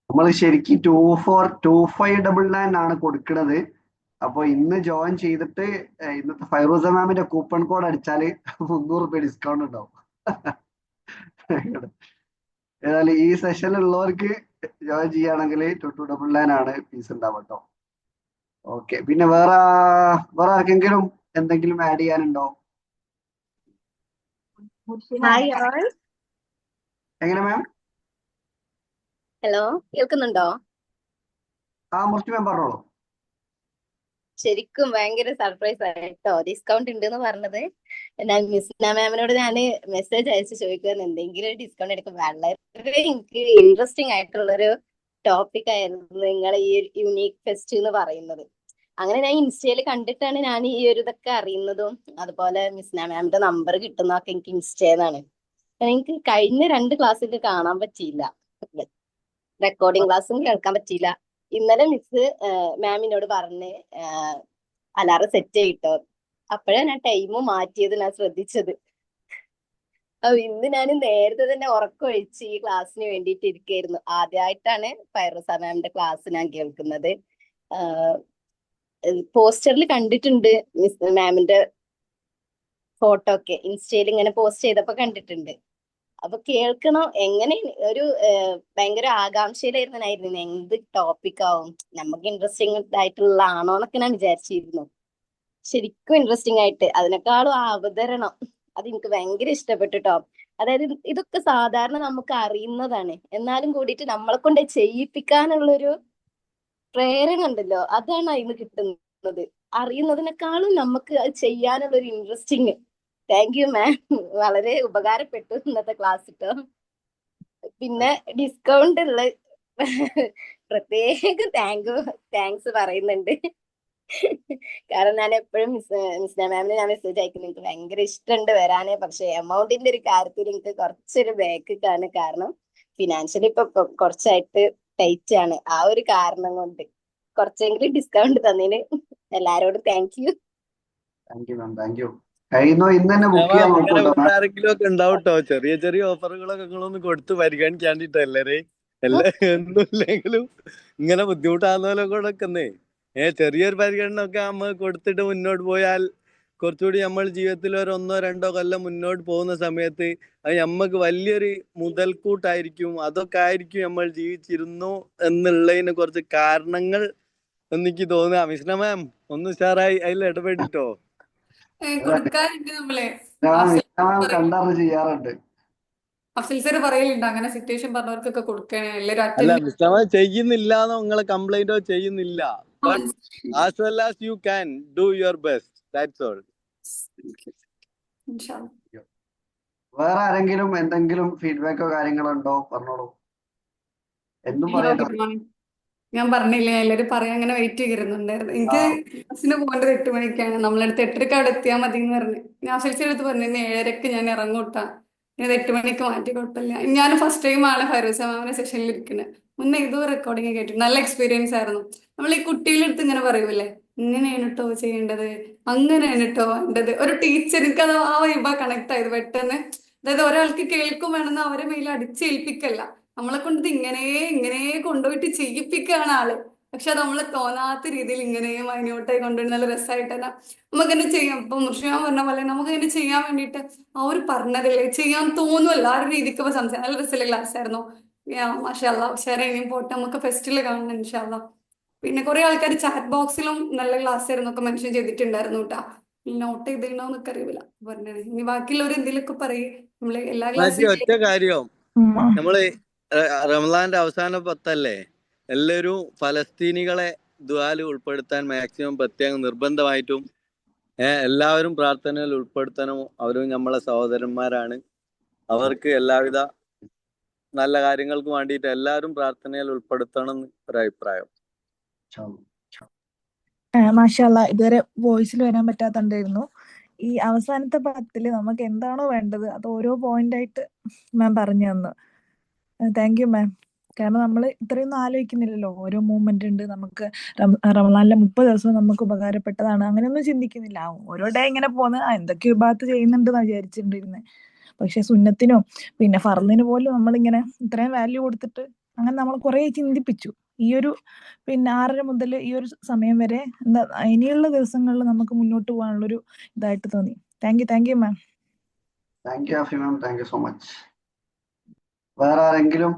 നമ്മൾ ശരിക്കും 242599 ആണ് കൊടുക്കുന്നത്. അപ്പൊ ഇന്ന് ജോയിൻ ചെയ്തിട്ട് ഇന്നത്തെ ഫൈറൂസ മാമിന്റെ കൂപ്പൺ കോഡ് അടിച്ചാൽ 300 രൂപ ഡിസ്കൗണ്ട് ഉണ്ടാവും. ഏതായാലും ഈ സെഷനിലുള്ളവർക്ക് ജോയിൻ ചെയ്യുകയാണെങ്കിൽ 2299 ആണ് ഫീസ് ഉണ്ടാവും കേട്ടോ. ഓക്കെ, പിന്നെ വേറെ ആർക്കെങ്കിലും എന്തെങ്കിലും ആഡ് ചെയ്യാനുണ്ടോ? എങ്ങനെ മാം? ഹലോ, കേൾക്കുന്നുണ്ടോ? മുർഷി മാം പറഞ്ഞോളൂ. ശരിക്കും ഭയങ്കര സർപ്രൈസ് ആയിട്ടോ ഡിസ്കൗണ്ട് ഉണ്ട് എന്ന് പറഞ്ഞത്. ഞാൻ മിസ്ന മാമിനോട് മെസ്സേജ് അയച്ച് ചോദിക്കുവാൻ എന്തെങ്കിലും ഡിസ്കൗണ്ട് എടുക്കും. വളരെ എനിക്ക് ഇൻട്രസ്റ്റിംഗ് ആയിട്ടുള്ളൊരു ടോപ്പിക് ആയിരുന്നു നിങ്ങൾ ഈ യുണീക് ഫെസ്റ്റ് എന്ന് പറയുന്നത്. അങ്ങനെ ഞാൻ ഇൻസ്റ്റയിൽ കണ്ടിട്ടാണ് ഞാൻ ഈ ഒരു ഇതൊക്കെ അറിയുന്നതും അതുപോലെ മിസ്ന മാമിന്റെ നമ്പർ കിട്ടുന്നതൊക്കെ എനിക്ക് ഇൻസ്റ്റേന്നാണ്. എനിക്ക് കഴിഞ്ഞ 2 ക്ലാസ്സിൽ കാണാൻ പറ്റിയില്ല. റെക്കോർഡിംഗ് ക്ലാസ്സും കേൾക്കാൻ പറ്റിയില്ല. ഇന്നലെ മിസ് മാമിനോട് പറഞ്ഞ് അലാറം സെറ്റ് ചെയ്തിട്ടോ. അപ്പോഴാണ് ഞാൻ ടൈം മാറ്റിയത് ഞാൻ ശ്രദ്ധിച്ചത്. അപ്പൊ ഇന്ന് ഞാൻ നേരത്തെ തന്നെ ഉറക്കമൊഴിച്ച് ഈ ക്ലാസ്സിന് വേണ്ടിയിട്ട് ഇരിക്കുകയായിരുന്നു. ആദ്യമായിട്ടാണ് ഫൈറൂസ മാമിന്റെ ക്ലാസ് ഞാൻ കേൾക്കുന്നത്. പോസ്റ്ററിൽ കണ്ടിട്ടുണ്ട് മിസ് മാമിന്റെ ഫോട്ടോ ഒക്കെ ഇൻസ്റ്റയിൽ ഇങ്ങനെ പോസ്റ്റ് ചെയ്തപ്പോ കണ്ടിട്ടുണ്ട്. അപ്പൊ കേൾക്കണം എങ്ങനെ ഒരു ഭയങ്കര ആകാംക്ഷയിലായിരുന്നു എന്ത് ടോപ്പിക് ആവും, നമുക്ക് ഇൻട്രസ്റ്റിംഗ് ആയിട്ടുള്ള ആണോ എന്നൊക്കെ ഞാൻ വിചാരിച്ചിരുന്നു. ശരിക്കും ഇൻട്രസ്റ്റിംഗ് ആയിട്ട് അതിനേക്കാളും ആ അവതരണം അത് എനിക്ക് ഭയങ്കര ഇഷ്ടപ്പെട്ടു ട്ടോ. അതായത് ഇതൊക്കെ സാധാരണ നമുക്ക് അറിയുന്നതാണ്, എന്നാലും കൂടിയിട്ട് നമ്മളെ കൊണ്ട് ചെയ്യിപ്പിക്കാനുള്ളൊരു പ്രേരണ ഉണ്ടല്ലോ, അതാണ് അതിന് കിട്ടുന്നത്. അറിയുന്നതിനേക്കാളും നമുക്ക് അത് ചെയ്യാനുള്ള ഒരു ഇൻട്രസ്റ്റിങ്. താങ്ക് യു മാം, വളരെ ഉപകാരപ്പെട്ടു ഇന്നത്തെ ക്ലാസ് ട്ടോ. പിന്നെ ഡിസ്കൗണ്ട് ഉള്ള പ്രത്യേക താങ്ക്സ് പറയുന്നുണ്ട്. കാരണം ഞാൻ എപ്പോഴും മിസ്ന മാമിന് ഞാൻ മെസ്സേജ് അയക്കുന്നു, എനിക്ക് ഭയങ്കര ഇഷ്ടമുണ്ട് വരാനേ, പക്ഷെ എമൗണ്ടിന്റെ ഒരു കാര്യത്തിൽ എനിക്ക് കുറച്ചൊരു ബാക്കാണ്. കാരണം ഫിനാൻഷ്യലി ഇപ്പൊ കുറച്ചായിട്ട് ടൈറ്റ് ആണ്. ആ ഒരു കാരണം കൊണ്ട് കുറച്ചെങ്കിലും ഡിസ്കൗണ്ട് തന്നതിന് എല്ലാരോടും thank you. Thank you ma'am, thank you. കഴിയുന്നോ ഇന്ന് തന്നെ ബുക്ക് ചെയ്യാൻ അങ്ങനെ നോക്കൂട്ടോ വേറെ ആരെങ്കിലും ഒക്കെ ഉണ്ടാവട്ടോ, ചെറിയ ചെറിയ ഓഫറുകളൊക്കെ നിങ്ങളൊന്ന് കൊടുത്ത് പരിഗണിക്കാണ്ടിട്ടോ എല്ലാരെയും. ഒന്നുമില്ലെങ്കിലും ഇങ്ങനെ ബുദ്ധിമുട്ടാകുന്ന കൂടെ ഒക്കെ ചെറിയൊരു പരിഗണന ഒക്കെ നമ്മൾ കൊടുത്തിട്ട് മുന്നോട്ട് പോയാൽ കുറച്ചുകൂടി നമ്മൾ ജീവിതത്തിൽ ഒരു 1-2 കൊല്ലം മുന്നോട്ട് പോകുന്ന സമയത്ത് അത് നമ്മക്ക് വലിയൊരു മുതൽക്കൂട്ടായിരിക്കും. അതൊക്കെ ആയിരിക്കും നമ്മൾ ജീവിച്ചിരുന്നു എന്നുള്ളതിന് കുറച്ച് കാരണങ്ങൾ എനിക്ക് തോന്നുക. മിസ്ന മാം ഒന്ന് ഉഷാറായി അതിൽ ഇടപെട്ടിട്ടോ. കൊടുക്കാറുണ്ട് നമ്മളെ. ഞാൻ കണ്ടറിഞ്ഞ് ചെയ്യാറുണ്ട്. അഫ്സൽ സർ പറയലുണ്ട് അങ്ങനെ സിറ്റുവേഷൻ പറഞ്ഞവർക്കൊക്കെ കൊടുക്കണേ എല്ലാവരും അല്ല അറ്റൻഡ്. മിസ്റ്റർ മാം ചെയ്യുന്നില്ലാന്നോ നിങ്ങളെ കംപ്ലൈന്റോ ചെയ്യുന്നില്ല. But as well as you can do your best, that's all. വേറെ ആരെങ്കിലും എന്തെങ്കിലും ഫീഡ്ബാക്കോ കാര്യങ്ങളോ ഉണ്ടോ? പറഞ്ഞോളൂ. എന്തും ഹലോ, പറയാലോ. Good morning. ഞാൻ പറഞ്ഞില്ലേ എല്ലാവരും പറയാൻ അങ്ങനെ വെയിറ്റ് ചെയ്തിരുന്നുണ്ടായിരുന്നു. എനിക്ക് ക്ലാസ്സിന് പോകേണ്ടത് 8 മണിക്കാണ്. നമ്മളടുത്ത് 8:30 അവിടെ എത്തിയാൽ മതി എന്ന് പറഞ്ഞു. ഞാൻ അഫ്സൽ അടുത്ത് പറഞ്ഞു 7:30 ഞാൻ ഇറങ്ങൂട്ടാ, ഇത് 8 മണിക്ക് മാറ്റി, കുഴപ്പമില്ല. ഞാൻ ഫസ്റ്റ് ടൈം ആണ് ഫൈറൂസ മാമിന്റെ സെഷനിൽ ഇരിക്കുന്നത്. മുന്നേ ഇതോ റെക്കോർഡിങ് കേട്ടു, നല്ല എക്സ്പീരിയൻസ് ആയിരുന്നു. നമ്മൾ ഈ കുട്ടികളടുത്ത് ഇങ്ങനെ പറയൂലേ, ഇങ്ങനെയാണ് കേട്ടോ ചെയ്യേണ്ടത്, അങ്ങനെയാണ് കേട്ടോ വേണ്ടത്. ഒരു ടീച്ചർ എനിക്കത് ആ വൈബ കണക്ട് ആയത് പെട്ടെന്ന്. അതായത് ഒരാൾക്ക് കേൾക്കും വേണമെന്ന് അവരെ മേലെ അടിച്ചേൽപ്പിക്കല്ല, നമ്മളെ കൊണ്ട് ഇത് ഇങ്ങനെ കൊണ്ടുപോയിട്ട് ചെയ്യിപ്പിക്കുകയാണ് ആള്. പക്ഷെ അത് നമ്മളെ തോന്നാത്ത രീതിയിൽ ഇങ്ങനെ മൈന്യൂട്ടായി കൊണ്ടുപോയി നല്ല രസമായിട്ട് തന്നെ നമുക്ക് തന്നെ ചെയ്യാം. ഇപ്പൊ മുർഷിമ പറഞ്ഞ പോലെ നമുക്ക് തന്നെ ചെയ്യാൻ വേണ്ടിയിട്ട് ആ ഒരു പറഞ്ഞതല്ലേ ചെയ്യാൻ തോന്നുമല്ലോ, ആ ഒരു രീതിക്ക് ഇപ്പൊ സംസാരം നല്ല രസമുള്ള ക്ലാസ് ആയിരുന്നു. മാഷാഅല്ലാ, ഉഷാറ. ഇനിയും പോട്ടെ, നമുക്ക് ഫെസ്റ്റില് കാണണം ഇൻഷാല്ലാ. പിന്നെ കുറെ ആൾക്കാർ ചാറ്റ് ബോക്സിലും നല്ല ക്ലാസ് ആയിരുന്നു ഒക്കെ മെൻഷൻ ചെയ്തിട്ടുണ്ടായിരുന്നു കേട്ടാ. നോട്ട് ചെയ്തിരുന്നോ എന്നൊക്കെ അറിയില്ല പറഞ്ഞത്. ഇനി ബാക്കിയുള്ളവർ എന്തെങ്കിലുമൊക്കെ പറയും. നമ്മള് എല്ലാ ഒറ്റ കാര്യം, നമ്മള് റമദാന്റെ അവസാന 10 എല്ലാവരും ഫലസ്തീനികളെ ദുആയിൽ ഉൾപ്പെടുത്താൻ മാക്സിമം പ്രത്യേകം നിർബന്ധമായിട്ടും എല്ലാവരും പ്രാർത്ഥനയിൽ ഉൾപ്പെടുത്തണം. അവരും നമ്മളെ സഹോദരന്മാരാണ്. അവർക്ക് എല്ലാവിധ നല്ല കാര്യങ്ങൾക്ക് വേണ്ടിയിട്ട് എല്ലാവരും പ്രാർത്ഥനയിൽ ഉൾപ്പെടുത്തണം എന്ന് ഒരഭിപ്രായം. മാഷാഅല്ലാ, ഇതുവരെ വോയിസിൽ വരാൻ പറ്റാത്തണ്ടായിരുന്നു. ഈ അവസാനത്തെ 10 നമുക്ക് എന്താണോ വേണ്ടത് അത് ഓരോ പോയിന്റ് ആയിട്ട് മാം പറഞ്ഞു തന്നു. താങ്ക് യു മാം. കാരണം നമ്മൾ ഇത്രയൊന്നും ആലോചിക്കുന്നില്ലല്ലോ, ഓരോ മൂവ്മെന്റ് ഉണ്ട് നമുക്ക്. റമദാനിലെ 30 ദിവസവും നമുക്ക് ഉപകാരപ്പെട്ടതാണ്, അങ്ങനെയൊന്നും ചിന്തിക്കുന്നില്ല. ഓരോ ഡേ ഇങ്ങനെ പോകുന്ന എന്തൊക്കെ വിഭാഗത്ത് ചെയ്യുന്നുണ്ടെന്ന് വിചാരിച്ചിട്ടുണ്ടിരുന്നത്. പക്ഷെ സുന്നത്തിനും പിന്നെ ഫർദിന് പോലും നമ്മളിങ്ങനെ ഇത്രയും വാല്യൂ കൊടുത്തിട്ട് അങ്ങനെ നമ്മൾ കുറെ ചിന്തിപ്പിച്ചു. ഈ ഒരു പിന്നെ 6:30 മുതൽ ഈ ഒരു സമയം വരെ എന്താ ഇനിയുള്ള ദിവസങ്ങളിൽ നമുക്ക് മുന്നോട്ട് പോകാനുള്ളൊരു ഇതായിട്ട് തോന്നി. Thank you ma'am. Thank you Afi ma'am, thank you so much. വേറെ ആരെങ്കിലും?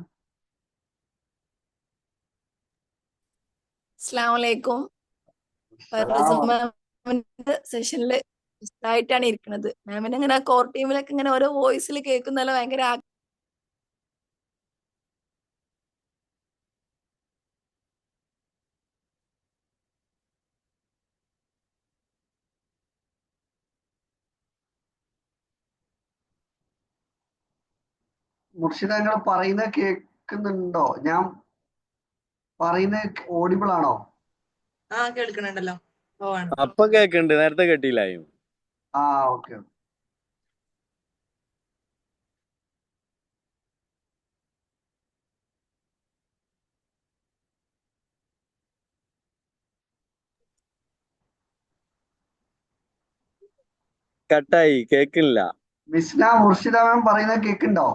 അസ്സലാമലൈക്കും. സെഷനിൽ ആയിട്ടാണ് ഇരിക്കുന്നത്. മാമിന് ഇങ്ങനെ കോർ ടീമിലൊക്കെ ഇങ്ങനെ ഓരോ വോയിസിൽ കേൾക്കുന്നല്ലോ ഭയങ്കര മുർഷിദ, നിങ്ങൾ പറയുന്നത് കേൾക്കുന്നുണ്ടോ? ഞാൻ പറയുന്നത് ഓഡിബിൾ ആണോ? കേൾക്കണുണ്ടല്ലോ. അപ്പൊ കേക്കുന്നുണ്ട്, നേരത്തെ കേട്ടില്ലായും. ഓക്കെ. കട്ടായി കേക്കില്ല. മിസ്ന മുർഷിദ മാം പറയുന്നത് കേൾക്കുന്നുണ്ടോ?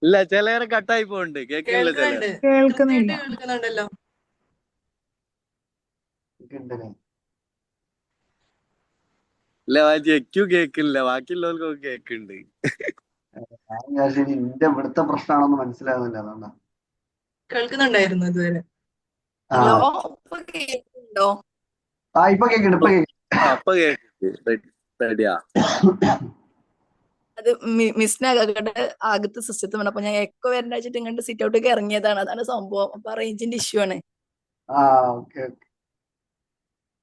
ഇല്ല, ചിലരെ കട്ടായി പോണ്ട്, കേക്കില്ല ചിലർ. കേൾക്കുന്നുണ്ട്, കേൾക്കുന്നില്ല. കൃത്യമായിട്ട് കേൾക്കുന്നുണ്ടല്ലോ. കേൾക്കുന്നുണ്ടല്ലേ? ഇല്ല, ജെക്യു കേക്കില്ല, ബാക്കിയുള്ളവർക്കൊക്കെ കേക്കുണ്ട്. ഞാൻ വിചാരിച്ചു ഇനി എന്റെ ഇവിടുത്തെ പ്രശ്നമാണെന്ന് മനസ്സിലാകുന്നില്ല, അതുകൊണ്ടാ. കേൾക്കുന്നുണ്ടായിരുന്നു ഇതുവരെ. ആ ഹലോ, ഇപ്പൊ കേൾക്കുന്നുണ്ടോ? ഇപ്പൊ കേൾക്കുന്നുണ്ട്, ഇപ്പൊ കേൾക്കുന്നുണ്ട്. അപ്പൊ കേക്ക് റെഡിയാ. അത് മിസ്സിനകടെ അകത്ത് സിസ്റ്റത്തിൽ വന്നപ്പോ ഞാൻ എക്കോ വരണ്ട വെച്ചിട്ട് ഇങ്ങോട്ട് സിറ്റ് ഔട്ടേക്ക് ഇറങ്ങിയതാണ്. അതാണ് സംഭവം. അപ്പൊ റേഞ്ചിന്റെ ഇഷ്യൂ ആണ്. ഓക്കെ ഓക്കെ,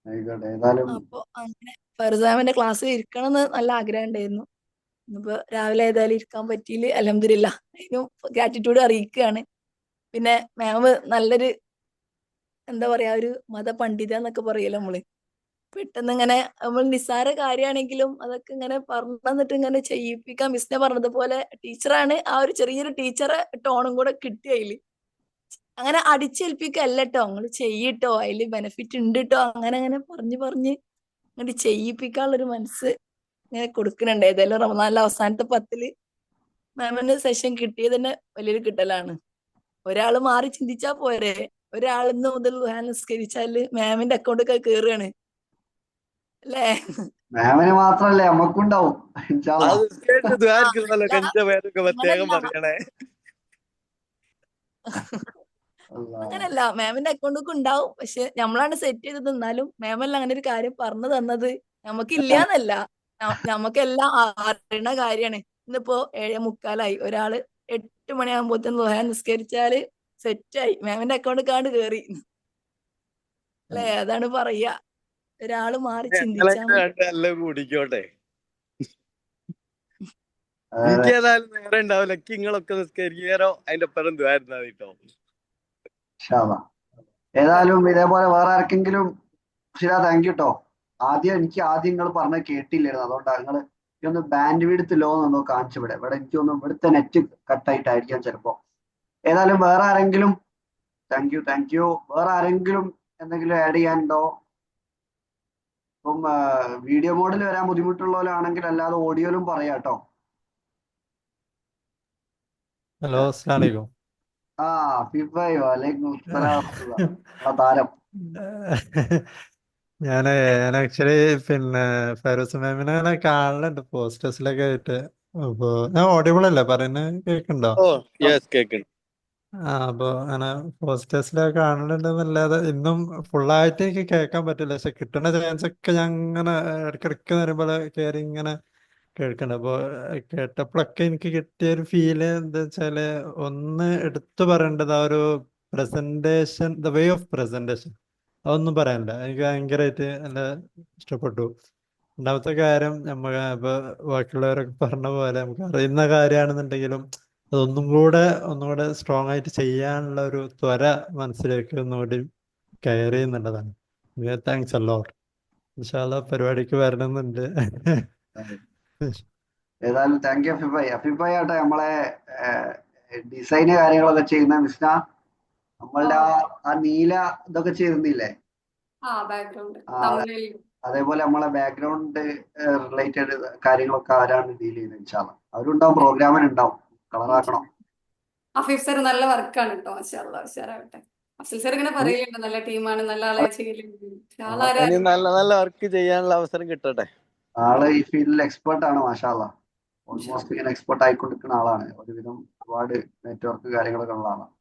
ആയിക്കോട്ടെ. ഏതായാലും അപ്പൊ അങ്ങനെ ഫർസാമിന്റെ ക്ലാസ്സിൽ ഇരിക്കണം എന്ന് നല്ല ആഗ്രഹം ഉണ്ടായിരുന്നു. ഇന്നിപ്പോ രാവിലെ ഏതായാലും ഇരിക്കാൻ പറ്റിയില്ല. അൽഹംദുലില്ലാ, അതിനും ഗ്രാറ്റിറ്റ്യൂഡ് അറിയിക്കുകയാണ്. പിന്നെ മാം നല്ലൊരു എന്താ പറയാ, ഒരു മതപണ്ഡിത എന്നൊക്കെ പറയല്ലോ നമ്മള്. പെട്ടെന്ന് ഇങ്ങനെ നമ്മൾ നിസ്സാര കാര്യമാണെങ്കിലും അതൊക്കെ ഇങ്ങനെ പറഞ്ഞു തന്നിട്ട് ഇങ്ങനെ ചെയ്യിപ്പിക്കാൻ മിസ്സിനെ പറഞ്ഞതുപോലെ ടീച്ചറാണ്. ആ ഒരു ചെറിയൊരു ടീച്ചറെ ടോണും കൂടെ കിട്ടി അതില്. അങ്ങനെ അടിച്ചേൽപ്പിക്കല്ല കേട്ടോ, നിങ്ങൾ ചെയ്യട്ടോ, അതില് ബെനിഫിറ്റ് ഉണ്ട് കേട്ടോ, അങ്ങനെ അങ്ങനെ പറഞ്ഞ് അങ്ങോട്ട് ചെയ്യിപ്പിക്കാനുള്ളൊരു മനസ്സ് ഇങ്ങനെ കൊടുക്കുന്നുണ്ട്. ഏതായാലും റമദാനിലെ അവസാനത്തെ 10 മാമിന് സെഷൻ കിട്ടിയത് തന്നെ വലിയൊരു കിട്ടലാണ്. ഒരാള് മാറി ചിന്തിച്ചാ പോരെ, ഒരാളിന്ന് മുതൽ നിസ്കരിച്ചാല് മാമിന്റെ അക്കൗണ്ടൊക്കെ കയറുകയാണ് അല്ലേ? മാമിന് മാത്രല്ലേ നമ്മക്കും ഉണ്ടാവും ഇൻഷാ അല്ലാ. അത് കേട്ട് ആ, ദ്വാരിക്കുന്നല്ലോ, അല്ല, കഞ്ച പേരൊക്കെ പ്രത്യേകം അങ്ങനല്ല പറയണേ. അല്ലാ. അങ്ങനല്ല, മാമിന്റെ അക്കൗണ്ടൊക്കെ ഉണ്ടാവും. പക്ഷെ നമ്മളാണ് സെറ്റ് ചെയ്തത്. എന്നാലും മാമല്ല അങ്ങനെ ഒരു കാര്യം പറഞ്ഞു തന്നത്. നമുക്കില്ലാന്നല്ല, നമുക്കെല്ലാം അറിയണ കാര്യമാണ്. ഇന്നിപ്പോ 7:45, ഒരാള് 8 മണിയാകുമ്പോഴത്തേന് ദുഹാ നിസ്കരിച്ചാല് സെറ്റായി, മാമിന്റെ അക്കൗണ്ട് കാണ്ട് കേറി അല്ലേ? അതാണ് പറയാ, ഒരാള് മാറി ചിന്തിച്ചാ ഞങ്ങളെങ്ങനെ മതി. കണ്ട് എല്ലാം കൂടിക്കോട്ടെ. അതെ എനിക്ക് ഏതായാലും നേരെ ഉണ്ടാവില്ല. നിങ്ങളൊക്കെ നിസ്കരിക്കാരോ അതിന്റെ ഒപ്പം ദ്വാരുന്നാ കേട്ടോ. ഇൻഷാ അല്ലാ. ഏതായാലും ഇതേപോലെ വേറെ ആർക്കെങ്കിലും താങ്ക് യു കേട്ടോ. എനിക്ക് നിങ്ങൾ പറഞ്ഞത് കേട്ടില്ലായിരുന്നു, അതുകൊണ്ടാണ് നിങ്ങൾ ഒന്ന് ബാൻഡ് വിഡ്ത്ത് ലോ എന്നോ കാണിച്ചു. ഇവിടെ എനിക്കൊന്നും ഇവിടുത്തെ നെറ്റ് കട്ടായിട്ടായിരിക്കാം ചിലപ്പോ. ഏതായാലും വേറെ ആരെങ്കിലും താങ്ക് യു. വേറെ ആരെങ്കിലും എന്തെങ്കിലും ആഡ് ചെയ്യാനുണ്ടോ? ഇപ്പം വീഡിയോ മോഡിൽ വരാൻ ബുദ്ധിമുട്ടുള്ളവരാണെങ്കിൽ അല്ലാതെ ഓഡിയോയിലും പറയാം കേട്ടോ. ഹലോ, അസ്സലാമു അലൈക്കും. ഫിഫായി വലൈക്കും അസ്സലാം വറഹ്മത്തുള്ളാഹ്. നമ്മളെ താരം. ഞാൻ ആക്ച്വലി പിന്നെ ഫൈറൂസ് മാമിനെ അങ്ങനെ കാണലുണ്ട് പോസ്റ്റേഴ്സിലൊക്കെ ആയിട്ട്. അപ്പൊ ഞാൻ ഓഡിബിൾ അല്ലേ പറയുന്നത്, കേൾക്കുന്നുണ്ടോ? ഓ യെസ്, കേക്കുണ്ട്. അപ്പൊ അങ്ങനെ പോസ്റ്റേഴ്സിലൊക്കെ കാണലുണ്ടെന്നല്ലാതെ ഇന്നും ഫുള്ളായിട്ട് എനിക്ക് കേൾക്കാൻ പറ്റില്ല. പക്ഷെ കിട്ടുന്ന ചാൻസ് ഒക്കെ ഞാൻ ഇങ്ങനെ ഇടയ്ക്കിടയ്ക്ക് വരുമ്പോൾ കയറി ഇങ്ങനെ കേൾക്കുന്നുണ്ട്. അപ്പോൾ കേട്ടപ്പോഴൊക്കെ എനിക്ക് കിട്ടിയ ഒരു ഫീല് എന്താ വെച്ചാല്, ഒന്ന് എടുത്തു പറയേണ്ടത് ആ ഒരു presentation, the way of presentation, അതൊന്നും പറയാനില്ല. എനിക്ക് ഭയങ്കരമായിട്ട് നല്ല ഇഷ്ടപ്പെട്ടു. രണ്ടാമത്തെ കാര്യം, നമ്മൾ ഇപ്പൊ ബാക്കിയുള്ളവരൊക്കെ പറഞ്ഞ പോലെ നമുക്ക് അറിയുന്ന കാര്യമാണെന്നുണ്ടെങ്കിലും ഒന്നുകൂടെ സ്ട്രോങ് ആയിട്ട് ചെയ്യാനുള്ള ഒരു ത്വര മനസ്സിലേക്ക് ഒന്നുകൂടി കയറി എന്നുള്ളതാണ്. Thanks a lot. ഇൻഷാ അല്ലാ പരിപാടിക്ക് വരണമെന്നുണ്ട്. ഏതായാലും താങ്ക് യു അഫിഫായി. അഫിഫായി ആട്ടെ നമ്മളെ ഡിസൈന് കാര്യങ്ങളൊക്കെ ചെയ്യുന്ന മിസ്ന. നമ്മളുടെ ആ നീല ഇതൊക്കെ ചെയ്തിരുന്നില്ലേ? ബാക്ക്ഗ്രൗണ്ട് ആ, തമിഴിൽ. അതേപോലെ നമ്മളെ ബാക്ക്ഗ്രൗണ്ട് റിലേറ്റഡ് കാര്യങ്ങളൊക്കെ ആരാണ് ഡീൽ ചെയ്യുന്നത്? ഇൻഷാല്ലാ അവരുണ്ടാവും, പ്രോഗ്രാമിനുണ്ടാവും. കളറാക്കണം. അഫീഫ് സാർ നല്ല വർക്കാണ് കേട്ടോ, മാഷാഅല്ലാ, ഉഷാറാവട്ടെ. അഫ്സൽ സാർ ഇങ്ങനെ പറയലുണ്ട് നല്ല ടീമാണ്, നല്ല ആളെ ചെയ്യലുണ്ട്. പക്ഷെ ആളാരാ ഇനി നല്ല നല്ല വർക്ക് ചെയ്യാനുള്ള അവസരം കിട്ടട്ടെ. ആള് ഈ ഫീൽഡിൽ എക്സ്പേർട്ട് ആണ്, മാഷാല്ലാ. ഓൾമോസ്റ്റ് ഇങ്ങനെ എക്സ്പേർട്ട് ആയിക്കൊണ്ടിരിക്കുന്ന ആളാണ്. ഒരുവിധം ഒരുപാട് നെറ്റ്വർക്ക് കാര്യങ്ങളൊക്കെ ഉള്ള ആളാണ്.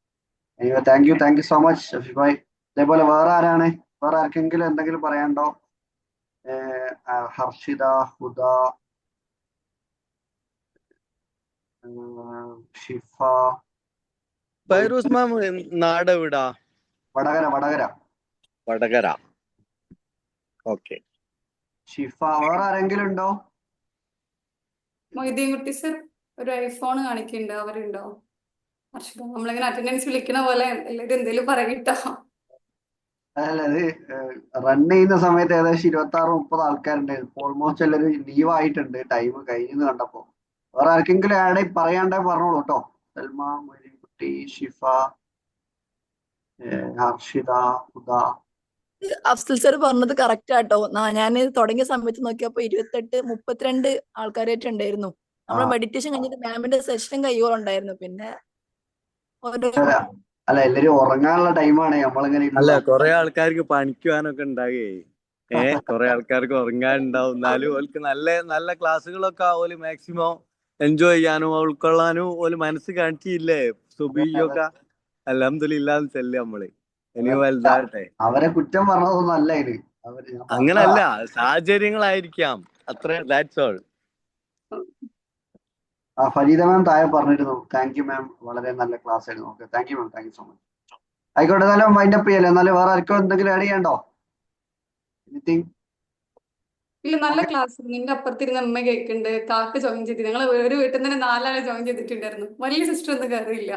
താങ്ക് യു സോ മച്ച് ഷഫീഫായി. അതേപോലെ വേറെ ആർക്കെങ്കിലും എന്തെങ്കിലും പറയാനുണ്ടോ? ഹർഷിത, ഹുദ, ഷിഫ, ഫൈറൂസ് മാം നാട് എവിടാ? വടകര. വടകര. ഓക്കെ. ഷിഫ, വേറെ ആരെങ്കിലും ഉണ്ടോ? മൊയ്തീൻ കുട്ടി സർ ഒരു ഐഫോൺ കാണിക്കുന്നുണ്ട്, അവരുണ്ടോ? ഹർഷിത, നമ്മളിങ്ങനെ അറ്റൻഡൻസ് വിളിക്കണ പോലെ എല്ലാവരും എന്തെങ്കിലും പറയട്ടോ. അതല്ല, ഇത് റൺ ചെയ്യുന്ന സമയത്ത് ഏകദേശം 26-30 ആൾക്കാരുണ്ടായിരുന്നു. ഓൾമോസ്റ്റ് എല്ലാവരും ലീവ് ആയിട്ടുണ്ട്, ടൈം കഴിഞ്ഞെന്ന് കണ്ടപ്പോ. വേറെ ആർക്കെങ്കിലും ആഡ് പറയാണ്ടേ പറഞ്ഞോളൂ കേട്ടോ. സൽമ, മൊയ്തീൻകുട്ടി, ഷിഫ, ഹർഷിത, ഹുദ. അഫ്സൽ സർ പറഞ്ഞത് കറക്റ്റ് ആട്ടോ. ഞാൻ തുടങ്ങിയ സമയത്ത് നോക്കിയപ്പോ 32 ആൾക്കാരായിട്ട് ഉണ്ടായിരുന്നു. നമ്മുടെ മെഡിറ്റേഷൻ കഴിഞ്ഞിട്ട് മാമിന്റെ സെഷൻ കയ്യോളുണ്ടായിരുന്നു. പിന്നെ ഓരോ അല്ല എല്ലാരും ഉറങ്ങാനുള്ള ടൈമാണ് നമ്മളിങ്ങനെ അല്ല ഇരുന്ന് കൊറേ ആൾക്കാർക്ക് പണിക്കുവാനൊക്കെ ഉണ്ടാകേ. കൊറേ ആൾക്കാർക്ക് ഉറങ്ങാനുണ്ടാവും. എന്നാലും ഓൾക്ക് നല്ല നല്ല ക്ലാസ്സുകളൊക്കെ ഓല് മാക്സിമം എൻജോയ് ചെയ്യാനും ഉൾക്കൊള്ളാനും ഓല് മനസ്സ് കാണിച്ചില്ലേ സുബിയൊക്കെ. അൽഹംദുലില്ലാന്ന് ചെല്ല് നമ്മള്. ഇനിയും വലുതാകട്ടെ. അവരെ കുറ്റം പറഞ്ഞതൊന്നും അല്ല ഇത്. ഞാൻ അങ്ങനല്ല, പറഞ്ഞതാ. സാഹചര്യങ്ങളായിരിക്കാം. അത്ര ദാറ്റ്സ് ഓൾ. ഫരീദ മാം താഴെ പറഞ്ഞിരുന്നു. താങ്ക് യു മാം, വളരെ നല്ല ക്ലാസ് ആയിരുന്നു. Okay, thank you ma'am, thank you so much. ആയിക്കോട്ടെ, എന്നാലും വൈൻഡ് അപ്പ് ചെയ്യല്ലേ. എന്നാലും വേറെ ആർക്കും എന്തെങ്കിലും ആഡ് ചെയ്യണ്ടോ? എനിത്തിങ്? ഇല്ല, നല്ല ക്ലാസ്. നിന്റെ അപ്പുറത്തിരുന്ന് അമ്മ കേൾക്കുന്നുണ്ട്, കാക്ക ജോയിൻ ചെയ്ത്. ഞങ്ങൾ ഒരു വീട്ടിൽ നിന്ന് 4 ആളെ ജോയിൻ ചെയ്തിട്ടുണ്ടായിരുന്നു. വലിയ സിസ്റ്റർ ഒന്നും കയറിയില്ല,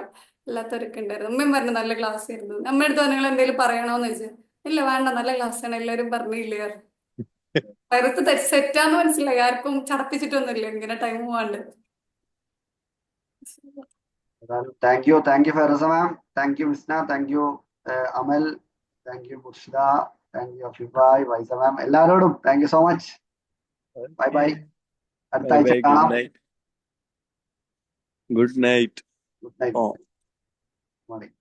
അല്ലാത്തവരൊക്കെ ഉണ്ടായിരുന്നു. അമ്മയും പറഞ്ഞു നല്ല ക്ലാസ് ആയിരുന്നു. അമ്മ എടുത്ത് നിങ്ങൾ എന്തെങ്കിലും പറയണോന്ന് ചോദിച്ചാൽ ഇല്ല വേണ്ട, നല്ല ക്ലാസ് ആണ്, എല്ലാവരും പറഞ്ഞില്ലേ. വയറത്ത് സെറ്റാന്ന് മനസ്സിലായി. ആർക്കും ചടപ്പിച്ചിട്ടൊന്നുമില്ല, ഇങ്ങനെ ടൈം പോവാണ്ട്. Thank you Ferasa ma'am, thank you Misna, thank you Amal, thank you Murshida, thank you അഫിഫായ്, വൈസ മാം, എല്ലാവരോടും thank you so much. Bye bye, അടുത്ത ആഴ്ച ഗുഡ് കാണാം. Night. Good night. Good night. Morning.